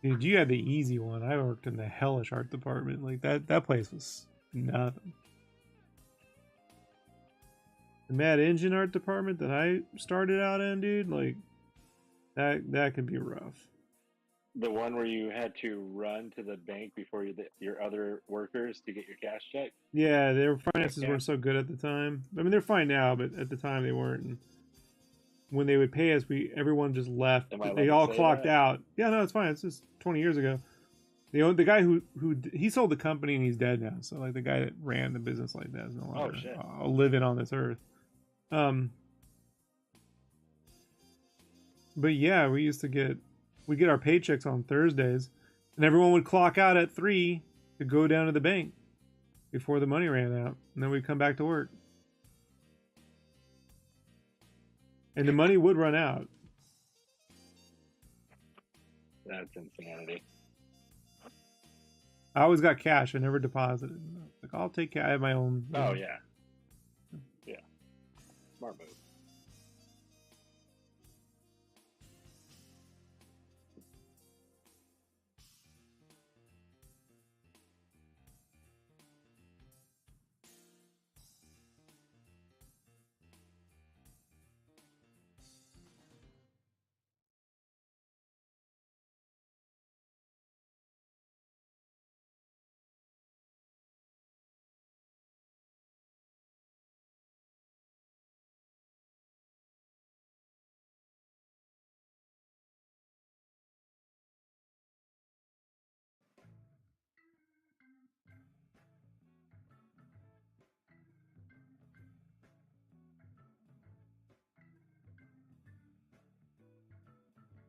Dude, you had the easy one. I worked in the hellish art department. Like, that place was nothing. The Mad Engine art department that I started out in, dude, like, that could be rough. The one where you had to run to the bank before your other workers to get your cash check? Yeah, their finances weren't so good at the time. I mean, they're fine now, but at the time they weren't. And when they would pay us, everyone just left. They all clocked out. Yeah, no, it's fine. It's just 20 years ago. The guy who he sold the company and he's dead now. So like the guy that ran the business like that is no longer living on this earth. But yeah, we get our paychecks on Thursdays, and everyone would clock out at 3 to go down to the bank before the money ran out, and then we'd come back to work. And the money would run out. That's insanity. I always got cash. I never deposited. Like, I'll take cash. I have my own. Oh, yeah. Yeah. Smart move.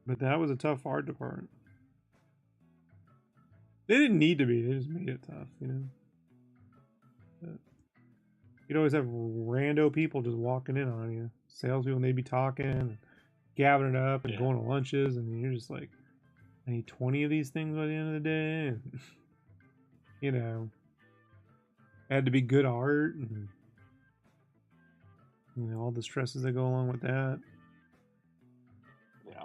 But that was a tough art department. They didn't need to be. They just made it tough, you know. But you'd always have rando people just walking in on you. Salespeople, and they'd be talking, and gathering it up, and going to lunches, and you're just like, I need 20 of these things by the end of the day. And, you know, it had to be good art, and you know all the stresses that go along with that. Yeah.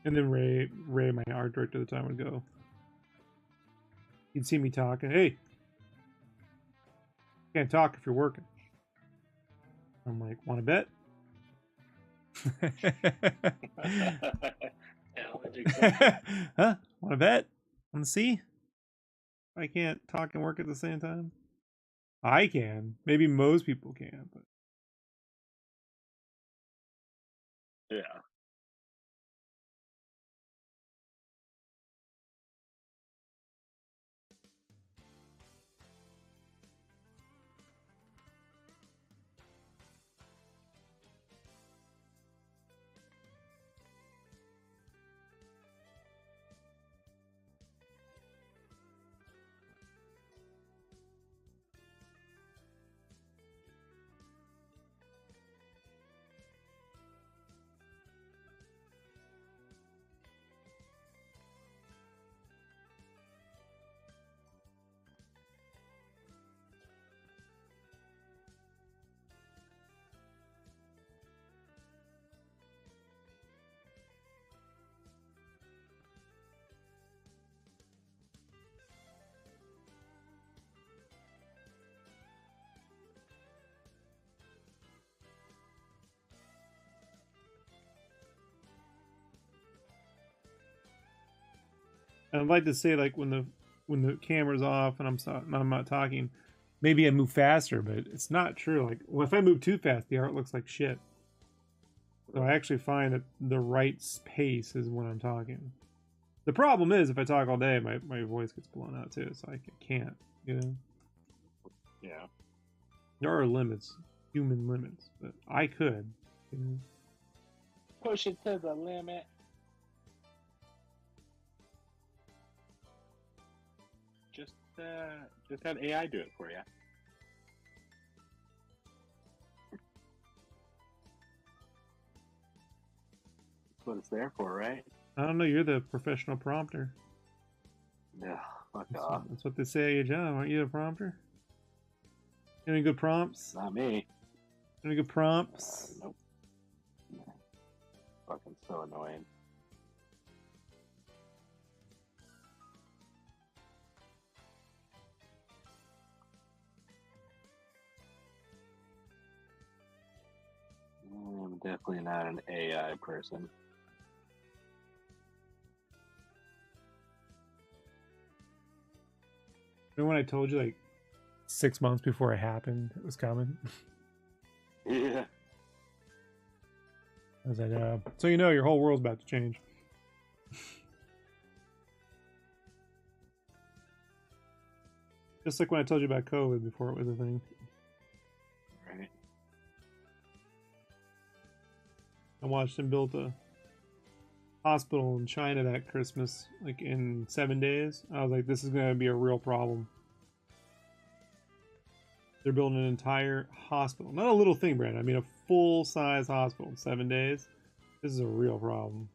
And then Ray, my art director at the time, would go. He'd see me talking. Hey, can't talk if you're working. I'm like, want to bet? Huh? Want to bet? Want to see? I can't talk and work at the same time. I can. Maybe most people can, but Yeah. I'd like to say like when the camera's off and I'm not talking, maybe I move faster, but it's not true. Like if I move too fast, the art looks like shit. So I actually find that the right pace is when I'm talking. The problem is if I talk all day, my voice gets blown out too, so I can't, you know. Yeah. There are limits, human limits, but I could, you know. Push it to the limit. Just have AI do it for you. That's what it's there for, right? I don't know. You're the professional prompter. Yeah, fuck off. That's what they say at your job. Aren't you a prompter? Any good prompts? Not me. Any good prompts? Nope. Fucking so annoying. I'm definitely not an AI person. Remember when I told you like 6 months before it happened, it was coming? Yeah. I was like, so you know your whole world's about to change. Just like when I told you about COVID before it was a thing. Right. I watched them build a hospital in China that Christmas, like in 7 days. I was like, this is going to be a real problem. They're building an entire hospital. Not a little thing, Brad. I mean a full-size hospital in 7 days. This is a real problem.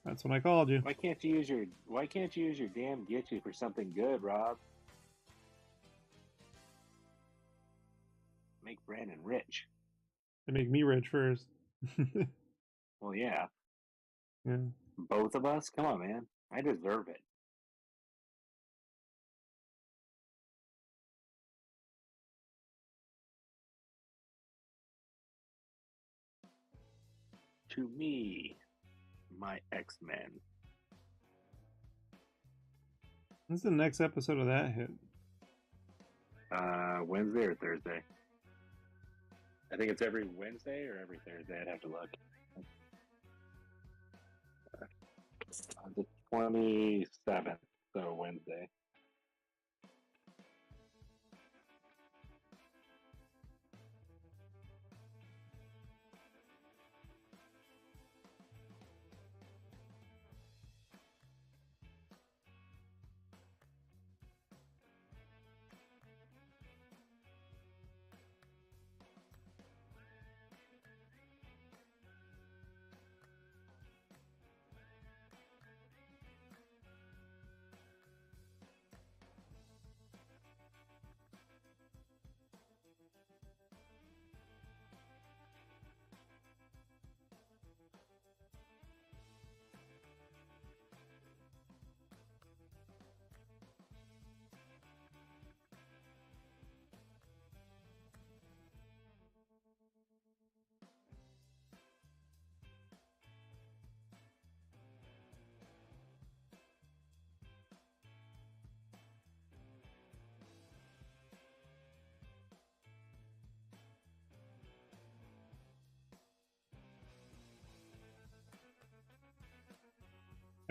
That's when I called you. Why can't you use your damn Gitchy for something good, Rob? Make Brandon rich. They make me rich first. Well, yeah. Yeah. Both of us? Come on, man. I deserve it. To me, my X-Men. When's the next episode of that hit? Wednesday or Thursday? I think it's every Wednesday or every Thursday. I'd have to look. The 27th, so Wednesday.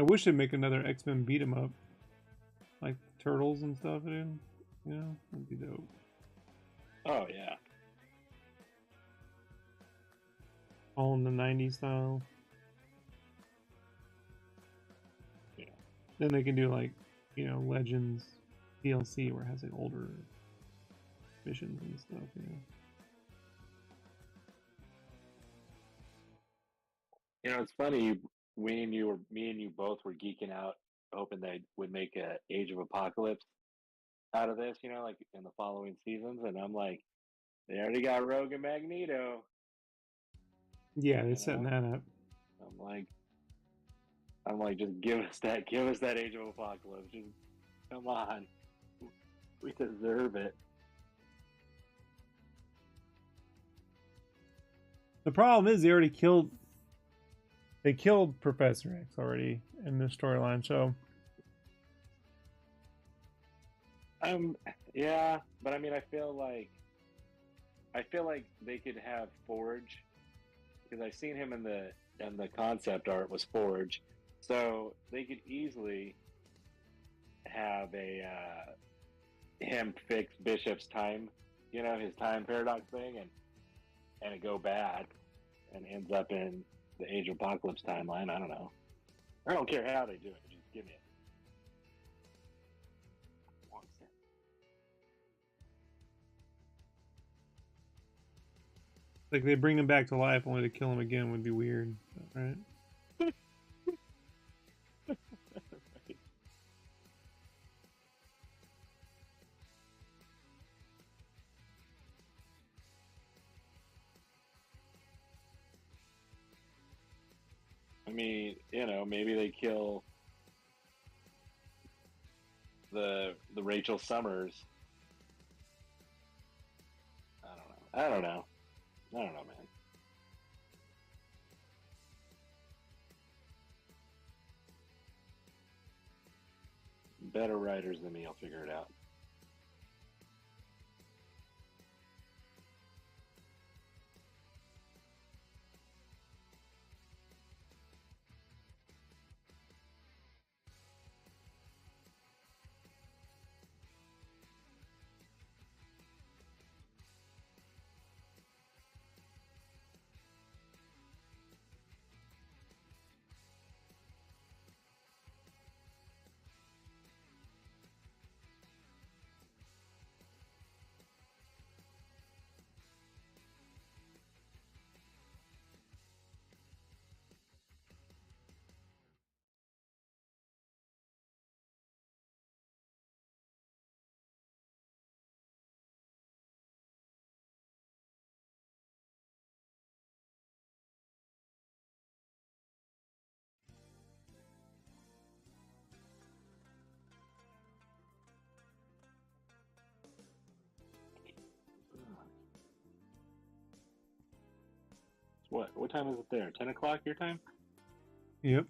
I wish they'd make another X-Men beat 'em up, like Turtles and stuff. Dude. You know, that'd be dope. Oh yeah. All in the '90s style. Yeah. Then they can do like, you know, Legends DLC where it has like older missions and stuff. You know. You know, it's funny. Me and you both were geeking out, hoping they would make a Age of Apocalypse out of this. You know, like in the following seasons, and I'm like, they already got Rogue and Magneto. Yeah, they're You setting know? that up. I'm like, just give us that Age of Apocalypse. Just come on, we deserve it. The problem is they killed Professor X already in this storyline, so Yeah, but I mean, I feel like they could have Forge, because I've seen him in the concept art was Forge, so they could easily have him fix Bishop's time, you know, his time paradox thing, and it go bad and ends up in the Age of Apocalypse timeline. I don't know. I don't care how they do it. Just give me it. like they bring him back to life only to kill him again would be weird, right? I mean, you know, maybe they kill the Rachel Summers. I don't know, man. Better writers than me will figure it out. What time is it there? 10 o'clock your time? Yep.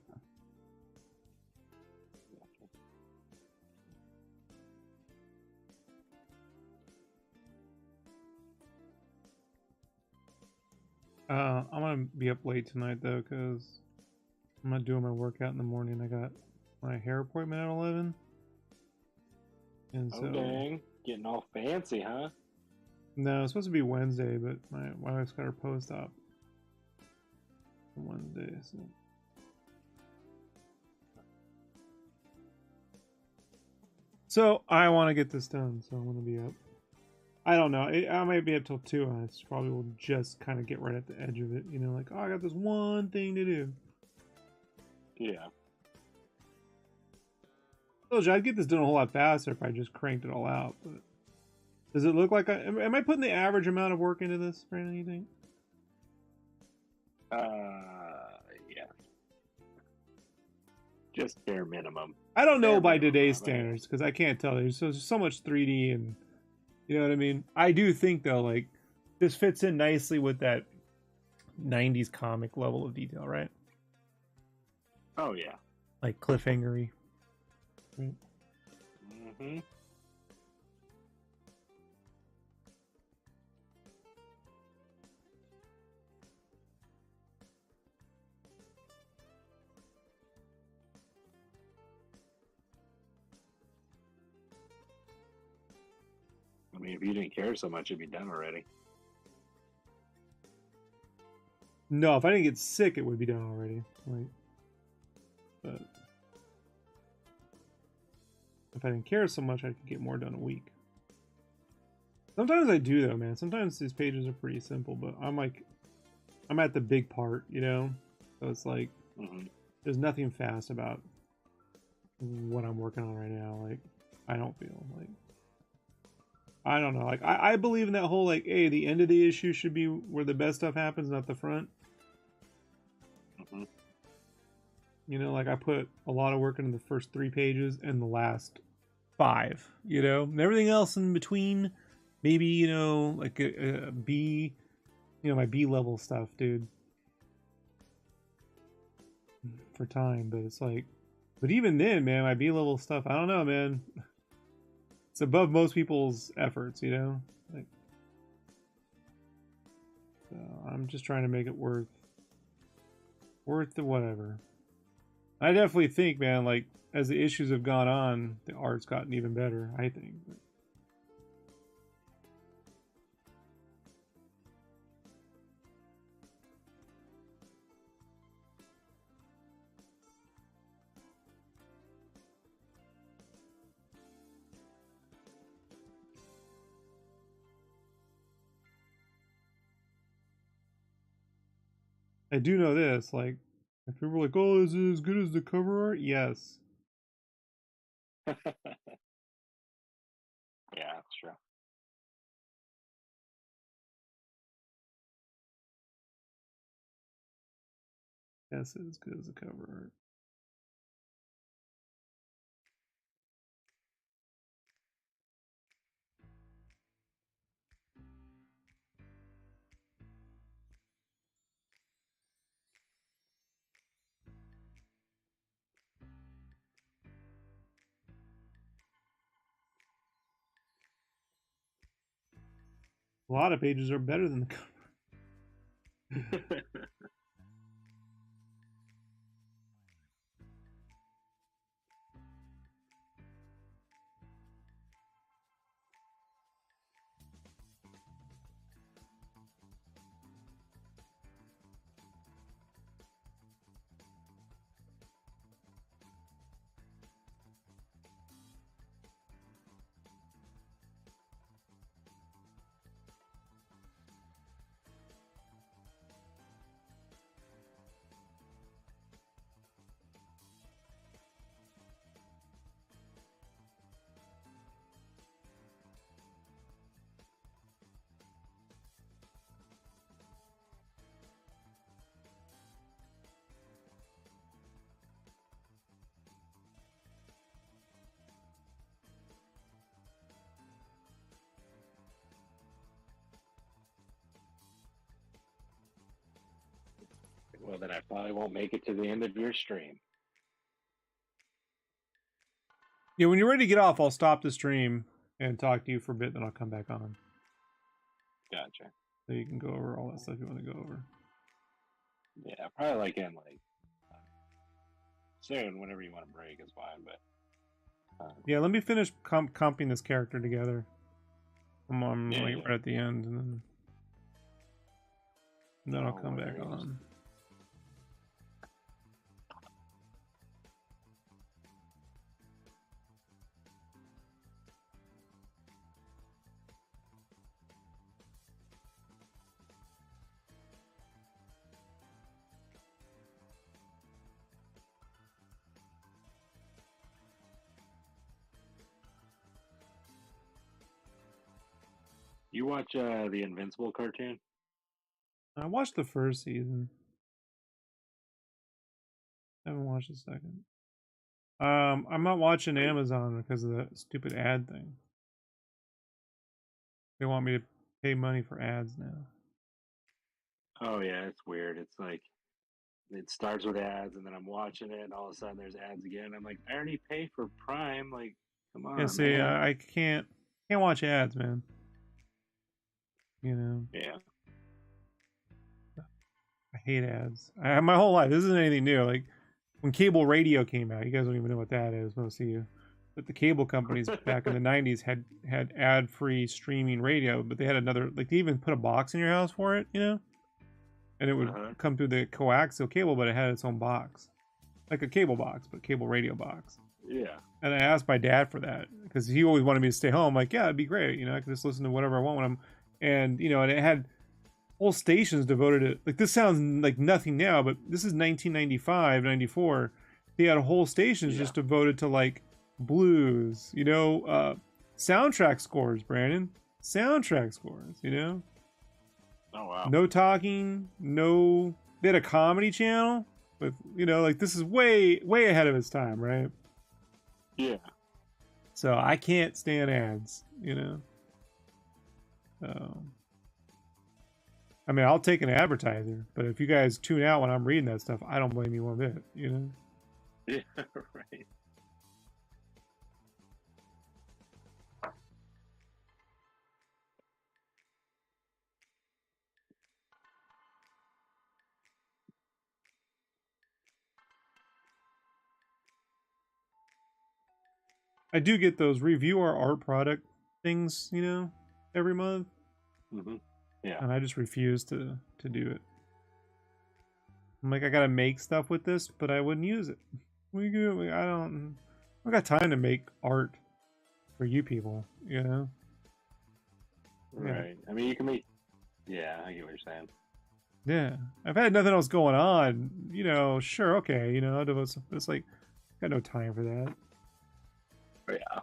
I'm gonna be up late tonight though, cause I'm not doing my workout in the morning. I got my hair appointment at 11, and so dang, getting all fancy, huh? no, it's supposed to be Wednesday, but my wife's got her post-op on Wednesday, so I want to get this done, so I'm gonna be up. I don't know. I might be up till 2, and I probably will just kind of get right at the edge of it. You know, like, oh, I got this one thing to do. Yeah. I told you I'd get this done a whole lot faster if I just cranked it all out. But does it look like am I putting the average amount of work into this, Brandon, you think? Yeah. Just bare minimum. I don't know Bare by minimum, today's right? standards, because I can't tell. There's so much 3D, and you know what I mean? I do think, though, like, this fits in nicely with that 90s comic level of detail, right? Oh, yeah. Like cliffhangery. Right? Mm-hmm. mean, if you didn't care so much, it'd be done already. No, if I didn't get sick, it would be done already. Like, but if I didn't care so much, I could get more done a week. Sometimes I do though, man. Sometimes these pages are pretty simple, but I'm at the big part, you know? So it's like, there's nothing fast about what I'm working on right now. Like, I don't feel like, I don't know. Like, I believe in that whole, like, hey, the end of the issue should be where the best stuff happens, not the front. You know, like, I put a lot of work into the first 3 pages and the last 5, you know? And everything else in between, maybe, you know, like a B, you know, my B level stuff, dude. For time, but it's like, but even then, man, my B level stuff, I don't know, man. It's above most people's efforts, you know? Like, so I'm just trying to make it worth the whatever. I definitely think, man, like, as the issues have gone on, the art's gotten even better, I think. I do know this, like, if people are like, oh, is it as good as the cover art? Yes. Yeah, that's true. Yes, it's as good as the cover art. A lot of pages are better than the cover. Well, then I probably won't make it to the end of your stream. Yeah, when you're ready to get off, I'll stop the stream and talk to you for a bit, then I'll come back on. Gotcha. So you can go over all that stuff you want to go over. Yeah, probably like in like soon, whenever you want to break is fine. But yeah, let me finish comping this character together. I'm yeah, like right at the end, and then I'll come back on. You watch the Invincible cartoon? I watched the first season. I haven't watched the second. I'm not watching Amazon because of the stupid ad thing. They want me to pay money for ads now. Oh yeah, it's weird. It's like it starts with ads, and then I'm watching it, and all of a sudden there's ads again. I'm like, I already pay for Prime. Like, come on. Yeah, see, I can't watch ads, man. You know. Yeah. I hate ads. I have my whole life. This isn't anything new. Like when cable radio came out, you guys don't even know what that is. Most of you. But the cable companies back in the 90s had ad-free streaming radio, but they had another, like they even put a box in your house for it, you know? And it would come through the coaxial cable, but it had its own box. Like a cable box, but cable radio box. Yeah. And I asked my dad for that because he always wanted me to stay home. Like, yeah, it'd be great. You know, I could just listen to whatever I want when I'm, and, you know, and it had whole stations devoted to, like, this sounds like nothing now, but this is 1995, 94. They had whole stations just devoted to, like, blues, you know, soundtrack scores, Brandon. Soundtrack scores, you know? Oh, wow. No talking, no... They had a comedy channel with, you know, like, this is way, way ahead of its time, right? Yeah. So I can't stand ads, you know? I mean, I'll take an advertiser, but if you guys tune out when I'm reading that stuff, I don't blame you one bit, you know? Yeah, right. I do get those review our art product things, you know, every month. Mm-hmm. Yeah. And I just refuse to do it. I'm like, I gotta make stuff with this, but I wouldn't use it. I got time to make art for you people, you know? Right. I mean, you can make... Yeah, I get what you're saying. Yeah. I've had nothing else going on, you know, sure, okay, you know, it's like, got no time for that. Yeah.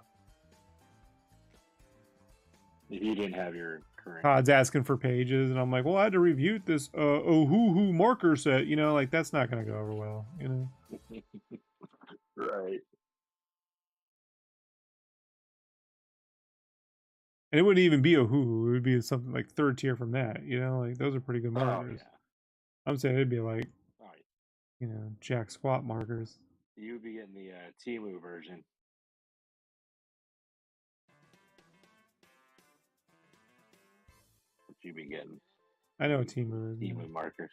If you didn't have your current... Todd's asking for pages, and I'm like, well, I had to review this Ohuhu marker set, you know, like, that's not gonna go over well, you know? Right. And it wouldn't even be Ohuhu, it would be something like third tier from that, you know, like, those are pretty good markers. Oh, yeah. I'm saying it'd be like, Oh, you know, jack squat markers. you would be getting the Temu version. What you be getting? I know Temu is. Temu markers.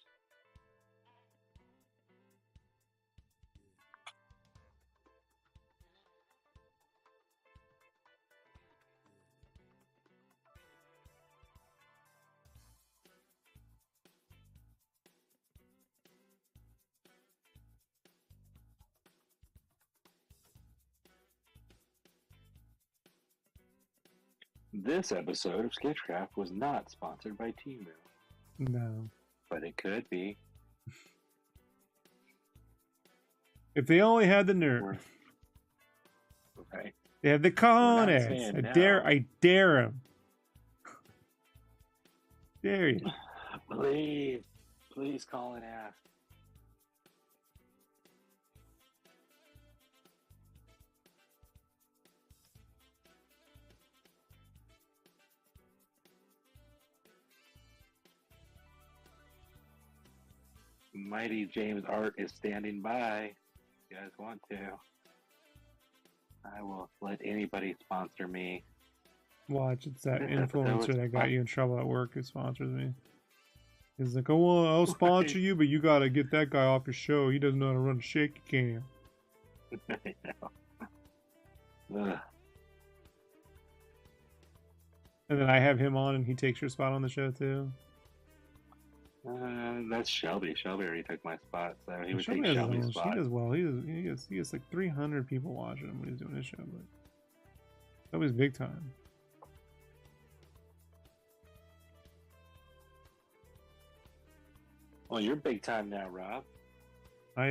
This episode of Sketchcraft was not sponsored by Temu. No. But it could be. If they only had the nerve. Okay. They had the cojones. I dare him. Dare you. Please call and ask. Mighty James Art is standing by. If you guys want to, I will let anybody sponsor me. Watch, it's that influencer that got you in trouble at work who sponsors me. He's like, oh, well, I'll sponsor you, but you gotta get that guy off your show. He doesn't know how to run a shaky cam. I know. And then I have him on, and he takes your spot on the show too. That's Shelby. Shelby already took my spot, so he would Shelby take Shelby's he spot. does well. He gets like 300 people watching him when he's doing his show, but Shelby's big time. Well, you're big time now, Rob. I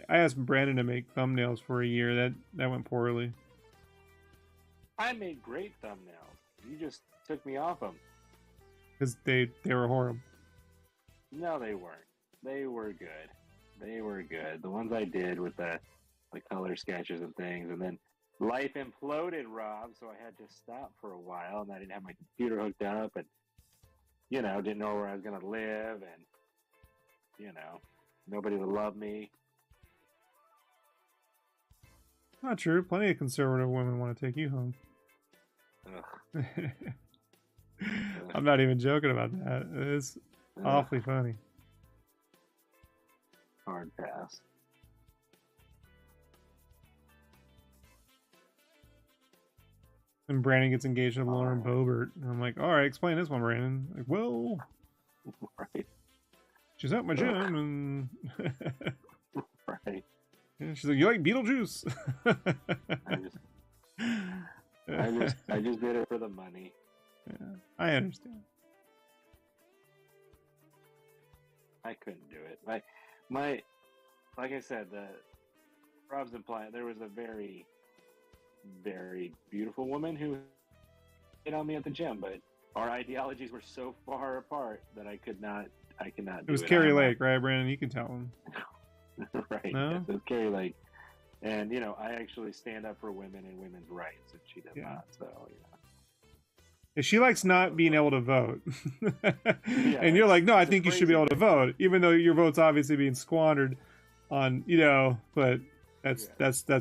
asked Brandon to make thumbnails for a year. That went poorly. I made great thumbnails. You just took me off them. Because they were horrible. No, they weren't. They were good. They were good. The ones I did with the color sketches and things, and then life imploded, Rob, so I had to stop for a while, and I didn't have my computer hooked up, and, you know, didn't know where I was going to live, and, you know, nobody would love me. Not true. Plenty of conservative women want to take you home. Ugh. I'm not even joking about that. It's awfully funny. Hard pass. And Brandon gets engaged to Lauren Boebert. And I'm like, all right, explain this one, Brandon. Like, well, Right. she's at my gym, and Right. and she's like, you like Beetlejuice? I just did it for the money. Yeah, I understand. I couldn't do it. My like I said, Rob's implying there was a very, very beautiful woman who hit on me at the gym, but our ideologies were so far apart that I could not do it. It was Carrie Lake, right, Brandon? You can tell him. Right. No? Yes, it was Carrie Lake. And, you know, I actually stand up for women and women's rights, and she does not. So, you know. And she likes not being able to vote. Yeah, and you're like, no, I think you should be able to thing. vote, even though your vote's obviously being squandered on, you know, but that's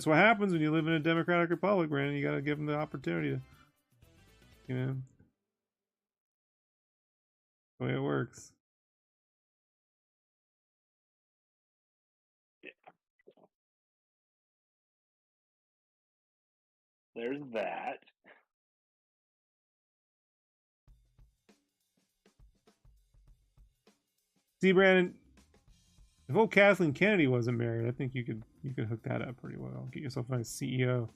what happens when you live in a democratic republic, Brandon. You got to give them the opportunity to, you know, the way it works. Yeah. There's that. See, Brandon, if old Kathleen Kennedy wasn't married, I think you could hook that up pretty well. Get yourself a nice CEO.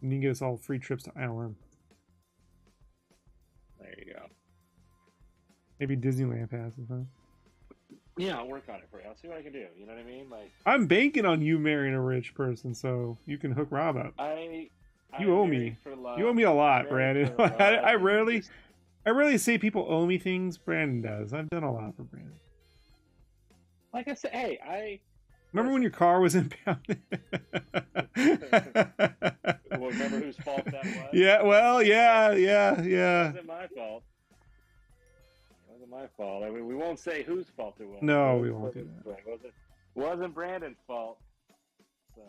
And you can get us all free trips to ILM. There you go. Maybe Disneyland passes, huh? Yeah, I'll work on it for you. I'll see what I can do. You know what I mean? Like, I'm banking on you marrying a rich person, so you can hook Rob up. You owe me. You owe me a lot, Brandon. I rarely say people owe me things. Brandon does. I've done a lot for Brandon. Like I said, hey, remember when your car was impounded? Well, remember whose fault that was? Yeah, well, yeah. It wasn't my fault. It wasn't my fault. I mean, we won't say whose fault it was. No, we won't do that. It wasn't Brandon's fault. So,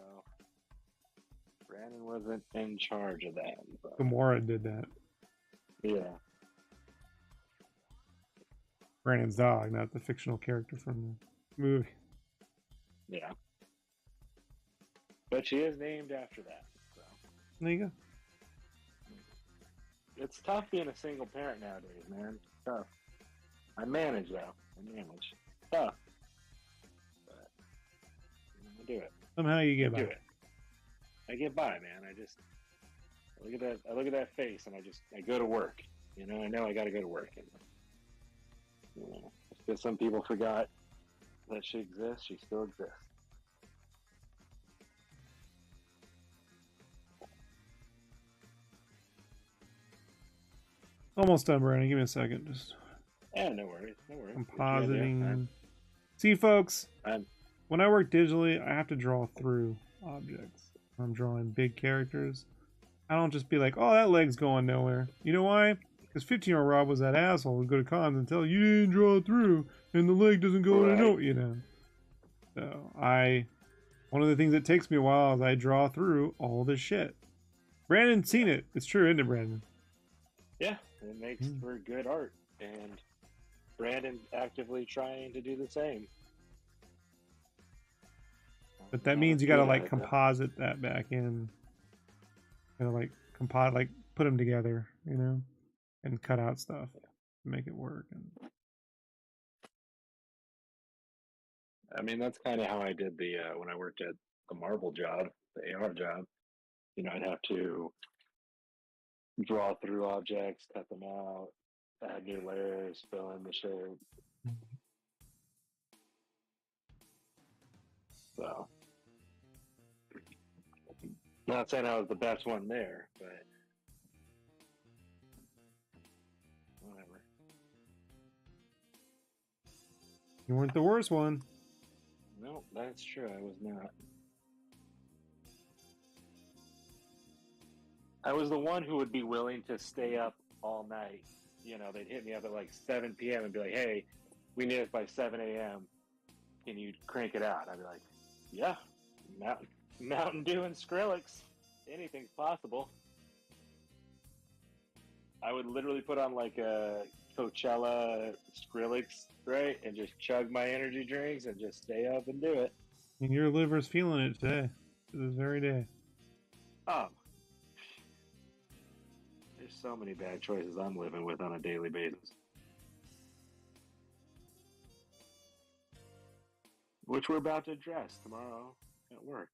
Brandon wasn't in charge of that. So. Gamora did that. Yeah. Brandon's dog, not the fictional character from the movie. Yeah. But she is named after that. So. There you go. It's tough being a single parent nowadays, man. It's tough. I manage, though. It's tough. But I do it. Somehow you get by. Do it. I get by, man. I look at that face, and I go to work. You know I got to go to work. And, you know, because some people forgot that she exists. She still exists. Almost done, Brandon. Give me a second. Just No worries. compositing. See, folks, when I work digitally, I have to draw through objects. I'm drawing big characters. I don't just be like, oh, that leg's going nowhere. You know why? Because 15-year-old Rob was that asshole who go to cons and tell you didn't draw through and the leg doesn't go to no, you know. So one of the things that takes me a while is I draw through all this shit. Brandon's seen it. It's true, isn't it, Brandon? Yeah, it makes for good art, and Brandon's actively trying to do the same. But that means you gotta like composite that back in. You know, like put them together, you know, and cut out stuff to make it work. And I mean, that's kind of how I did the when I worked at the marble job, the AR job. You know, I'd have to draw through objects, cut them out, add new layers, fill in the shape. So, not saying I was the best one there, but whatever. you weren't the worst one. No, that's true. I was not. I was the one who would be willing to stay up all night. You know, they'd hit me up at like 7 p.m. and be like, hey, we need it by 7 a.m. Can you crank it out? I'd be like, yeah, Mountain Dew and Skrillex. Anything's possible. I would literally put on like a Coachella Skrillex, right? And just chug my energy drinks and just stay up and do it. And your liver's feeling it today, to this very day. Oh, there's so many bad choices I'm living with on a daily basis. Which we're about to address tomorrow at work.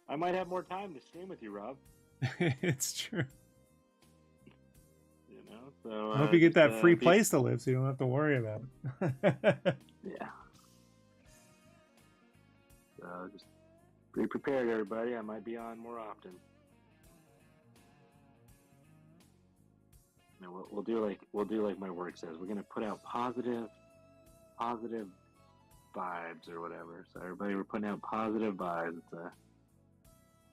I might have more time to stream with you, Rob. It's true. You know, so I hope you get that free place to live, so you don't have to worry about it. Yeah. So just be prepared, everybody. I might be on more often. And we'll do like my work says. We're gonna put out positive vibes or whatever. So everybody, we're putting out positive vibes.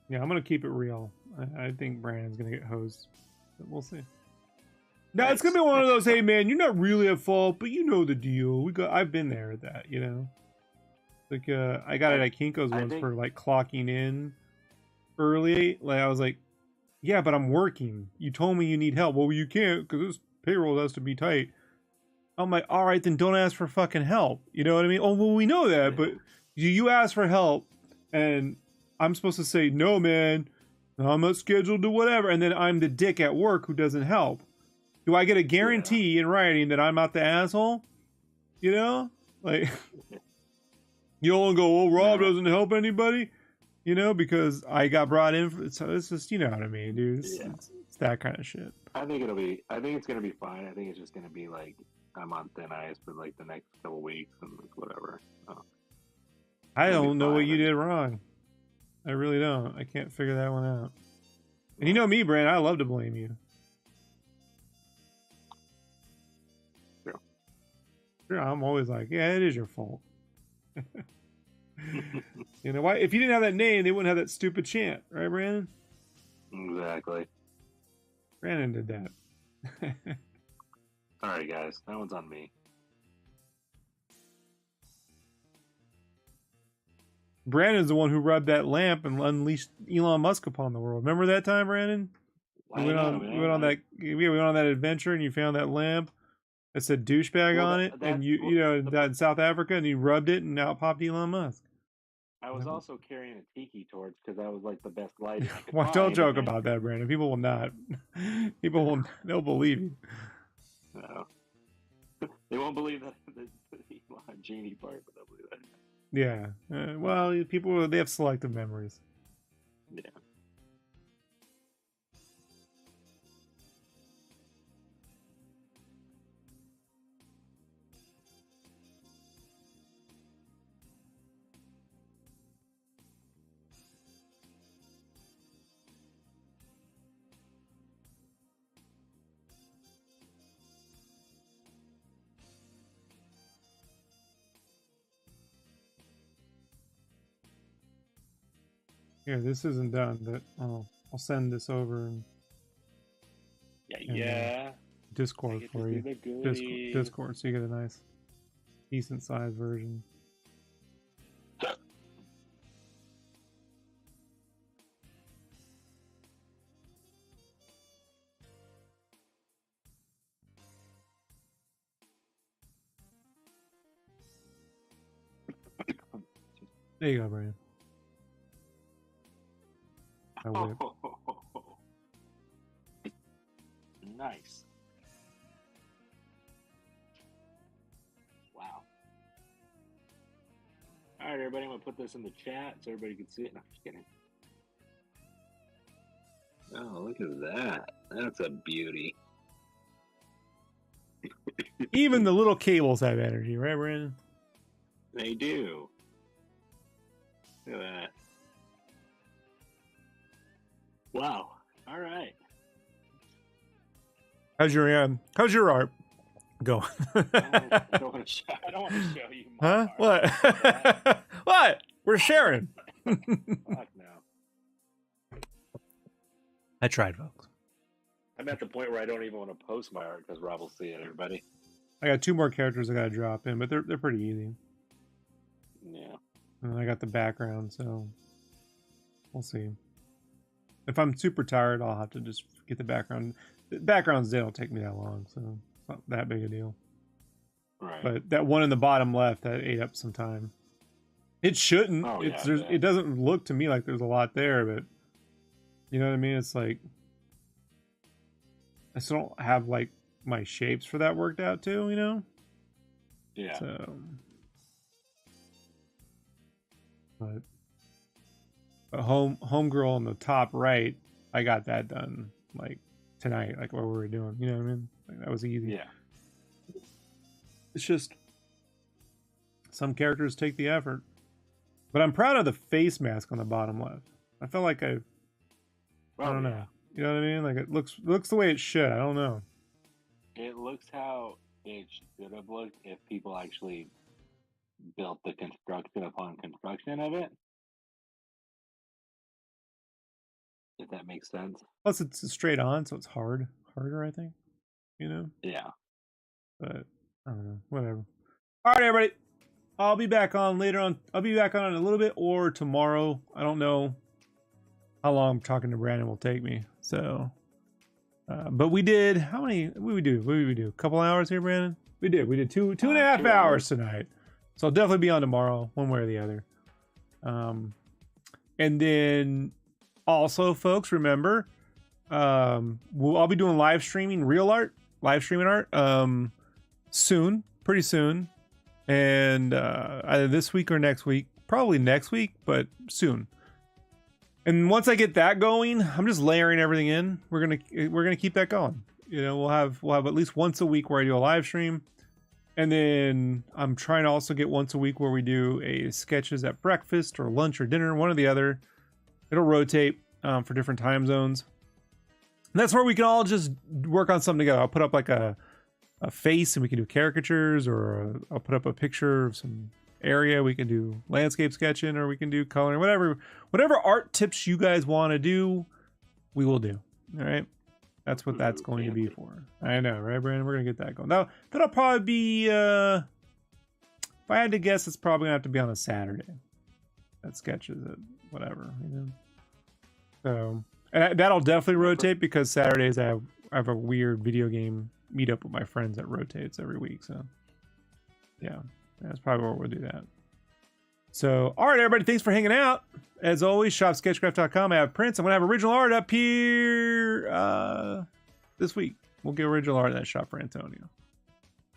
Yeah, I'm gonna keep it real. I think Brandon's gonna get hosed, but we'll see. No, it's gonna be one of those. Hey, man, you're not really at fault, but you know the deal. I've been there at that, you know. Like, I got it at Kinko's once for like clocking in early. Like, I was like, yeah, but I'm working. You told me you need help. Well, you can't because this payroll has to be tight. I'm like, all right, then don't ask for fucking help. You know what I mean? Oh, well, we know that, but you ask for help, and I'm supposed to say, no, man, I'm not scheduled to whatever, and then I'm the dick at work who doesn't help. Do I get a guarantee in writing that I'm not the asshole? You know? Like, you don't go, oh, Rob doesn't help anybody? You know, because I got brought in. So it's just, you know what I mean, dude? It's that kind of shit. I think it's going to be fine. I think it's just going to be like, I'm on thin ice for like the next couple weeks and like whatever. So, I don't know what you did wrong. I really don't. I can't figure that one out. And you know me, Brand, I love to blame you. Sure, I'm always like, yeah, it is your fault. You know why? If you didn't have that name, they wouldn't have that stupid chant, right, Brandon? Exactly. Brandon did that. Sorry, guys. That one's on me. Brandon's the one who rubbed that lamp and unleashed Elon Musk upon the world. Remember that time, Brandon? We went on that adventure, and you found that lamp that said douchebag on it, and you know in South Africa, and you rubbed it, and out popped Elon Musk. I was also carrying a tiki torch because that was like the best lighting I could Well, find. don't joke about that, Brandon. People will not. People will. They'll believe you. No. They won't believe that the Elon genie part, but they'll believe that. Yeah. Well, people, they have selective memories. Yeah. Here, this isn't done, but I'll send this over and Discord for you. Discord, so you get a nice, decent sized version. There you go, Brian. Nice. Wow. All right, everybody, I'm going to put this in the chat so everybody can see it. No, I'm just kidding. Oh, look at that. That's a beauty. Even the little cables have energy, right, Brandon? They do. Look at that. Wow. All right. How's your art going? I don't want to show you my huh? art. What? What? We're sharing. Fuck no. I tried, folks. I'm at the point where I don't even want to post my art because Rob will see it, everybody. I got 2 more characters I got to drop in, but they're pretty easy. Yeah. And I got the background, so we'll see. If I'm super tired, I'll have to just get the background. The backgrounds, they don't take me that long, so it's not that big a deal. Right. But that one in the bottom left, that ate up some time. It shouldn't. Oh, It doesn't look to me like there's a lot there, but You know what I mean? It's like I still don't have like my shapes for that worked out too, you know? Yeah. So, but homegirl on the top right, I got that done like tonight, like what we were doing. You know what I mean? Like, that was easy. Yeah. It's just some characters take the effort. But I'm proud of the face mask on the bottom left. I felt like I don't know. You know what I mean? Like it looks the way it should. I don't know. It looks how it should have looked if people actually built the construction upon construction of it. If that makes sense. Plus, it's straight on, so it's harder, I think. You know? Yeah. But I don't know. Whatever. All right, everybody. I'll be back on later on. I'll be back on in a little bit or tomorrow. I don't know how long talking to Brandon will take me. So, but we did. How many? What did we do? What did we do? A couple hours here, Brandon. We did. We did two and a half 2 hours tonight. So I'll definitely be on tomorrow, one way or the other. And then also, folks, remember, I'll be doing live streaming live streaming art, soon, pretty soon. And either this week or next week, probably next week, but soon. And once I get that going, I'm just layering everything in. We're gonna keep that going. You know, we'll have at least once a week where I do a live stream, and then I'm trying to also get once a week where we do a sketches at breakfast or lunch or dinner, one or the other. It'll rotate for different time zones. And that's where we can all just work on something together. I'll put up like a face and we can do caricatures, or I'll put up a picture of some area. We can do landscape sketching, or we can do coloring, whatever art tips you guys want to do, we will do. All right. That's what that's going to be for. I know, right, Brandon? We're going to get that going. That'll probably be, if I had to guess, it's probably going to have to be on a Saturday. That sketches it, whatever, you know? So, and that'll definitely rotate because Saturdays I have a weird video game meet up with my friends that rotates every week. So yeah, that's probably where we'll do that. So, all right, everybody, thanks for hanging out. As always, shopsketchcraft.com. I have prints. I'm going to have original art up here this week. We'll get original art in that shop for Antonio.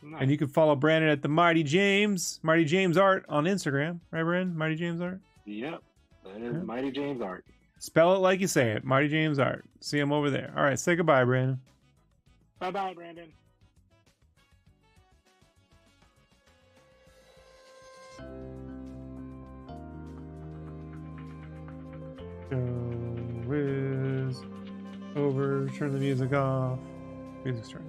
Nice. And you can follow Brandon at the Mighty James Art on Instagram. Right, Brandon? Mighty James Art? Yep. That is Mighty James Art. Spell it like you say it. Mighty James Art. See him over there. All right, say goodbye, Brandon. Bye-bye, Brandon. Show is over. Turn the music off. Music's turned